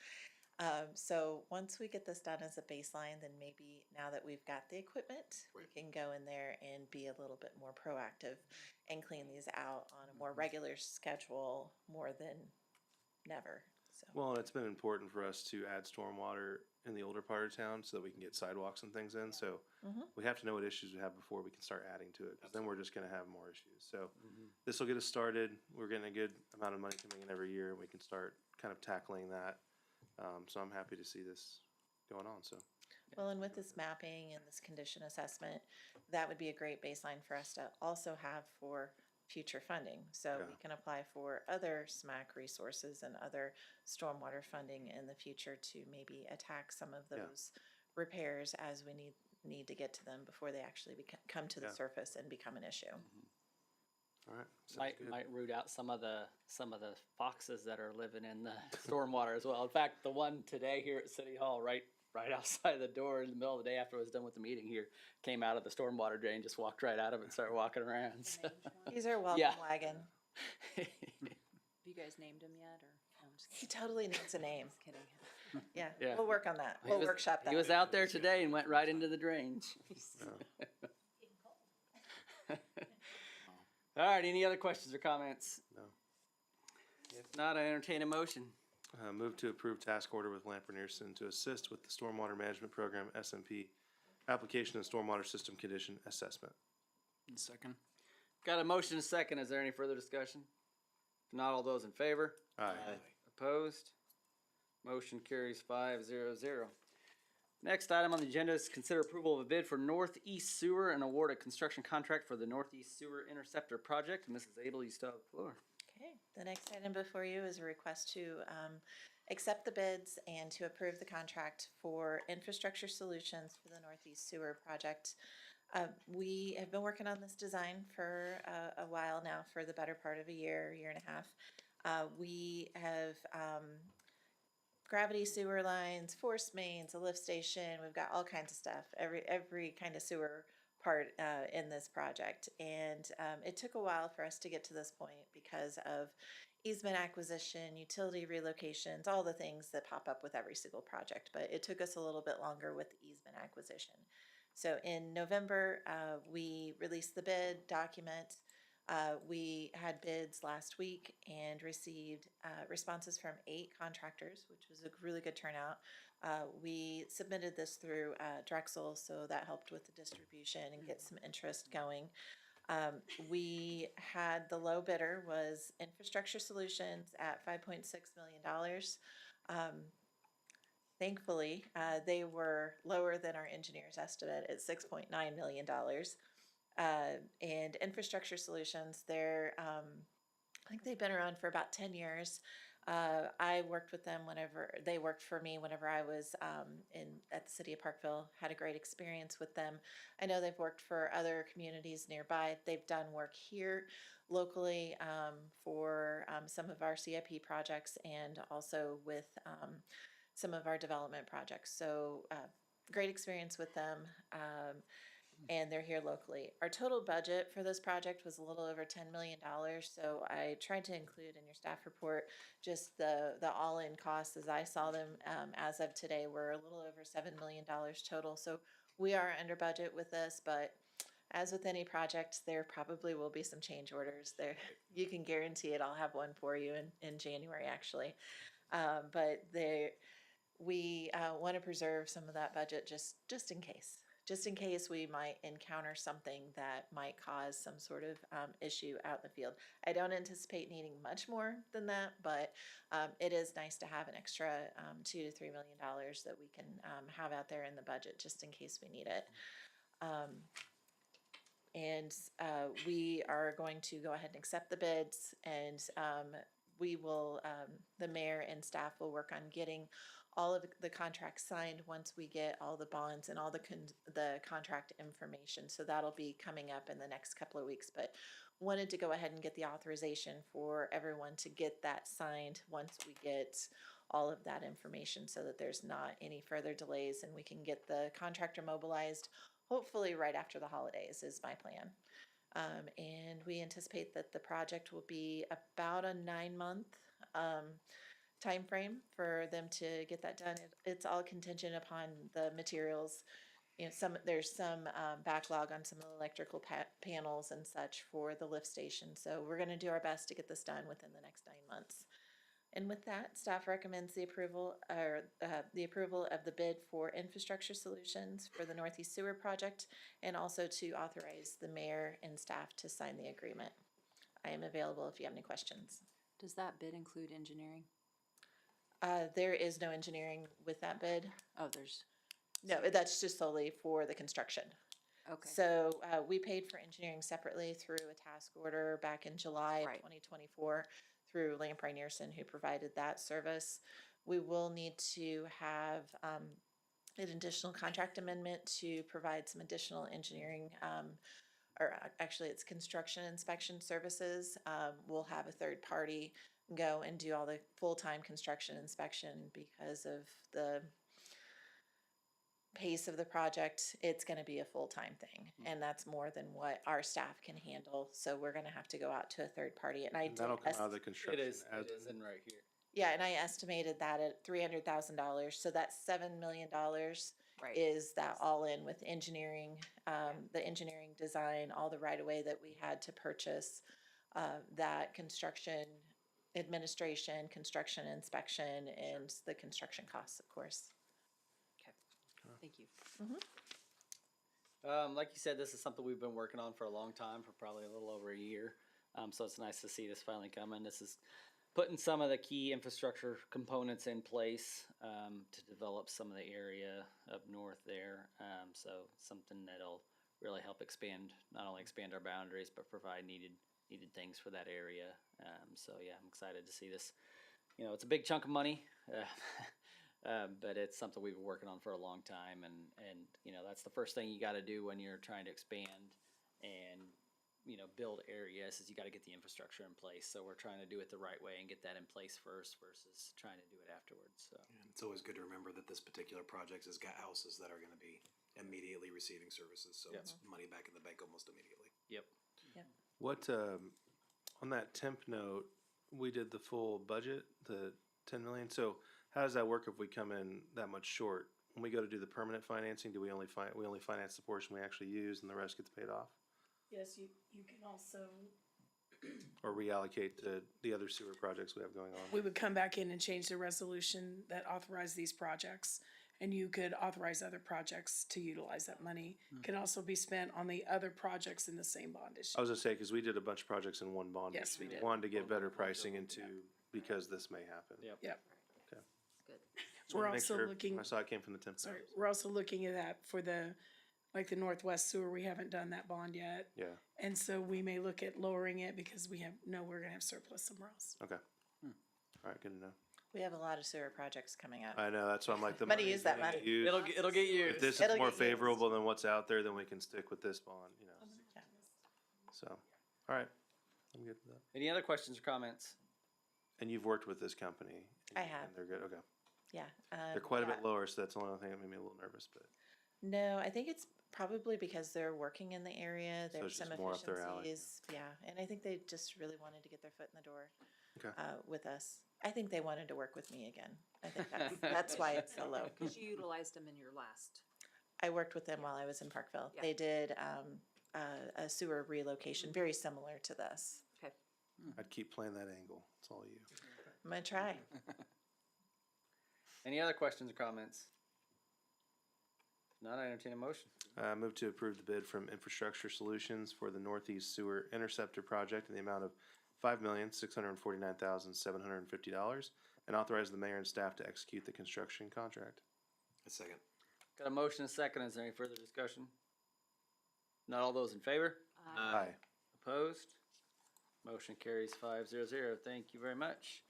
So once we get this done as a baseline, then maybe now that we've got the equipment, we can go in there and be a little bit more proactive and clean these out on a more regular schedule more than never. So.
Well, and it's been important for us to add stormwater in the older part of town so that we can get sidewalks and things in. So we have to know what issues we have before we can start adding to it, because then we're just going to have more issues. So this will get us started. We're getting a good amount of money coming in every year, and we can start kind of tackling that. So I'm happy to see this going on. So
Well, and with this mapping and this condition assessment, that would be a great baseline for us to also have for future funding. So we can apply for other SMAC resources and other stormwater funding in the future to maybe attack some of those repairs as we need to get to them before they actually come to the surface and become an issue.
all right, sounds good.
Might root out some of the foxes that are living in the stormwater as well. In fact, the one today here at City Hall, right outside the door in the middle of the day after I was done with the meeting here, came out of the stormwater drain, just walked right out of it and started walking around. So.
He's our welcome
Yeah.
wagon.
Have you guys named him yet, or? No, I'm just
He totally needs a name.
kidding.
Yeah,
Yeah.
we'll work on that.
He
We'll
was-
workshop that.
He was out there today and went right into the drain. All right, any other questions or comments?
No.
If not, I entertain a motion.
Move to approve task order with Lamper Nearson to assist with the Stormwater Management Program, SMP, application and stormwater system condition assessment.
Second.
Got a motion and a second. Is there any further discussion? If not, all those in favor?
Aye.
Opposed? Motion carries 5-0-0. Next item on the agenda is consider approval of a bid for Northeast Sewer and award a construction contract for the Northeast Sewer Interceptor Project. Mrs. Abel, you still have the floor.
Okay, the next item before you is a request to accept the bids and to approve the contract for infrastructure solutions for the Northeast Sewer Project. We have been working on this design for a while now, for the better part of a year and a half. We have gravity sewer lines, force mains, a lift station. We've got all kinds of stuff, every kind of sewer part in this project. And it took a while for us to get to this point because of easement acquisition, utility relocations, all the things that pop up with every single project. But it took us a little bit longer with the easement acquisition. So in November, we released the bid document. We had bids last week and received responses from 8 contractors, which was a really good turnout. We submitted this through Drexel, so that helped with the distribution and get some interest going. We had the low bidder was Infrastructure Solutions at $5.6 million. Thankfully, they were lower than our engineer's estimate at $6.9 million. And Infrastructure Solutions, they're, I think they've been around for about 10 years. I worked with them whenever, they worked for me whenever I was at the city of Parkville, had a great experience with them. I know they've worked for other communities nearby. They've done work here locally for some of our CIP projects and also with some of our development projects. So great experience with them. and they're here locally. Our total budget for this project was a little over $10 million, so I tried to include in your staff report just the all-in costs as I saw them as of today were a little over $7 million total. So we are under budget with this, but as with any project, there probably will be some change orders there. You can guarantee it. I'll have one for you in January, actually. But we want to preserve some of that budget just in case. Just in case we might encounter something that might cause some sort of issue out in the field. I don't anticipate needing much more than that, but it is nice to have an extra $2 to $3 million that we can have out there in the budget just in case we need it. And we are going to go ahead and accept the bids, and we will, the mayor and staff will work on getting all of the contracts signed once we get all the bonds and all the contract information. So that'll be coming up in the next couple of weeks, but wanted to go ahead and get the authorization for everyone to get that signed once we get all of that information so that there's not any further delays and we can get the contractor mobilized hopefully right after the holidays is my plan. And we anticipate that the project will be about a 9-month time frame for them to get that done. It's all contingent upon the materials. You know, there's some backlog on some of the electrical panels and such for the lift station. So we're going to do our best to get this done within the next 9 months. And with that, staff recommends the approval of the bid for infrastructure solutions for the Northeast Sewer Project, and also to authorize the mayor and staff to sign the agreement. I am available if you have any questions.
Does that bid include engineering?
There is no engineering with that bid.
Oh, there's.
No, that's just solely for the construction.
Okay.
So we paid for engineering separately through a task order back in July of 2024 through Lamprey Nearson, who provided that service. We will need to have an additional contract amendment to provide some additional engineering, or actually it's construction inspection services. We'll have a third party go and do all the full-time construction inspection because of the pace of the project. It's going to be a full-time thing, and that's more than what our staff can handle. So we're going to have to go out to a third party, and
That'll come out of the construction.
It is in right here.
yeah, and I estimated that at $300,000. So that's $7 million is that all in with engineering, the engineering design, all the right-of-way that we had to purchase, that construction administration, construction inspection, and the construction costs, of course.
Thank you.
Like you said, this is something we've been working on for a long time, for probably a little over a year. So it's nice to see this finally coming. This is putting some of the key infrastructure components in place to develop some of the area up north there. So something that'll really help not only expand our boundaries, but provide needed things for that area. So yeah, I'm excited to see this. You know, it's a big chunk of money. But it's something we've been working on for a long time, and you know, that's the first thing you got to do when you're trying to expand and, you know, build areas, is you got to get the infrastructure in place. So we're trying to do it the right way and get that in place first versus trying to do it afterwards. So
And it's always good to remember that this particular project has got houses that are going to be immediately receiving services, so it's money back in the bank almost immediately.
Yep.
What, on that temp note, we did the full budget, the 10 million. So how does that work if we come in that much short? When we go to do the permanent financing, do we only finance the portion we actually use and the rest gets paid off?
Yes, you can also,
Or reallocate to the other sewer projects we have going on?
we would come back in and change the resolution that authorized these projects. And you could authorize other projects to utilize that money. Can also be spent on the other projects in the same bond issue.
I was gonna say, because we did a bunch of projects in one bond.
Yes,
issue.
we did.
Wanted to get better pricing into, because this may happen.
Yep.
Yep.
Okay.
Good.
Just
We're
wanted to make
also
sure.
looking-
I saw it came from the temp.
Sorry, we're also looking at that for the Northwest Sewer. We haven't done that bond yet.
Yeah,
And so we may look at lowering it because we're gonna have surplus somewhere else.
okay. All right, good to know.
We have a lot of sewer projects coming up.
I know, that's why I'm like, the
Money
money's
use that
gonna
money.
get used.
It'll get used.
If this is
It'll
more
get used.
favorable than what's out there, then we can stick with this bond, you know,
Yeah.
so, all right, I'm good with that.
Any other questions or comments?
And you've worked with this company?
I have.
And they're good, okay.
Yeah.
They're quite a bit
yeah.
lower, so that's the only thing that made me a little nervous, but,
No, I think it's probably because they're working in the area.
So
There's
it's
some
just more up their alley.
efficiencies. Yeah, and I think they just really wanted to get their foot in the door
Okay.
with us. I think they wanted to work with me again. I think that's why it's so low.
Because you utilized them in your last.
I worked with them while I was in Parkville.
Yeah.
They did a sewer relocation, very similar to this.
Okay.
I'd keep playing that angle. It's all you.
I'm gonna try.
Any other questions or comments? If not, I entertain a motion.
Move to approve the bid from Infrastructure Solutions for the Northeast Sewer Interceptor Project in the amount of $5,649,750 and authorize the mayor and staff to execute the construction contract.
A second.
Got a motion and a second. Is there any further discussion? Not all those in favor?
Aye.
Opposed? Motion carries 5-0-0. Thank you very much.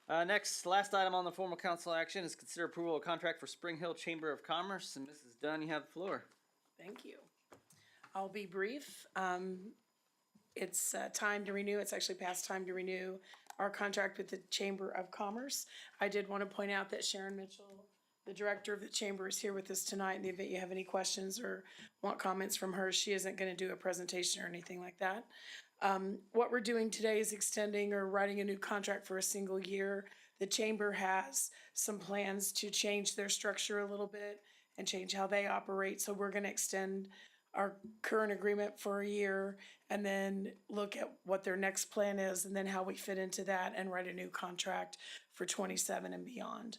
Next, last item on the formal council action is consider approval of contract for Spring Hill Chamber of Commerce. And Mrs. Dunn, you have the floor.
Thank you. I'll be brief. It's time to renew. It's actually past time to renew our contract with the Chamber of Commerce. I did want to point out that Sharon Mitchell, the director of the chamber, is here with us tonight. In the event you have any questions or want comments from her, she isn't going to do a presentation or anything like that. What we're doing today is extending or writing a new contract for a single year. The chamber has some plans to change their structure a little bit and change how they operate. So we're going to extend our current agreement for a year and then look at what their next plan is and then how we fit into that and write a new contract for 27 and beyond.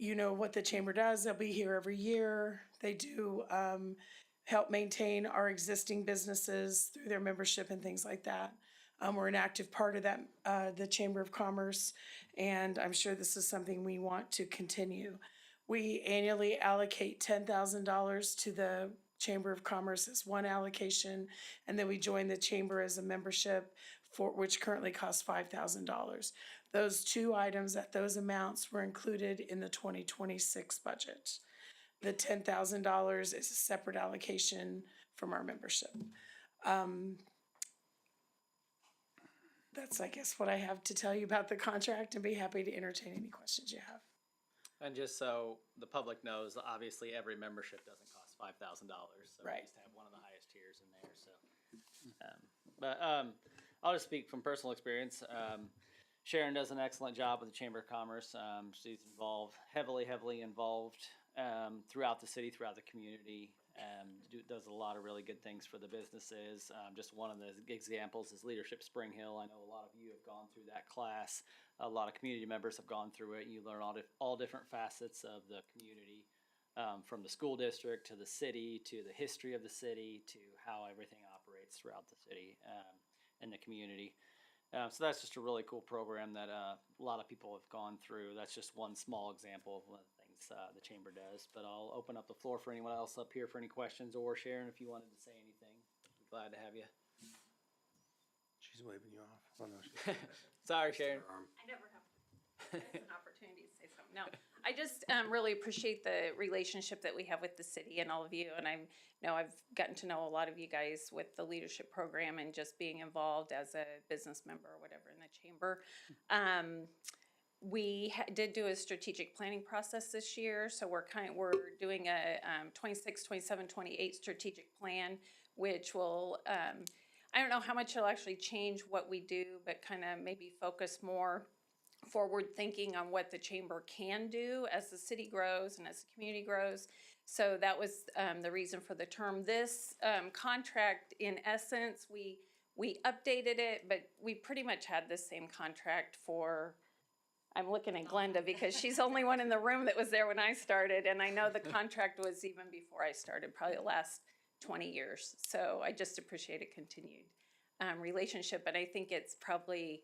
You know what the chamber does. They'll be here every year. They do help maintain our existing businesses through their membership and things like that. We're an active part of that, the Chamber of Commerce, and I'm sure this is something we want to continue. We annually allocate $10,000 to the Chamber of Commerce as one allocation, and then we join the chamber as a membership, for which currently costs $5,000. Those two items at those amounts were included in the 2026 budget. The $10,000 is a separate allocation from our membership. That's, I guess, what I have to tell you about the contract, and be happy to entertain any questions you have.
And just so the public knows, obviously every membership doesn't cost $5,000. So
Right.
we used to have one of the highest tiers in there. So, I'll just speak from personal experience. Sharon does an excellent job with the Chamber of Commerce. She's heavily involved throughout the city, throughout the community. Does a lot of really good things for the businesses. Just one of the examples is Leadership Spring Hill. I know a lot of you have gone through that class. A lot of community members have gone through it. You learn all different facets of the community, from the school district to the city to the history of the city to how everything operates throughout the city and the community. So that's just a really cool program that a lot of people have gone through. That's just one small example of one of the things the chamber does. But I'll open up the floor for anyone else up here for any questions, or Sharon, if you wanted to say anything. I'd be glad to have you.
She's waving you off. Oh, no,
Sorry, Sharon.
I never have an opportunity to say something. No, I just really appreciate the relationship that we have with the city and all of you. And I know I've gotten to know a lot of you guys with the leadership program and just being involved as a business member or whatever in the chamber. We did do a strategic planning process this year. So we're doing a 26, 27, 28 strategic plan, which will, I don't know how much it'll actually change what we do, but kind of maybe focus more forward thinking on what the chamber can do as the city grows and as the community grows. So that was the reason for the term. This contract, in essence, we updated it, but we pretty much had the same contract for, I'm looking at Glenda because she's the only one in the room that was there when I started, and I know the contract was even before I started, probably the last 20 years. So I just appreciate a continued relationship, and I think it's probably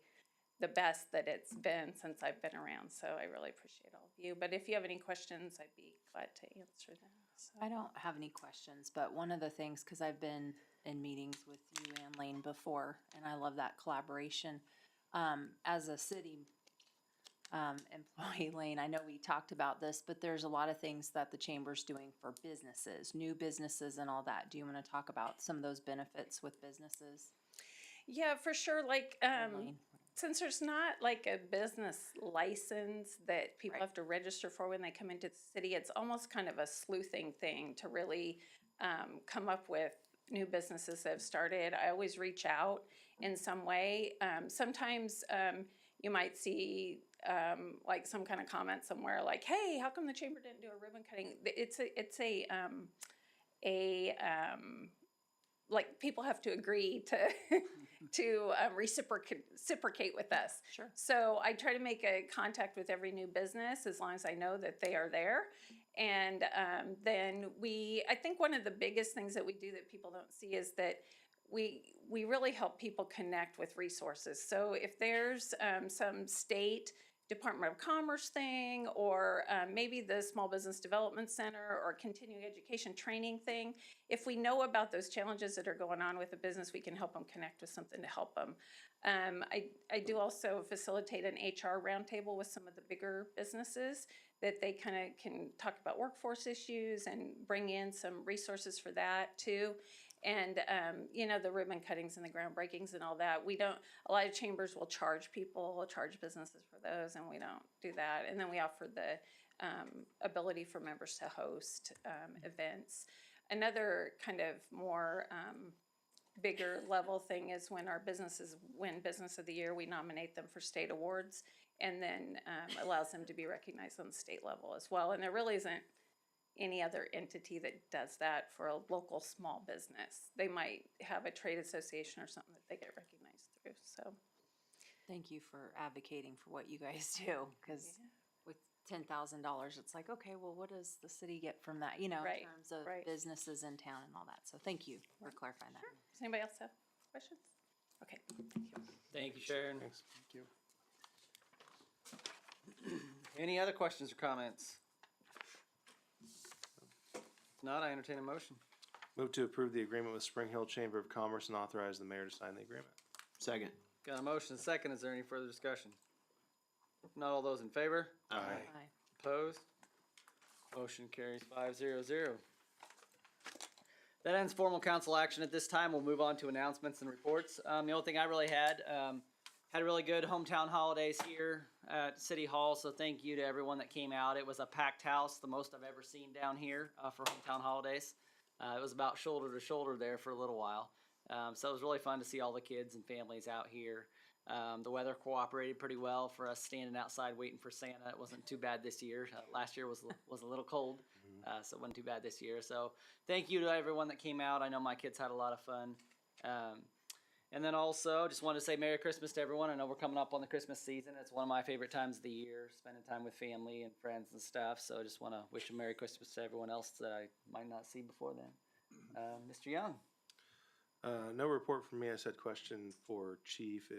the best that it's been since I've been around. So I really appreciate all of you. But if you have any questions, I'd be glad to answer them. So.
I don't have any questions, but one of the things, because I've been in meetings with you and Lane before, and I love that collaboration. As a city employee, Lane, I know we talked about this, but there's a lot of things that the chamber's doing for businesses, new businesses and all that. Do you want to talk about some of those benefits with businesses?
Yeah, for sure. Like, since there's not like a business license that people have to register for when they come into the city, it's almost kind of a sleuthing thing to really come up with new businesses that have started. I always reach out in some way. Sometimes you might see like some kind of comment somewhere like, hey, how come the chamber didn't do a ribbon cutting? It's like people have to agree to to reciprocate with us.
Sure.
So I try to make a contact with every new business as long as I know that they are there. And then I think one of the biggest things that we do that people don't see is that we really help people connect with resources. So if there's some state Department of Commerce thing, or maybe the Small Business Development Center or continuing education training thing, if we know about those challenges that are going on with a business, we can help them connect with something to help them. I do also facilitate an HR roundtable with some of the bigger businesses that they kind of can talk about workforce issues and bring in some resources for that too. And, you know, the ribbon cuttings and the groundbreakings and all that, a lot of chambers will charge businesses for those, and we don't do that. And then we offer the ability for members to host events. Another kind of more bigger level thing is when our businesses win Business of the Year, we nominate them for state awards, and then allows them to be recognized on the state level as well. And there really isn't any other entity that does that for a local small business. They might have a trade association or something that they get recognized through, so.
Thank you for advocating for what you guys do, because with $10,000, it's like, okay, well, what does the city get from that, you know,
Right,
in terms of
right.
businesses in town and all that. So thank you for clarifying that.
Does anybody else have questions? Okay, thank you.
Thank you, Sharon.
Thanks.
Thank you.
Any other questions or comments? If not, I entertain a motion.
Move to approve the agreement with Spring Hill Chamber of Commerce and authorize the mayor to sign the agreement.
Second.
Got a motion and a second. Is there any further discussion? If not, all those in favor?
Aye.
Aye.
Opposed? Motion carries 5-0. That ends formal council action at this time. We'll move on to announcements and reports. The only thing I really had a really good hometown holidays here at City Hall, so thank you to everyone that came out. It was a packed house, the most I've ever seen down here for hometown holidays. It was about shoulder to shoulder there for a little while. So it was really fun to see all the kids and families out here. The weather cooperated pretty well for us standing outside waiting for Santa. It wasn't too bad this year. Last year was a little cold, so it wasn't too bad this year. So thank you to everyone that came out. I know my kids had a lot of fun. And then also, just wanted to say Merry Christmas to everyone. I know we're coming up on the Christmas season. It's one of my favorite times of the year, spending time with family and friends and stuff. So I just want to wish a Merry Christmas to everyone else that I might not see before then. Mr. Young.
No report from me. I just had a question for Chief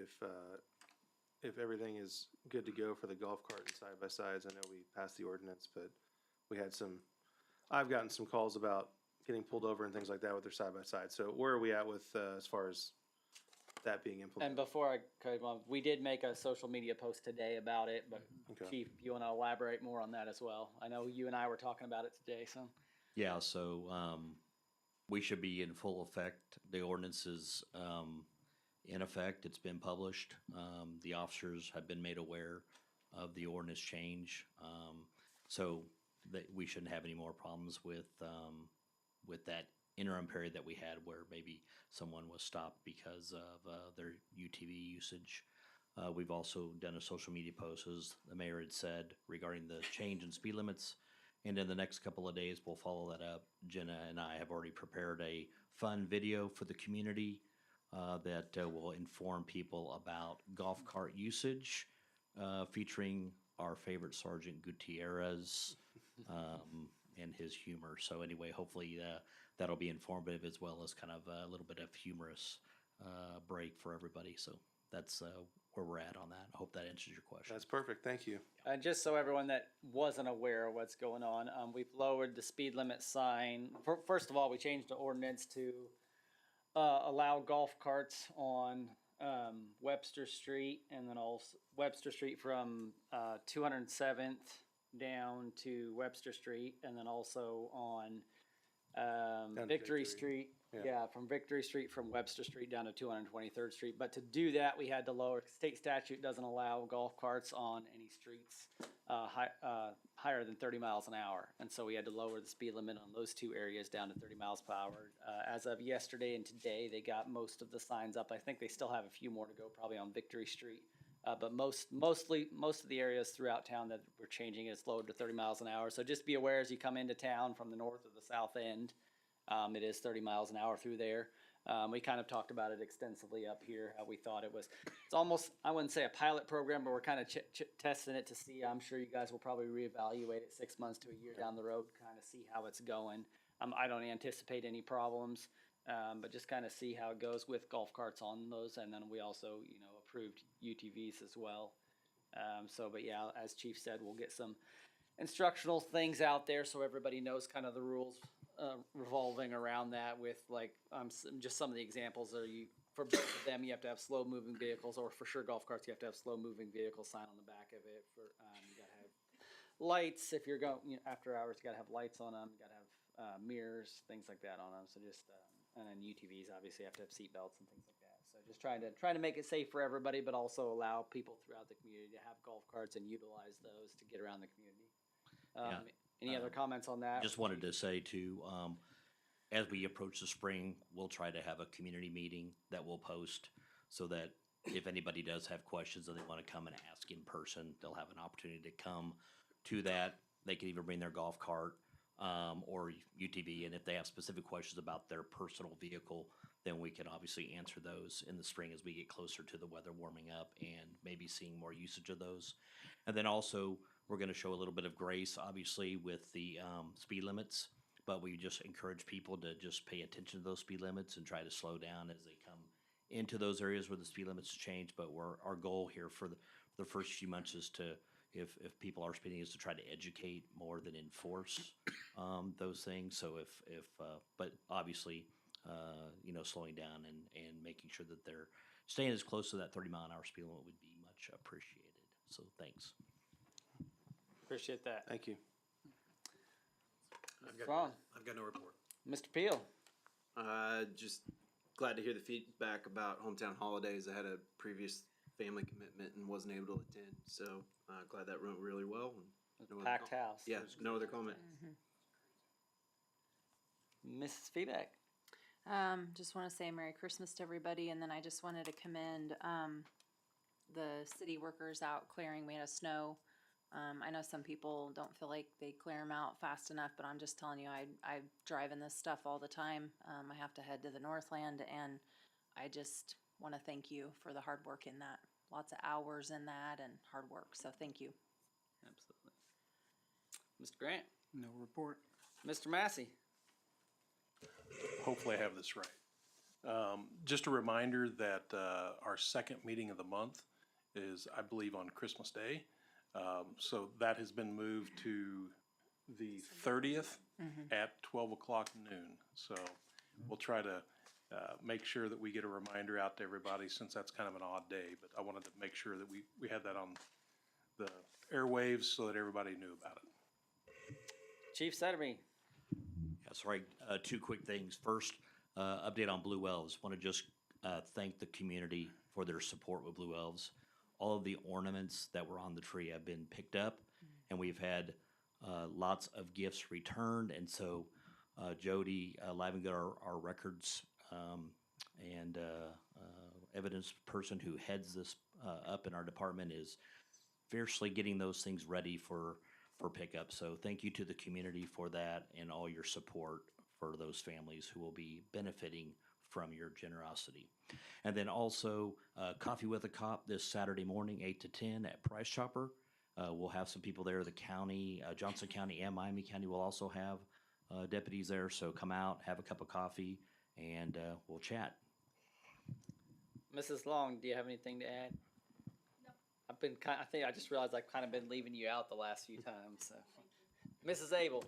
if everything is good to go for the golf cart and side-by-sides. I know we passed the ordinance, but I've gotten some calls about getting pulled over and things like that with their side-by-side. So where are we at with as far as that being implemented?
And before I could, we did make a social media post today about it, but
Okay.
Chief, you want to elaborate more on that as well? I know you and I were talking about it today, so.
Yeah, so we should be in full effect. The ordinance is in effect. It's been published. The officers have been made aware of the ordinance change. So that we shouldn't have any more problems with that interim period that we had where maybe someone was stopped because of their UTV usage. We've also done a social media post, as the mayor had said, regarding the change in speed limits. And in the next couple of days, we'll follow that up. Jenna and I have already prepared a fun video for the community that will inform people about golf cart usage, featuring our favorite Sergeant Gutierrez and his humor. So anyway, hopefully that'll be informative as well as kind of a little bit of humorous break for everybody. So that's where we're at on that. I hope that answers your question.
That's perfect. Thank you.
And just so everyone that wasn't aware of what's going on, we've lowered the speed limit sign. First of all, we changed the ordinance to allow golf carts on Webster Street, and then also Webster Street from 207th down to Webster Street, and then also on
Down to
Victory Street Yeah, from Victory Street, from Webster Street down to 223rd Street. But to do that, we had to lower, state statute doesn't allow golf carts on any streets higher than 30 miles an hour. And so we had to lower the speed limit on those two areas down to 30 miles per hour. As of yesterday and today, they got most of the signs up. I think they still have a few more to go, probably on Victory Street. But most of the areas throughout town that we're changing is lowered to 30 miles an hour. So just be aware as you come into town from the north or the south end, it is 30 miles an hour through there. We kind of talked about it extensively up here, how we thought it's almost, I wouldn't say a pilot program, but we're kind of testing it to see. I'm sure you guys will probably reevaluate it 6 months to a year down the road, kind of see how it's going. I don't anticipate any problems, but just kind of see how it goes with golf carts on those. And then we also, approved UTVs as well. But yeah, as Chief said, we'll get some instructional things out there so everybody knows kind of the rules revolving around that with just some of the examples are for both of them you have to have slow moving vehicles, or for sure golf carts you have to have slow moving vehicle sign on the back of it. For you gotta have lights if you're going after hours, you gotta have lights on them, you gotta have mirrors, things like that on them. So just and then UTVs obviously have to have seat belts and things like that. So just trying to make it safe for everybody, but also allow people throughout the community to have golf carts and utilize those to get around the community. Any other comments on that?
Just wanted to say too, as we approach the spring, we'll try to have a community meeting that we'll post so that if anybody does have questions and they want to come and ask in person, they'll have an opportunity to come to that. They can either bring their golf cart or UTV, and if they have specific questions about their personal vehicle, then we can obviously answer those in the spring as we get closer to the weather warming up and maybe seeing more usage of those. And then also, we're going to show a little bit of grace, obviously, with the speed limits, but we just encourage people to just pay attention to those speed limits and try to slow down as they come into those areas where the speed limits change. But our goal here for the first few months is to, if people are speeding, is to try to educate more than enforce those things. So but obviously, slowing down and making sure that they're staying as close to that 30-mile-an-hour speed limit would be much appreciated. So thanks.
Appreciate that.
Thank you.
I've got no report.
Mr. Peel.
Just glad to hear the feedback about Hometown Holidays. I had a previous family commitment and wasn't able to attend, so glad that went really well. And
Packed house.
Yeah, no other comment.
Mrs. Feedback.
Just want to say Merry Christmas to everybody, and then I just wanted to commend the city workers out clearing. We had a snow. I know some people don't feel like they clear them out fast enough, but I'm just telling you, I drive in this stuff all the time. I have to head to the Northland, and I just want to thank you for the hard work in that. Lots of hours in that and hard work, so thank you.
Absolutely. Mr. Grant.
No report.
Mr. Massey.
Hopefully I have this right. Just a reminder that our second meeting of the month is, I believe, on Christmas Day. So that has been moved to the 30th at 12 o'clock noon. So we'll try to make sure that we get a reminder out to everybody, since that's kind of an odd day. But I wanted to make sure that we had that on the airwaves so that everybody knew about it.
Chief Setterby.
That's right. Two quick things. First, update on Blue Elves. Want to just thank the community for their support with Blue Elves. All of the ornaments that were on the tree have been picked up, and we've had lots of gifts returned. And so Jody Livengood, our records and evidence person who heads this up in our department, is fiercely getting those things ready for pickup. So thank you to the community for that and all your support for those families who will be benefiting from your generosity. And then also Coffee with a Cop this Saturday morning, 8 to 10 at Price Chopper. We'll have some people there. The county, Johnson County and Miami County will also have deputies there. So come out, have a cup of coffee, and we'll chat.
Mrs. Long, do you have anything to add? No. I just realized I've kind of been leaving you out the last few times. So, Mrs. Abel.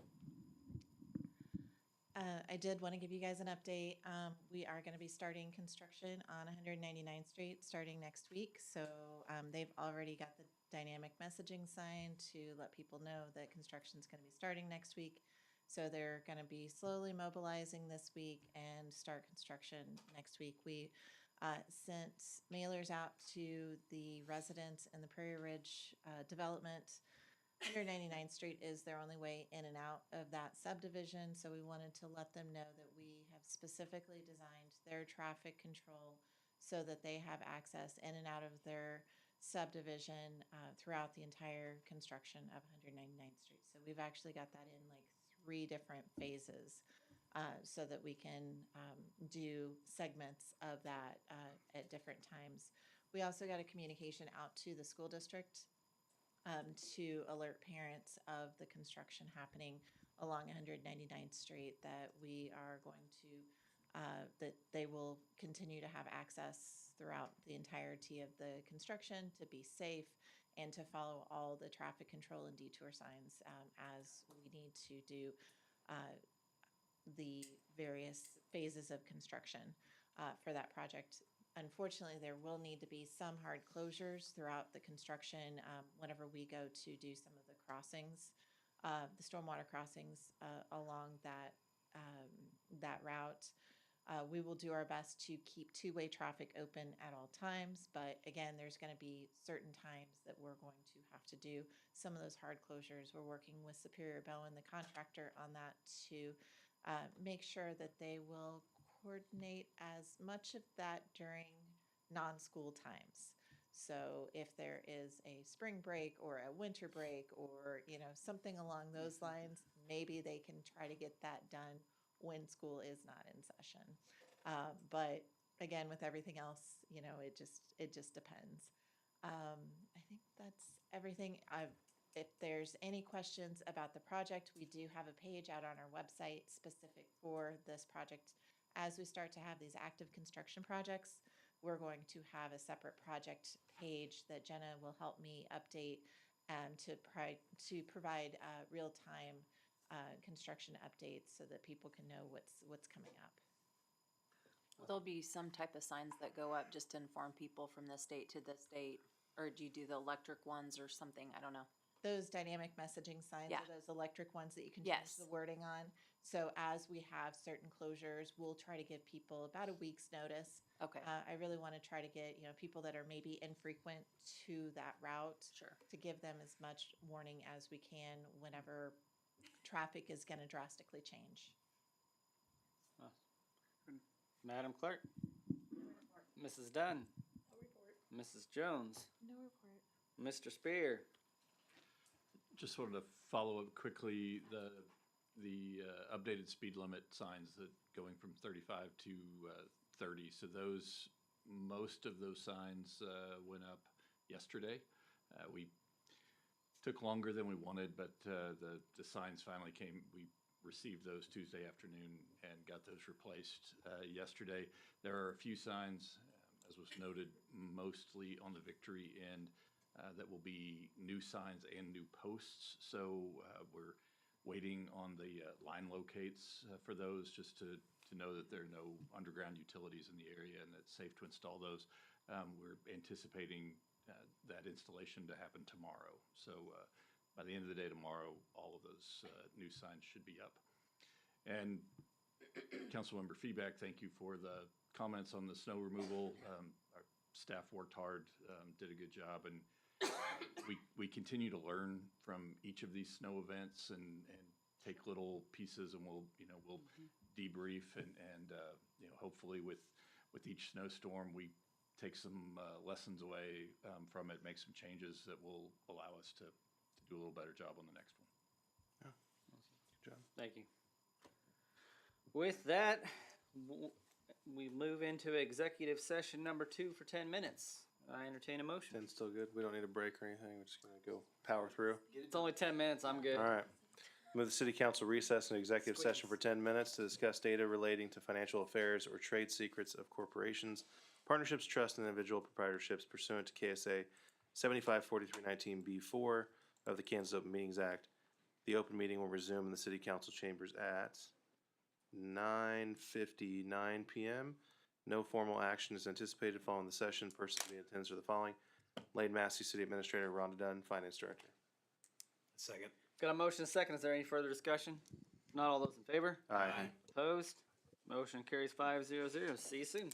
I did want to give you guys an update. We are going to be starting construction on 199th Street starting next week. So they've already got the dynamic messaging sign to let people know that construction is going to be starting next week. So they're going to be slowly mobilizing this week and start construction next week. We sent mailers out to the residents in the Prairie Ridge development. 199th Street is their only way in and out of that subdivision, so we wanted to let them know that we have specifically designed their traffic control so that they have access in and out of their subdivision throughout the entire construction of 199th Street. So we've actually got that in like 3 different phases so that we can do segments of that at different times. We also got a communication out to the school district to alert parents of the construction happening along 199th Street, that we are going to, that they will continue to have access throughout the entirety of the construction, to be safe and to follow all the traffic control and detour signs as we need to do the various phases of construction for that project. Unfortunately, there will need to be some hard closures throughout the construction whenever we go to do some of the crossings, the stormwater crossings along that that route. We will do our best to keep two-way traffic open at all times, but again, there's going to be certain times that we're going to have to do some of those hard closures. We're working with Superior Bowen, the contractor, on that to make sure that they will coordinate as much of that during non-school times. So if there is a spring break or a winter break or, you know, something along those lines, maybe they can try to get that done when school is not in session. But again, with everything else, you know, it just depends. I think that's everything. If there's any questions about the project, we do have a page out on our website specific for this project. As we start to have these active construction projects, we're going to have a separate project page that Jenna will help me update to provide real-time construction updates so that people can know what's coming up.
There'll be some type of signs that go up just to inform people from this date to this date, or do you do the electric ones or something? I don't know.
Those dynamic messaging signs
Yeah.
are those electric ones that you can
Yes.
change the wording on. So as we have certain closures, we'll try to give people about a week's notice.
Okay.
I really want to try to get, you know, people that are maybe infrequent to that route.
Sure.
To give them as much warning as we can whenever traffic is going to drastically change.
Madam Clerk. Mrs. Dunn.
No report.
Mrs. Jones.
No report.
Mr. Spear.
Just wanted to follow up quickly, the updated speed limit signs that going from 35 to 30. So those, most of those signs went up yesterday. We took longer than we wanted, but the signs finally came. We received those Tuesday afternoon and got those replaced yesterday. There are a few signs, as was noted, mostly on the Victory end, that will be new signs and new posts. So we're waiting on the line locates for those, just to know that there are no underground utilities in the area and it's safe to install those. We're anticipating that installation to happen tomorrow. So by the end of the day tomorrow, all of those new signs should be up. And Councilmember feedback, thank you for the comments on the snow removal. Our staff worked hard, did a good job, and we continue to learn from each of these snow events and take little pieces, and we'll debrief and hopefully with each snowstorm we take some lessons away from it, make some changes that will allow us to do a little better job on the next one.
Yeah. Good job.
Thank you. With that, we move into executive session number 2 for 10 minutes. I entertain a motion.
10's still good. We don't need a break or anything. We're just gonna go power through.
It's only 10 minutes. I'm good.
All right. Move the city council recess into executive session for 10 minutes to discuss data relating to financial affairs or trade secrets of corporations, partnerships, trusts, and individual proprietorships pursuant to KSA 754319B4 of the Kansas Open Meetings Act. The open meeting will resume in the city council chambers at 9:59 p.m. No formal action is anticipated following the session. Persons to be in attendance are the following: Lane Massey, City Administrator; Rhonda Dunn, Finance Director.
Second.
Got a motion and a second. Is there any further discussion? Not all those in favor?
Aye.
Opposed? Motion carries 5-0-0. See you soon.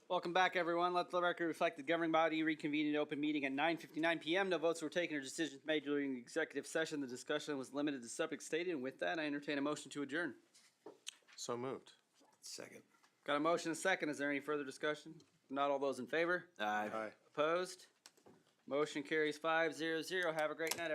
Welcome back, everyone. Let the record reflect the governing body reconvened in open meeting at 9:59 p.m. No votes were taken or decisions made during the executive session. The discussion was limited to subjects stated, and with that, I entertain a motion to adjourn.
So moved.
Second.
Got a motion and a second. Is there any further discussion? Not all those in favor?
Aye.
Aye.
Opposed? Motion carries 5-0-0. Have a great night, everyone.